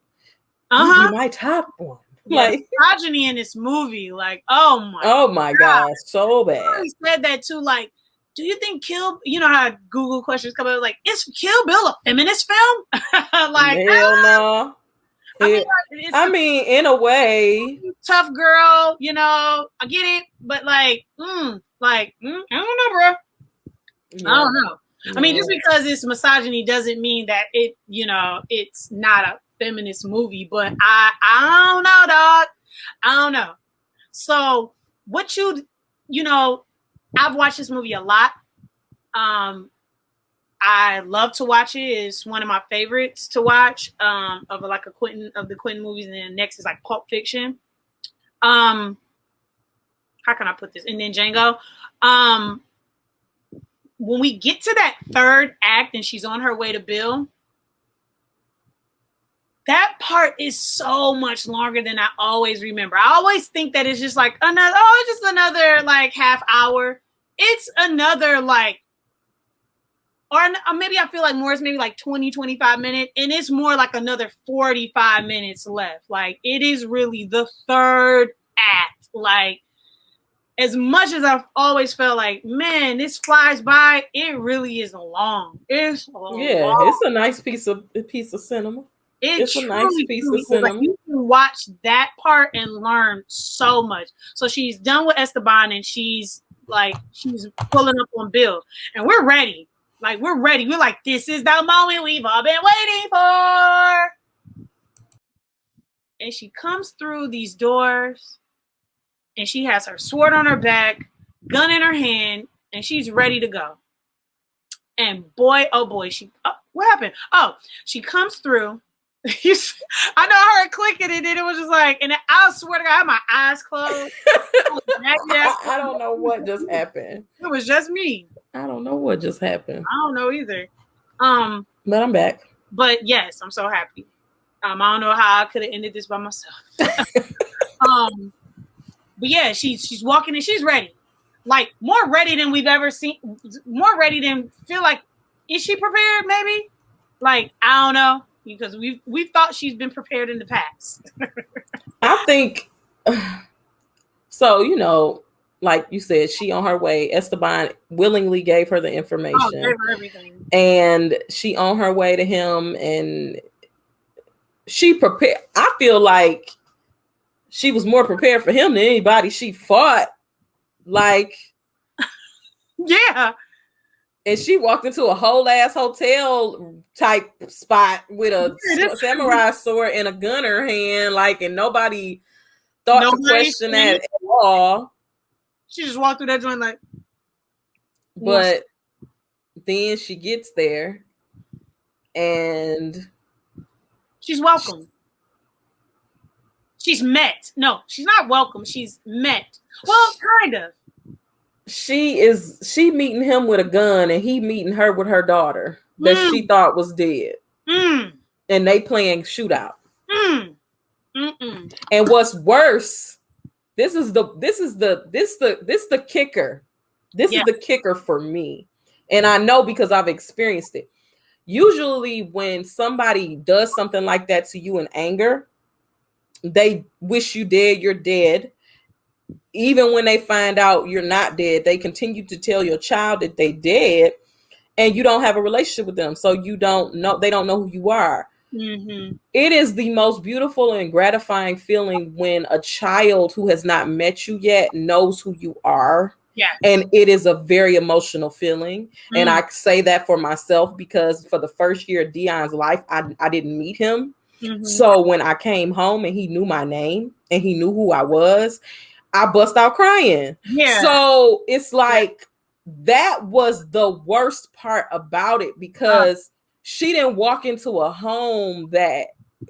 Speaker 2: You'd be my top one.
Speaker 1: Yeah, like misogyny in this movie, like, oh my
Speaker 2: God, so bad.
Speaker 1: He said that too, like, do you think you know how Google questions come up like, is Kill Bill a feminist film? Like,
Speaker 2: hell no. I mean, in a way,
Speaker 1: tough girl, you know, I get it, but like, I don't know, bro. Yeah. I don't know. Yeah. I mean, just because it's misogyny doesn't mean that it, you know, it's not a feminist movie. But I don't know, dog. I don't know. So what you know, I've watched this movie a lot. I love to watch it. It's one of my favorites to watch of like the Quentin movies, and then next is like Pulp Fiction. How can I put this? And then Django. When we get to that third act and she's on her way to Bill, that part is so much longer than I always remember. I always think that it's just like another like half hour. It's another like, or maybe I feel like more is maybe like 20, 25 minutes. And it's more like another 45 minutes left. Like, it is really the third act. Like, as much as I've always felt like, man, this flies by, it really is long. It's long.
Speaker 2: It's a nice piece of cinema. It's a nice piece of cinema.
Speaker 1: Like, you can watch that part and learn so much. So she's done with Esteban and she's pulling up on Bill. And we're ready. Like, we're ready. We're like, this is the moment we've all been waiting for. And she comes through these doors and she has her sword on her back, gun in her hand, and she's ready to go. And boy, oh boy, what happened? Oh, she comes through. I know I heard clicking and then it was just like, and I swear to God, I had my eyes closed.
Speaker 2: I don't know what just happened.
Speaker 1: It was just me.
Speaker 2: I don't know what just happened.
Speaker 1: I don't know either.
Speaker 2: But I'm back.
Speaker 1: But yes, I'm so happy. I don't know how I could have ended this by myself. But yeah, she's walking and she's ready. Like, more ready than we've ever seen. More ready than feel like, is she prepared? Maybe. Like, I don't know, because we've thought she's been prepared in the past.
Speaker 2: I think so. You know, like you said, she on her way. Esteban willingly gave her the information.
Speaker 1: Oh, gave her everything.
Speaker 2: And she on her way to him, and she prepared. I feel like she was more prepared for him than anybody she fought. Like,
Speaker 1: Yeah.
Speaker 2: and she walked into a whole ass hotel type spot with a samurai sword and a gun in her hand, like, and nobody thought to question that at all.
Speaker 1: She just walked through that joint like.
Speaker 2: But then she gets there and
Speaker 1: she's welcome. She's met. No, she's not welcome. She's met. Well, kind of.
Speaker 2: She meeting him with a gun and he meeting her with her daughter that she thought was dead. And they playing shootout. And what's worse, this is the kicker. This is the kicker for me. And I know because I've experienced it. Usually when somebody does something like that to you in anger, they wish you dead, you're dead. Even when they find out you're not dead, they continue to tell your child that they dead and you don't have a relationship with them. So you don't know, they don't know who you are. Mm-hmm. It is the most beautiful and gratifying feeling when a child who has not met you yet knows who you are. Yeah. And it is a very emotional feeling. And I say that for myself because for the first year of Dion's life, I didn't meet him. Mm-hmm. So when I came home and he knew my name and he knew who I was, I bust out crying. Yeah. So it's like that was the worst part about it because she didn't walk into a home that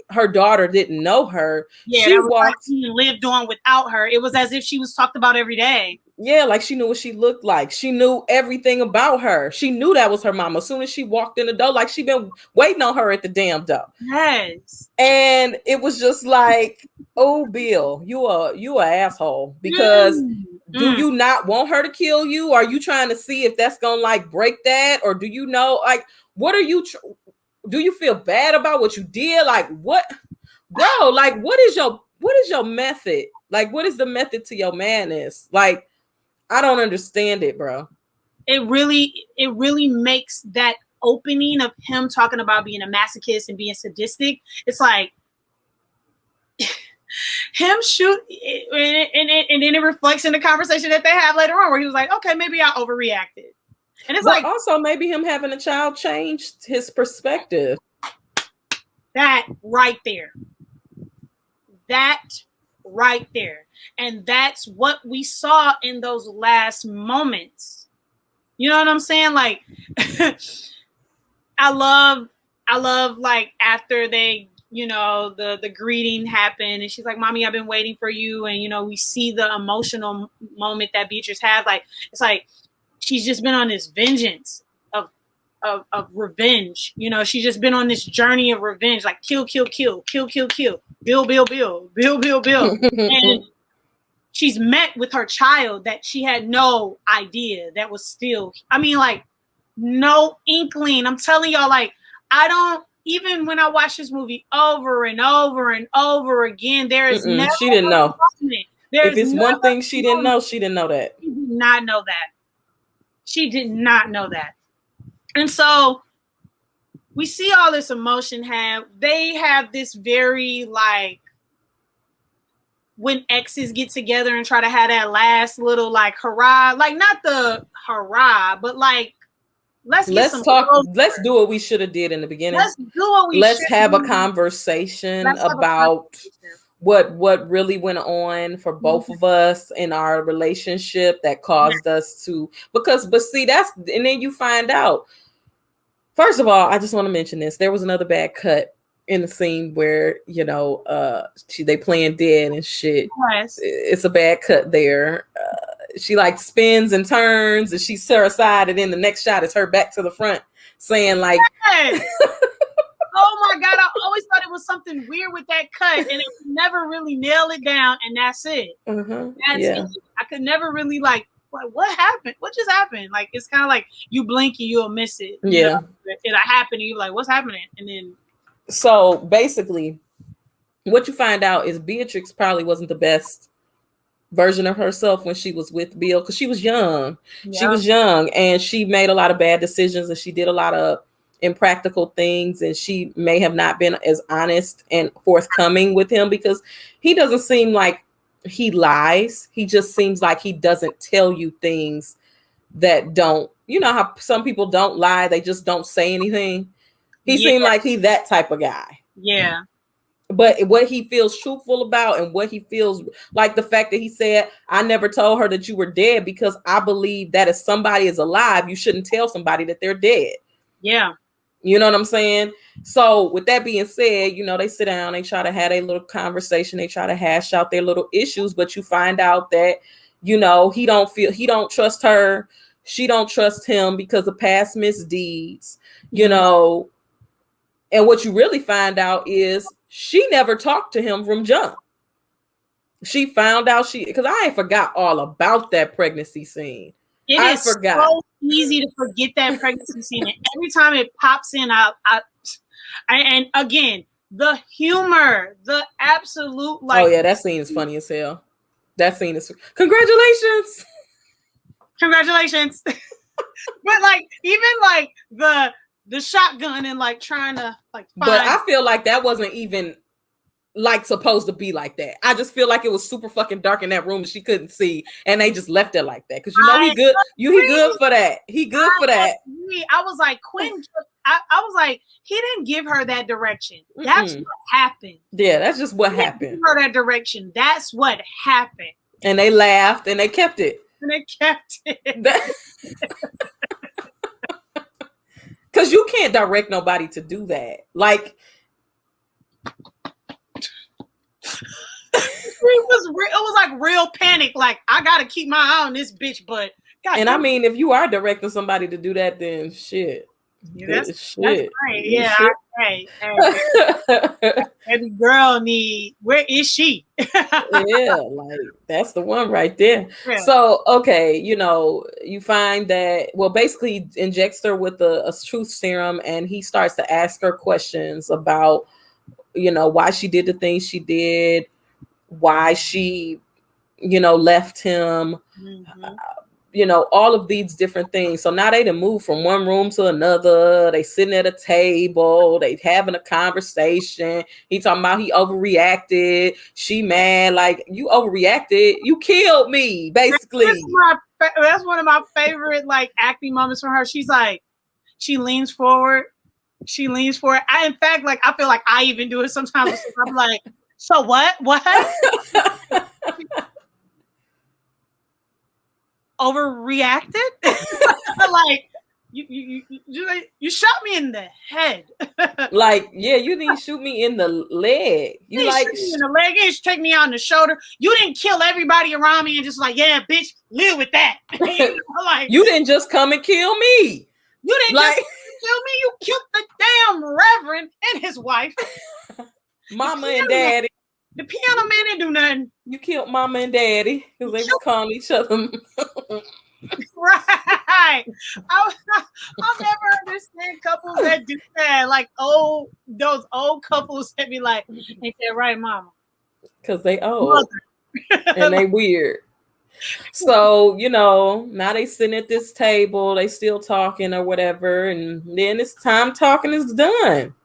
Speaker 2: her daughter didn't know her. Yeah, she walked,
Speaker 1: like she lived on without her. It was as if she was talked about every day.
Speaker 2: Yeah, like she knew what she looked like. She knew everything about her. She knew that was her mama. As soon as she walked in the door, like she been waiting on her at the damn door. Yes. And it was just like, oh, Bill, you a asshole because do you not want her to kill you? Are you trying to see if that's gonna like break that, or do you know like what are you? Do you feel bad about what you did? Like what, bro? Like what is your method? Like what is the method to your madness? Like I don't understand it, bro.
Speaker 1: It really makes that opening of him talking about being a masochist and being sadistic. It's like him shoot, and then it reflects in the conversation that they have later on, where he was like, "Okay, maybe I overreacted."
Speaker 2: And it's like also maybe him having a child changed his perspective.
Speaker 1: That right there. And that's what we saw in those last moments. You know what I'm saying? Like, I love like after they, you know, the greeting happened and she's like, "Mommy, I've been waiting for you." And, you know, we see the emotional moment that Beatrice has. Like, it's like, she's just been on this vengeance of revenge. You know, she's just been on this journey of revenge, like kill, kill, kill, kill, kill, kill, Bill, Bill, Bill, Bill, Bill, Bill. And she's met with her child that she had no idea that was still, I mean, like, no inkling. I'm telling y'all, like, I don't, even when I watch this movie over and over and over again, there is never
Speaker 2: she didn't know. If it's one thing she didn't know, she didn't know that.
Speaker 1: She did not know that. She did not know that. And so we see all this emotion they have this very like when exes get together and try to have that last little like hurrah, like not the hurrah, but like let's
Speaker 2: talk. Let's do what we should have did in the beginning.
Speaker 1: Let's do what we
Speaker 2: Let's have a conversation about what really went on for both of us in our relationship that caused us to but see that's and then you find out. First of all, I just want to mention this. There was another bad cut in the scene where, you know, they playing dead and shit. Yes. It's a bad cut there. She like spins and turns and she's to her side and then the next shot is her back to the front saying like,
Speaker 1: yes. Oh my God, I always thought it was something weird with that cut and it could never really nail it down and that's it. That's it. I could never really like, what happened? What just happened? Like, it's kind of like you blink and you'll miss it.
Speaker 2: Yeah.
Speaker 1: It'll happen and you're like, what's happening? And then.
Speaker 2: So basically, what you find out is Beatrix probably wasn't the best version of herself when she was with Bill because she was young. Yeah. She was young and she made a lot of bad decisions and she did a lot of impractical things, and she may have not been as honest and forthcoming with him, because he doesn't seem like he lies. He just seems like he doesn't tell you things that don't, you know how some people don't lie, they just don't say anything. He
Speaker 1: Yeah.
Speaker 2: seemed like he's that type of guy.
Speaker 1: Yeah.
Speaker 2: But what he feels truthful about, and what he feels like, the fact that he said, I never told her that you were dead because I believe that if somebody is alive, you shouldn't tell somebody that they're dead.
Speaker 1: Yeah.
Speaker 2: You know what I'm saying? So with that being said, you know, they sit down, they try to have a little conversation, they try to hash out their little issues, but you find out that, you know, he don't trust her. She don't trust him because of past misdeeds, you know. And what you really find out is she never talked to him from jump. She found out because I ain't forgot all about that pregnancy scene.
Speaker 1: I forgot. So easy to forget that pregnancy scene. And every time it pops in, and again, the humor, the absolute, like,
Speaker 2: oh yeah, that scene is funny as hell. That scene is congratulations.
Speaker 1: But like, even like the shotgun and like trying to like find.
Speaker 2: But I feel like that wasn't even like supposed to be like that. I just feel like it was super fucking dark in that room and she couldn't see, and they just left it like that because, you know, he good. He good for that. He good for that.
Speaker 1: I was like, Quinn. I was like, he didn't give her that direction. That's what happened.
Speaker 2: Yeah, that's just what happened.
Speaker 1: Give her that direction. That's what happened.
Speaker 2: And they laughed and they kept it. Because you can't direct nobody to do that. Like,
Speaker 1: it was like real panic. Like, I gotta keep my eye on this bitch. But
Speaker 2: and I mean, if you are directing somebody to do that, then shit.
Speaker 1: Yeah, that's right. Yeah, right. Every girl where is she?
Speaker 2: Yeah, like that's the one right there. Yeah. So, okay, you know, you find that, well, basically he injects her with a truth serum, and he starts to ask her questions about, you know, why she did the things she did, why she, you know, left him. You know, all of these different things. So now they done moved from one room to another. They sitting at a table. They having a conversation. He talking about he overreacted. She mad. Like, you overreacted. You killed me, basically.
Speaker 1: That's one of my favorite, like, acting moments from her. She's like, she leans forward. In fact, like, I feel like I even do it sometimes. I'm like, so what? Overreacted? Like, you shot me in the head.
Speaker 2: Like, yeah, you didn't shoot me in the leg. You like
Speaker 1: shoot me in the leg. You didn't take me out in the shoulder. You didn't kill everybody around me and just like, yeah, bitch, live with that. You know, like,
Speaker 2: you didn't just come and kill me.
Speaker 1: You didn't just kill me. You killed the damn reverend and his wife,
Speaker 2: mama and daddy.
Speaker 1: The piano man didn't do nothing.
Speaker 2: You killed mama and daddy because they was calling each other.
Speaker 1: Right. I'll never understand couples that do that. Like, those old couples that be like, ain't that right, mama?
Speaker 2: Because they old. And they weird. So, you know, now they sitting at this table, they still talking or whatever, and then it's time talking is done.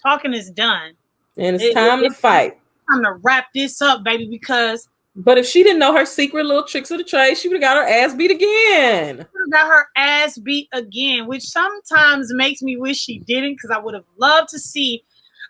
Speaker 1: Talking is done.
Speaker 2: And it's time to fight.
Speaker 1: Time to wrap this up, baby, because...
Speaker 2: But if she didn't know her secret little tricks of the trade, she would have got her ass beat again. Which
Speaker 1: sometimes makes me wish she didn't, because I would have loved to see...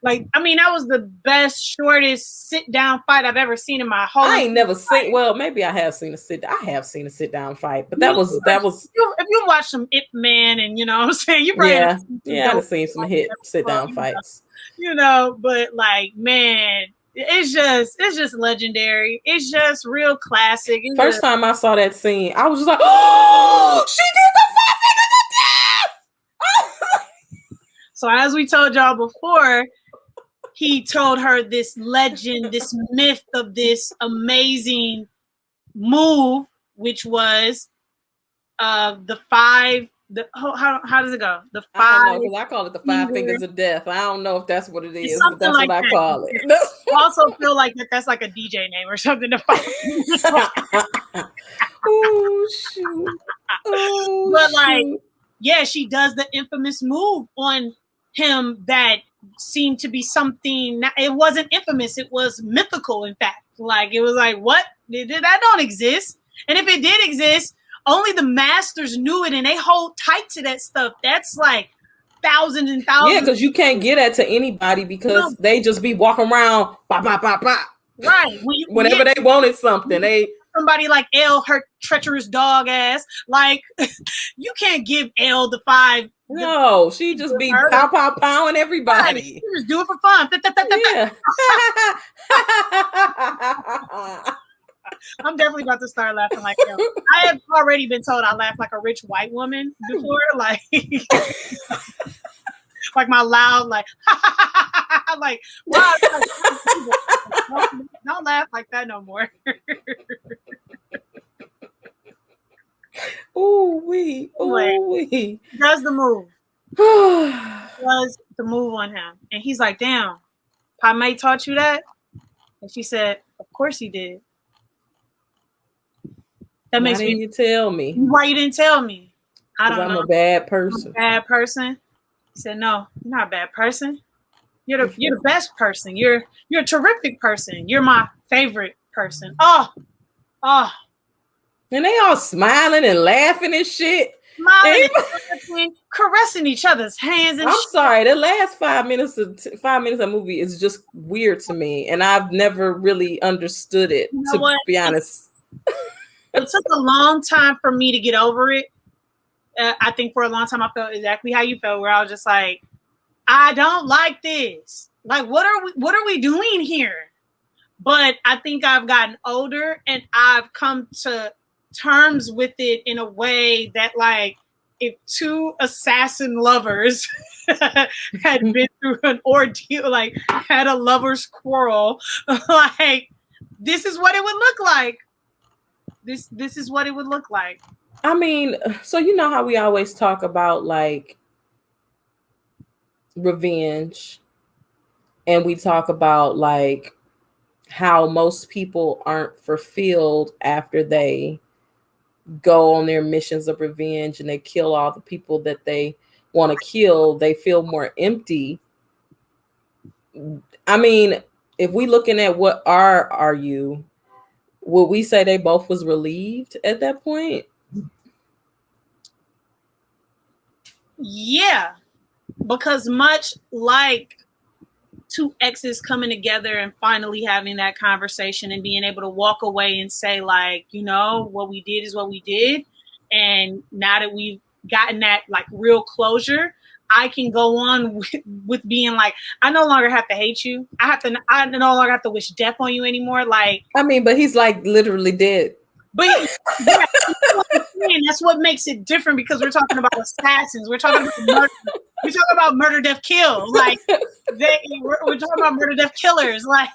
Speaker 1: Like, I mean, that was the best, shortest sit-down fight I've ever seen in my whole life.
Speaker 2: I ain't never seen. Well, maybe I have seen a sit-down fight, but that was. If
Speaker 1: you watch some Ip Man, and you know what I'm saying, you probably
Speaker 2: I've seen some sit-down fights.
Speaker 1: You know, but like, man, it's just legendary. It's just real classic.
Speaker 2: First time I saw that scene, I was just like, oh, she did the 5 fingers of death.
Speaker 1: So as we told y'all before, he told her this legend, this myth of this amazing move, which was how does it go? The 5.
Speaker 2: I don't know, because I call it the 5 fingers of death. I don't know if that's what it is, but that's like what I call it.
Speaker 1: I also feel like that's like a DJ name or something.
Speaker 2: Oh shoot!
Speaker 1: But like, yeah, she does the infamous move on him that seemed to be something. It wasn't infamous. It was mythical, in fact. Like, it was like, what? That don't exist. And if it did exist, only the masters knew it, and they hold tight to that stuff. That's like thousands and thousands.
Speaker 2: Yeah, because you can't get that to anybody because they just be walking around, bop, bop, bop, bop.
Speaker 1: Right.
Speaker 2: Whenever they wanted something,
Speaker 1: somebody like Elle, her treacherous dog ass, like, you can't give Elle the 5.
Speaker 2: No, she just be pow, pow, powing everybody.
Speaker 1: Right. You just do it for fun.
Speaker 2: Yeah.
Speaker 1: I'm definitely about to start laughing like Elle. I have already been told I laugh like a rich white woman before, like, like my loud, like, like, wow, don't laugh like that no more.
Speaker 2: Ooh wee.
Speaker 1: Does the move. Does the move on him. And he's like, damn, Padme taught you that? And she said, of course he did. That makes
Speaker 2: Why didn't you tell me?
Speaker 1: Why you didn't tell me? I don't know.
Speaker 2: I'm a bad person.
Speaker 1: I'm a bad person. He said, no, you're not a bad person. You're the best person. You're a terrific person. You're my favorite person. Oh.
Speaker 2: And they all smiling and laughing and shit.
Speaker 1: Smiling and caressing each other's hands and
Speaker 2: I'm sorry, the last 5 minutes of movie is just weird to me. And I've never really understood it, to be honest.
Speaker 1: It took a long time for me to get over it. I think for a long time I felt exactly how you felt, where I was just like, I don't like this. Like, what are we doing here? But I think I've gotten older and I've come to terms with it in a way that, like, if 2 assassin lovers had been through an ordeal, like had a lover's quarrel, like, this is what it would look like. This is what it would look like.
Speaker 2: I mean, so you know how we always talk about, like, revenge, and we talk about, like, how most people aren't fulfilled after they go on their missions of revenge and they kill all the people that they want to kill. They feel more empty. I mean, if we looking at what are you, would we say they both was relieved at that point?
Speaker 1: Yeah, because much like 2 exes coming together and finally having that conversation and being able to walk away and say, like, you know, what we did is what we did. And now that we've gotten that, like, real closure, I can go on with being like, I no longer have to hate you. I no longer have to wish death on you anymore. Like,
Speaker 2: I mean, but he's like literally dead.
Speaker 1: But yeah, that's what makes it different, because we're talking about assassins. We're talking about murder. We're talking about murder, death, kill. Like, we're talking about murder, death, killers. Like,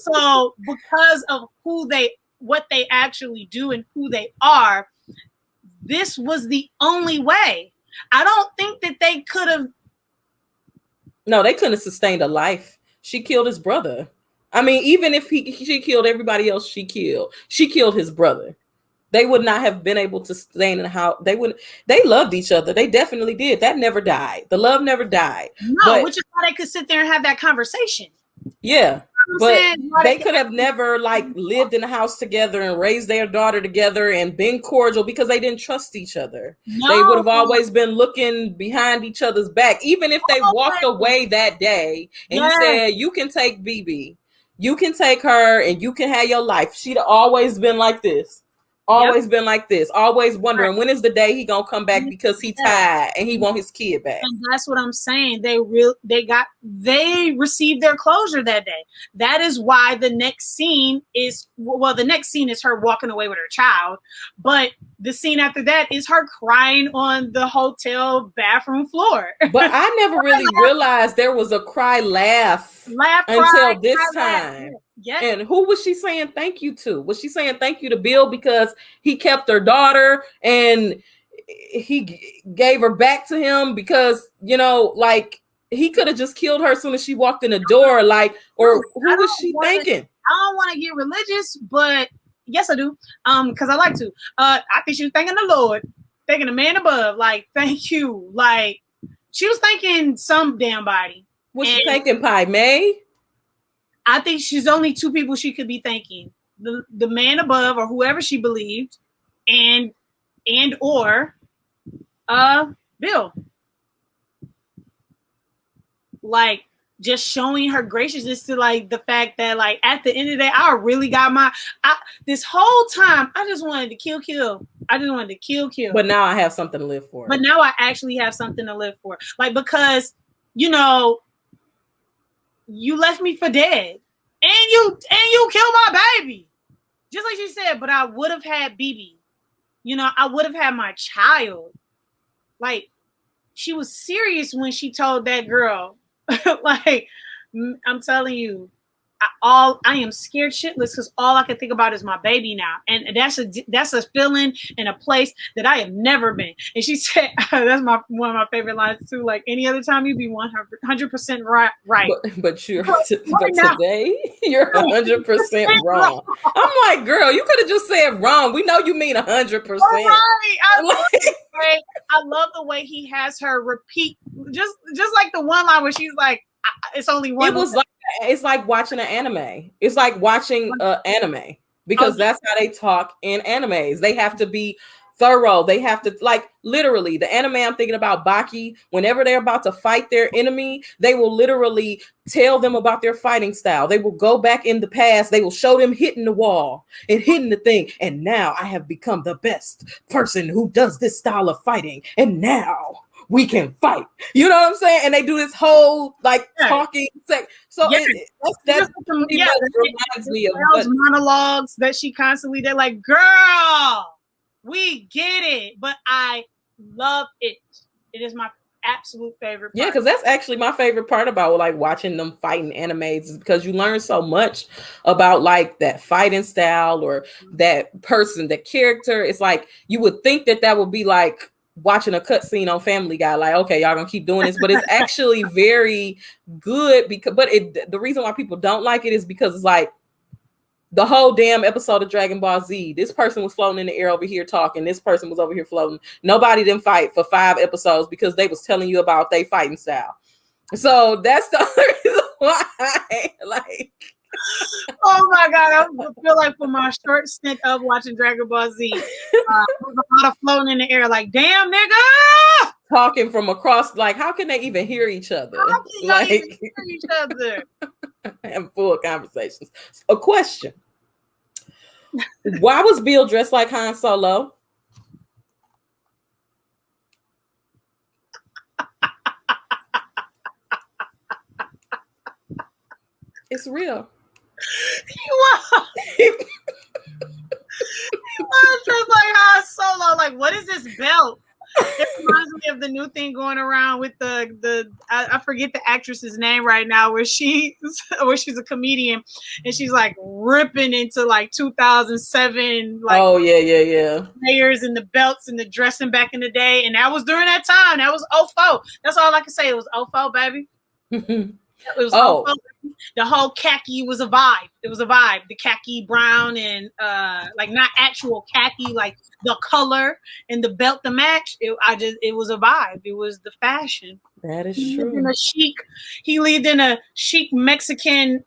Speaker 1: so because of what they actually do and who they are, this was the only way. I don't think that they could have.
Speaker 2: No, they couldn't have sustained a life. She killed his brother. I mean, even if she killed everybody else she killed his brother. They would not have been able to stay in the house. They loved each other. They definitely did. That never died. The love never died.
Speaker 1: No, which is why they could sit there and have that conversation.
Speaker 2: Yeah. But they could have never, like, lived in the house together and raised their daughter together and been cordial, because they didn't trust each other. No. They would have always been looking behind each other's back, even if they walked away that day and you said, you can take BB, you can take her, and you can have your life. She'd always been like this. Always been like this. Always wondering, when is the day he gonna come back, because he tired and he want his kid back.
Speaker 1: And that's what I'm saying. They received their closure that day. That is why the next scene is her walking away with her child. But the scene after that is her crying on the hotel bathroom floor.
Speaker 2: But I never really realized there was a laugh until this time. Yeah. And who was she saying thank you to? Was she saying thank you to Bill because he kept her daughter and he gave her back to him? Because, you know, like, he could have just killed her as soon as she walked in the door. Like, or who was she thinking?
Speaker 1: I don't want to get religious, but yes, I do. Because I like to. I think she was thanking the Lord. thanking the man above. Like, thank you. Like, she was thanking some damn body.
Speaker 2: Was she thanking Pai Mei?
Speaker 1: I think she's only two people she could be thanking: the man above, or whoever she believed, and or Bill. Like, just showing her graciousness to like the fact that like at the end of the day, I really got this whole time I just wanted to kill. I just wanted to kill.
Speaker 2: But now I have something to live for.
Speaker 1: But now I actually have something to live for. Like, because you know, you left me for dead, and you killed my baby, just like she said. But I would have had BB. You know, I would have had my child. Like, she was serious when she told that girl. Like, I'm telling you, I am scared shitless because all I can think about is my baby now, and that's a feeling in a place that I have never been. And she said, that's one of my favorite lines too. Like, any other time you'd be 100% right.
Speaker 2: But today you're 100% wrong. I'm like, girl, you could have just said wrong. We know you mean 100%.
Speaker 1: Right. I love the way he has her repeat, just like the one line where she's like, it's only one.
Speaker 2: It's like watching an anime. It's like watching anime, because that's how they talk in animes. They have to be thorough. They have to, like, literally the anime I'm thinking about, Baki, whenever they're about to fight their enemy, they will literally tell them about their fighting style. They will go back in the past. They will show them hitting the wall and hitting the thing. And now I have become the best person who does this style of fighting. And now we can fight. You know what I'm saying? And they do this whole like talking sex. So that reminds me of
Speaker 1: monologues that she constantly did. Like, girl, we get it, but I love it. It is my absolute favorite part.
Speaker 2: Yeah, because that's actually my favorite part about like watching them fighting animes, is because you learn so much about like that fighting style or that person, that character. It's like you would think that would be like watching a cutscene on Family Guy, like, okay, y'all gonna keep doing this, but it's actually very good. The reason why people don't like it is because it's like the whole damn episode of Dragon Ball Z, this person was floating in the air over here talking, this person was over here floating. Nobody didn't fight for 5 episodes because they was telling you about their fighting style. So that's the only reason why like
Speaker 1: oh my god, I feel like for my short stint of watching Dragon Ball Z, there was a lot of floating in the air, like, damn nigga,
Speaker 2: talking from across, like, how can they even hear each other?
Speaker 1: How can like even hear each other?
Speaker 2: And full conversations. A question: why was Bill dressed like Han Solo? It's real.
Speaker 1: He was dressed like Han Solo. Like, what is this belt? It reminds me of the new thing going around with I forget the actress's name right now, where she's a comedian and she's like ripping into like 2007, like,
Speaker 2: oh yeah
Speaker 1: layers and the belts and the dressing back in the day, and that was during that time. That was 04. That's all I can say. It was 04, baby. It was 04. The whole khaki was a vibe. It was a vibe. The khaki brown and like not actual khaki, like the color and the belt to match. It was a vibe. It was the fashion.
Speaker 2: That is true.
Speaker 1: He lived in a chic Mexican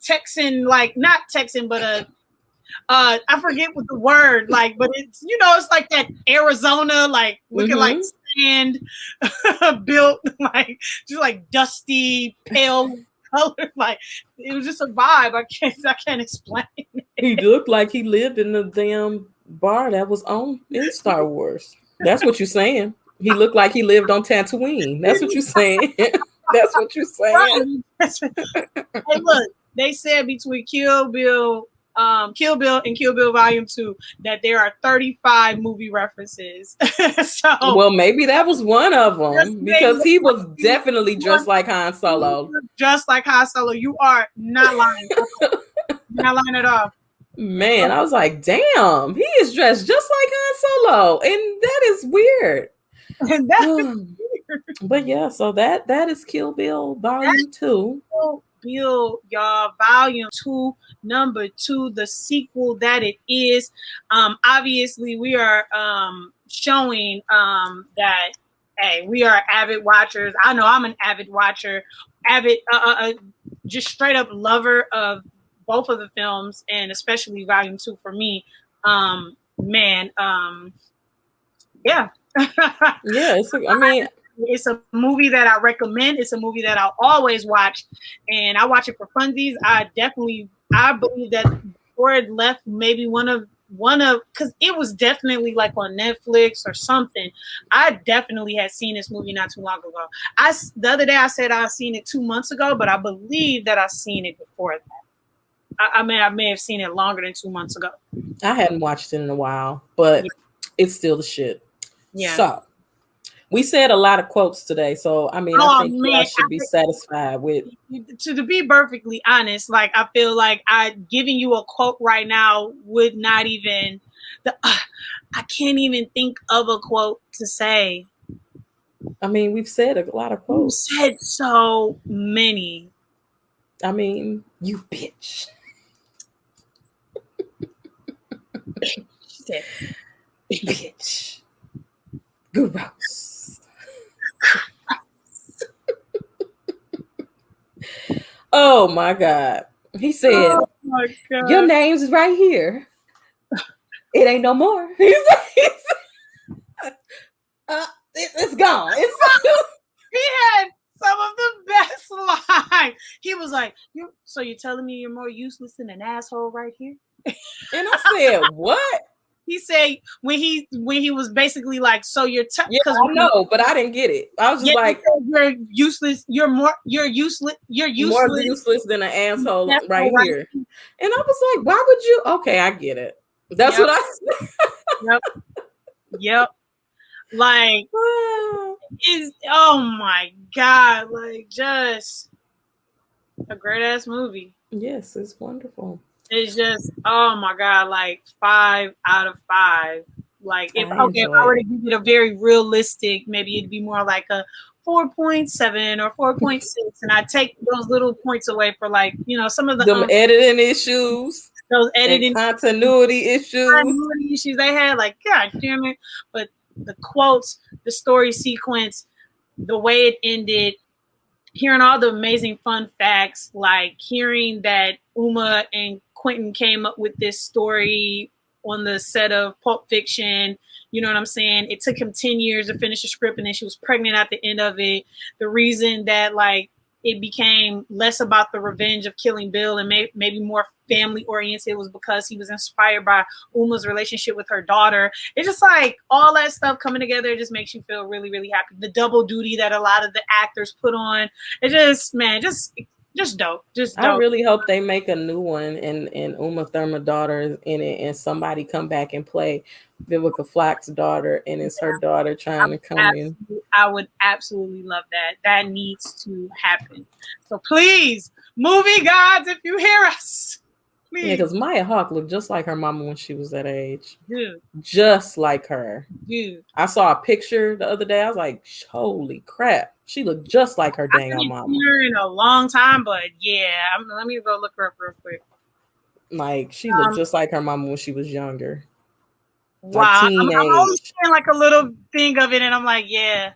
Speaker 1: Texan, like not Texan, but I forget what the word, like, but it's, you know, it's like that Arizona, like looking like sand, built like just like dusty, pale color. Like, it was just a vibe. I can't explain it.
Speaker 2: He looked like he lived in the damn bar that was on in Star Wars. That's what you're saying. He looked like he lived on Tatooine. That's what you're saying. That's what you're saying.
Speaker 1: Hey, look, they said between Kill Bill and Kill Bill Volume 2 that there are 35 movie references. So,
Speaker 2: well, maybe that was one of them, because he was definitely dressed like Han Solo.
Speaker 1: Just like Han Solo. You are not lying. Not lying at all.
Speaker 2: Man, I was like, damn, he is dressed just like Han Solo, and that is weird. But yeah, so that is Kill Bill Volume 2.
Speaker 1: Bill, y'all. Volume 2, number 2, the sequel that it is. Obviously, we are showing that, hey, we are avid watchers. I know I'm an avid watcher, avid, just straight up lover of both of the films, and especially Volume 2 for me. Man, yeah.
Speaker 2: Yeah, I mean,
Speaker 1: It's a movie that I recommend. It's a movie that I'll always watch, and I watch it for funsies. I believe that before it left, maybe one of because it was definitely like on Netflix or something. I definitely had seen this movie not too long ago. The other day I said I've seen it 2 months ago, but I believe that I've seen it before that. I may have seen it longer than 2 months ago.
Speaker 2: I hadn't watched it in a while, but
Speaker 1: Yeah.
Speaker 2: it's still the shit.
Speaker 1: Yeah.
Speaker 2: So we said a lot of quotes today, so I mean, I think you guys should be satisfied with.
Speaker 1: To be perfectly honest, like I feel like giving you a quote right now would not even. I can't even think of a quote to say.
Speaker 2: I mean, we've said a lot of quotes.
Speaker 1: You said so many.
Speaker 2: I mean, you bitch. Bitch. Gross. Oh my God. He said,
Speaker 1: oh my God.
Speaker 2: Your name's right here. It ain't no more. It's gone.
Speaker 1: He had some of the best lines. He was like, so you're telling me you're more useless than an asshole right here?
Speaker 2: And I said, what?
Speaker 1: He said when he was basically like, so you're
Speaker 2: yeah, I know, but I didn't get it. I was just like,
Speaker 1: you're useless. You're useless.
Speaker 2: More useless than an asshole right here. And I was like, why would you? Okay, I get it. That's what I
Speaker 1: said. Yep. Like, oh my God, like just a great ass movie.
Speaker 2: Yes, it's wonderful.
Speaker 1: It's just, oh my God, like 5 out of 5. Like if I were to give it a very realistic, maybe it'd be more like a 4.7 or 4.6, and I take those little points away for like, some of the
Speaker 2: editing issues,
Speaker 1: those editing
Speaker 2: continuity issues
Speaker 1: they had. Like, God damn it! But the quotes, the story sequence, the way it ended, hearing all the amazing fun facts, like hearing that Uma and Quentin came up with this story on the set of Pulp Fiction. You know what I'm saying? It took him 10 years to finish the script, and then she was pregnant at the end of it. The reason that like it became less about the revenge of killing Bill and maybe more family oriented was because he was inspired by Uma's relationship with her daughter. It's just like all that stuff coming together just makes you feel really, really happy. The double duty that a lot of the actors put on, it just, man, just dope. Just dope.
Speaker 2: I really hope they make a new one and Uma Thurman's daughter in it, and somebody come back and play Vivica Flack's daughter, and it's her daughter trying to come in.
Speaker 1: I would absolutely love that. That needs to happen. So please, movie gods, if you hear us, please.
Speaker 2: Yeah, because Maya Hawke looked just like her mama when she was that age.
Speaker 1: Dude.
Speaker 2: Just like her.
Speaker 1: Dude.
Speaker 2: I saw a picture the other day. I was like, holy crap. She looked just like her dang old mama.
Speaker 1: I've seen her in a long time, but yeah, let me go look her up real quick.
Speaker 2: Like, she looked just like her mama when she was younger.
Speaker 1: Wow. I'm only seeing like a little thing of it, and I'm like, yeah.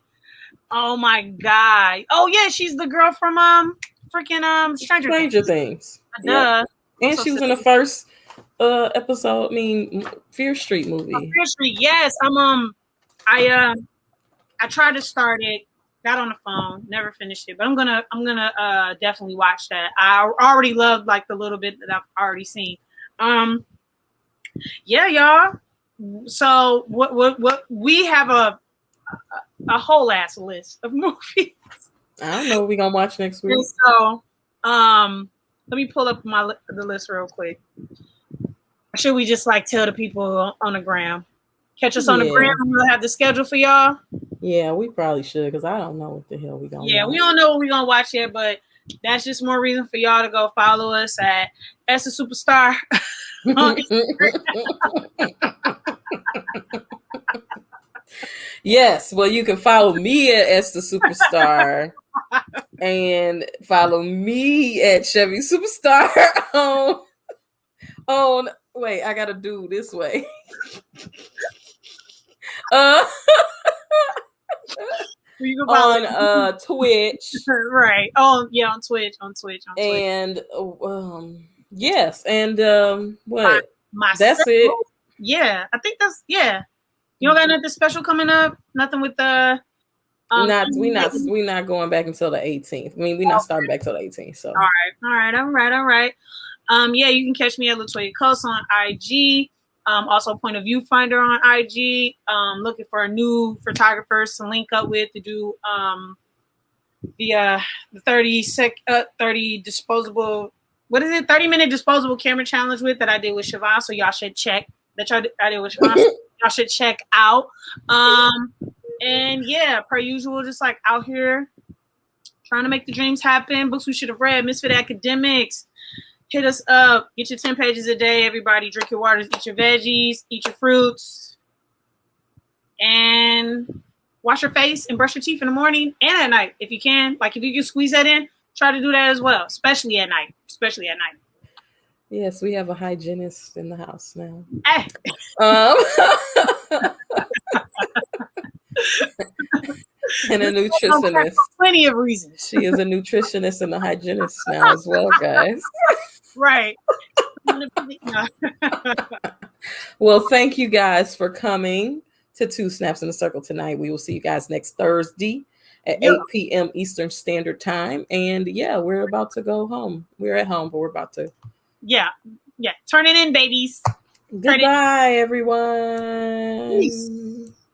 Speaker 1: Oh my God. Oh yeah, she's the girl from freaking Stranger
Speaker 2: Things.
Speaker 1: Duh.
Speaker 2: Yep. And she was in the first episode, Fear Street movie.
Speaker 1: Fear Street, yes. I tried to start it, got on the phone, never finished it, but I'm gonna definitely watch that. I already love like the little bit that I've already seen. Yeah, y'all. So what we have a whole ass list of movies.
Speaker 2: I don't know what we're gonna watch next week.
Speaker 1: And so let me pull up the list real quick. Or should we just like tell the people on the gram? Catch us on the gram. We'll have the schedule for y'all.
Speaker 2: Yeah, we probably should, because I don't know what the hell we're gonna watch.
Speaker 1: We don't know what we're gonna watch yet, but that's just more reason for y'all to go follow us at S the Superstar on Instagram.
Speaker 2: Yes, well, you can follow me at S the Superstar And follow me at Chevy Superstar on wait, I gotta do this way. uh
Speaker 1: You can follow
Speaker 2: on Twitch.
Speaker 1: right. Oh yeah, on Twitch,
Speaker 2: And yes, and
Speaker 1: My
Speaker 2: what? That's it.
Speaker 1: myself. Yeah, I think that's yeah. You don't got nothing special coming up? Nothing with the
Speaker 2: Not
Speaker 1: animated?
Speaker 2: we not going back until the 18th. I mean, we not starting back till the 18th. So
Speaker 1: All right. Yeah, you can catch me at Latoya Coast on IG. Also Point of View Finder on IG. Looking for new photographers to link up with to do the 30 disposable, what is it, 30-minute disposable camera challenge with that I did with Siobhan. So y'all should check that I did with Siobhan. So y'all should check out. And yeah, per usual, just like out here trying to make the dreams happen. Books we should have read, Misfit Academics. Hit us up. Get your 10 pages a day, everybody. Drink your waters, eat your veggies, eat your fruits, and wash your face and brush your teeth in the morning and at night if you can. Like if you can squeeze that in, try to do that as well, especially at night. Especially at night.
Speaker 2: yes, we have a hygienist in the house now.
Speaker 1: Hey.
Speaker 2: And a nutritionist.
Speaker 1: For plenty of reasons.
Speaker 2: She is a nutritionist and a hygienist now as well, guys.
Speaker 1: Right.
Speaker 2: Well, thank you guys for coming to Two Snaps in a Circle tonight. We will see you guys next Thursday at 8 p.m. Eastern Standard Time. And yeah, we're about to go home. We're at home, but we're about to.
Speaker 1: Yeah. Turn it in, babies.
Speaker 2: Goodbye, everyone.
Speaker 1: Peace.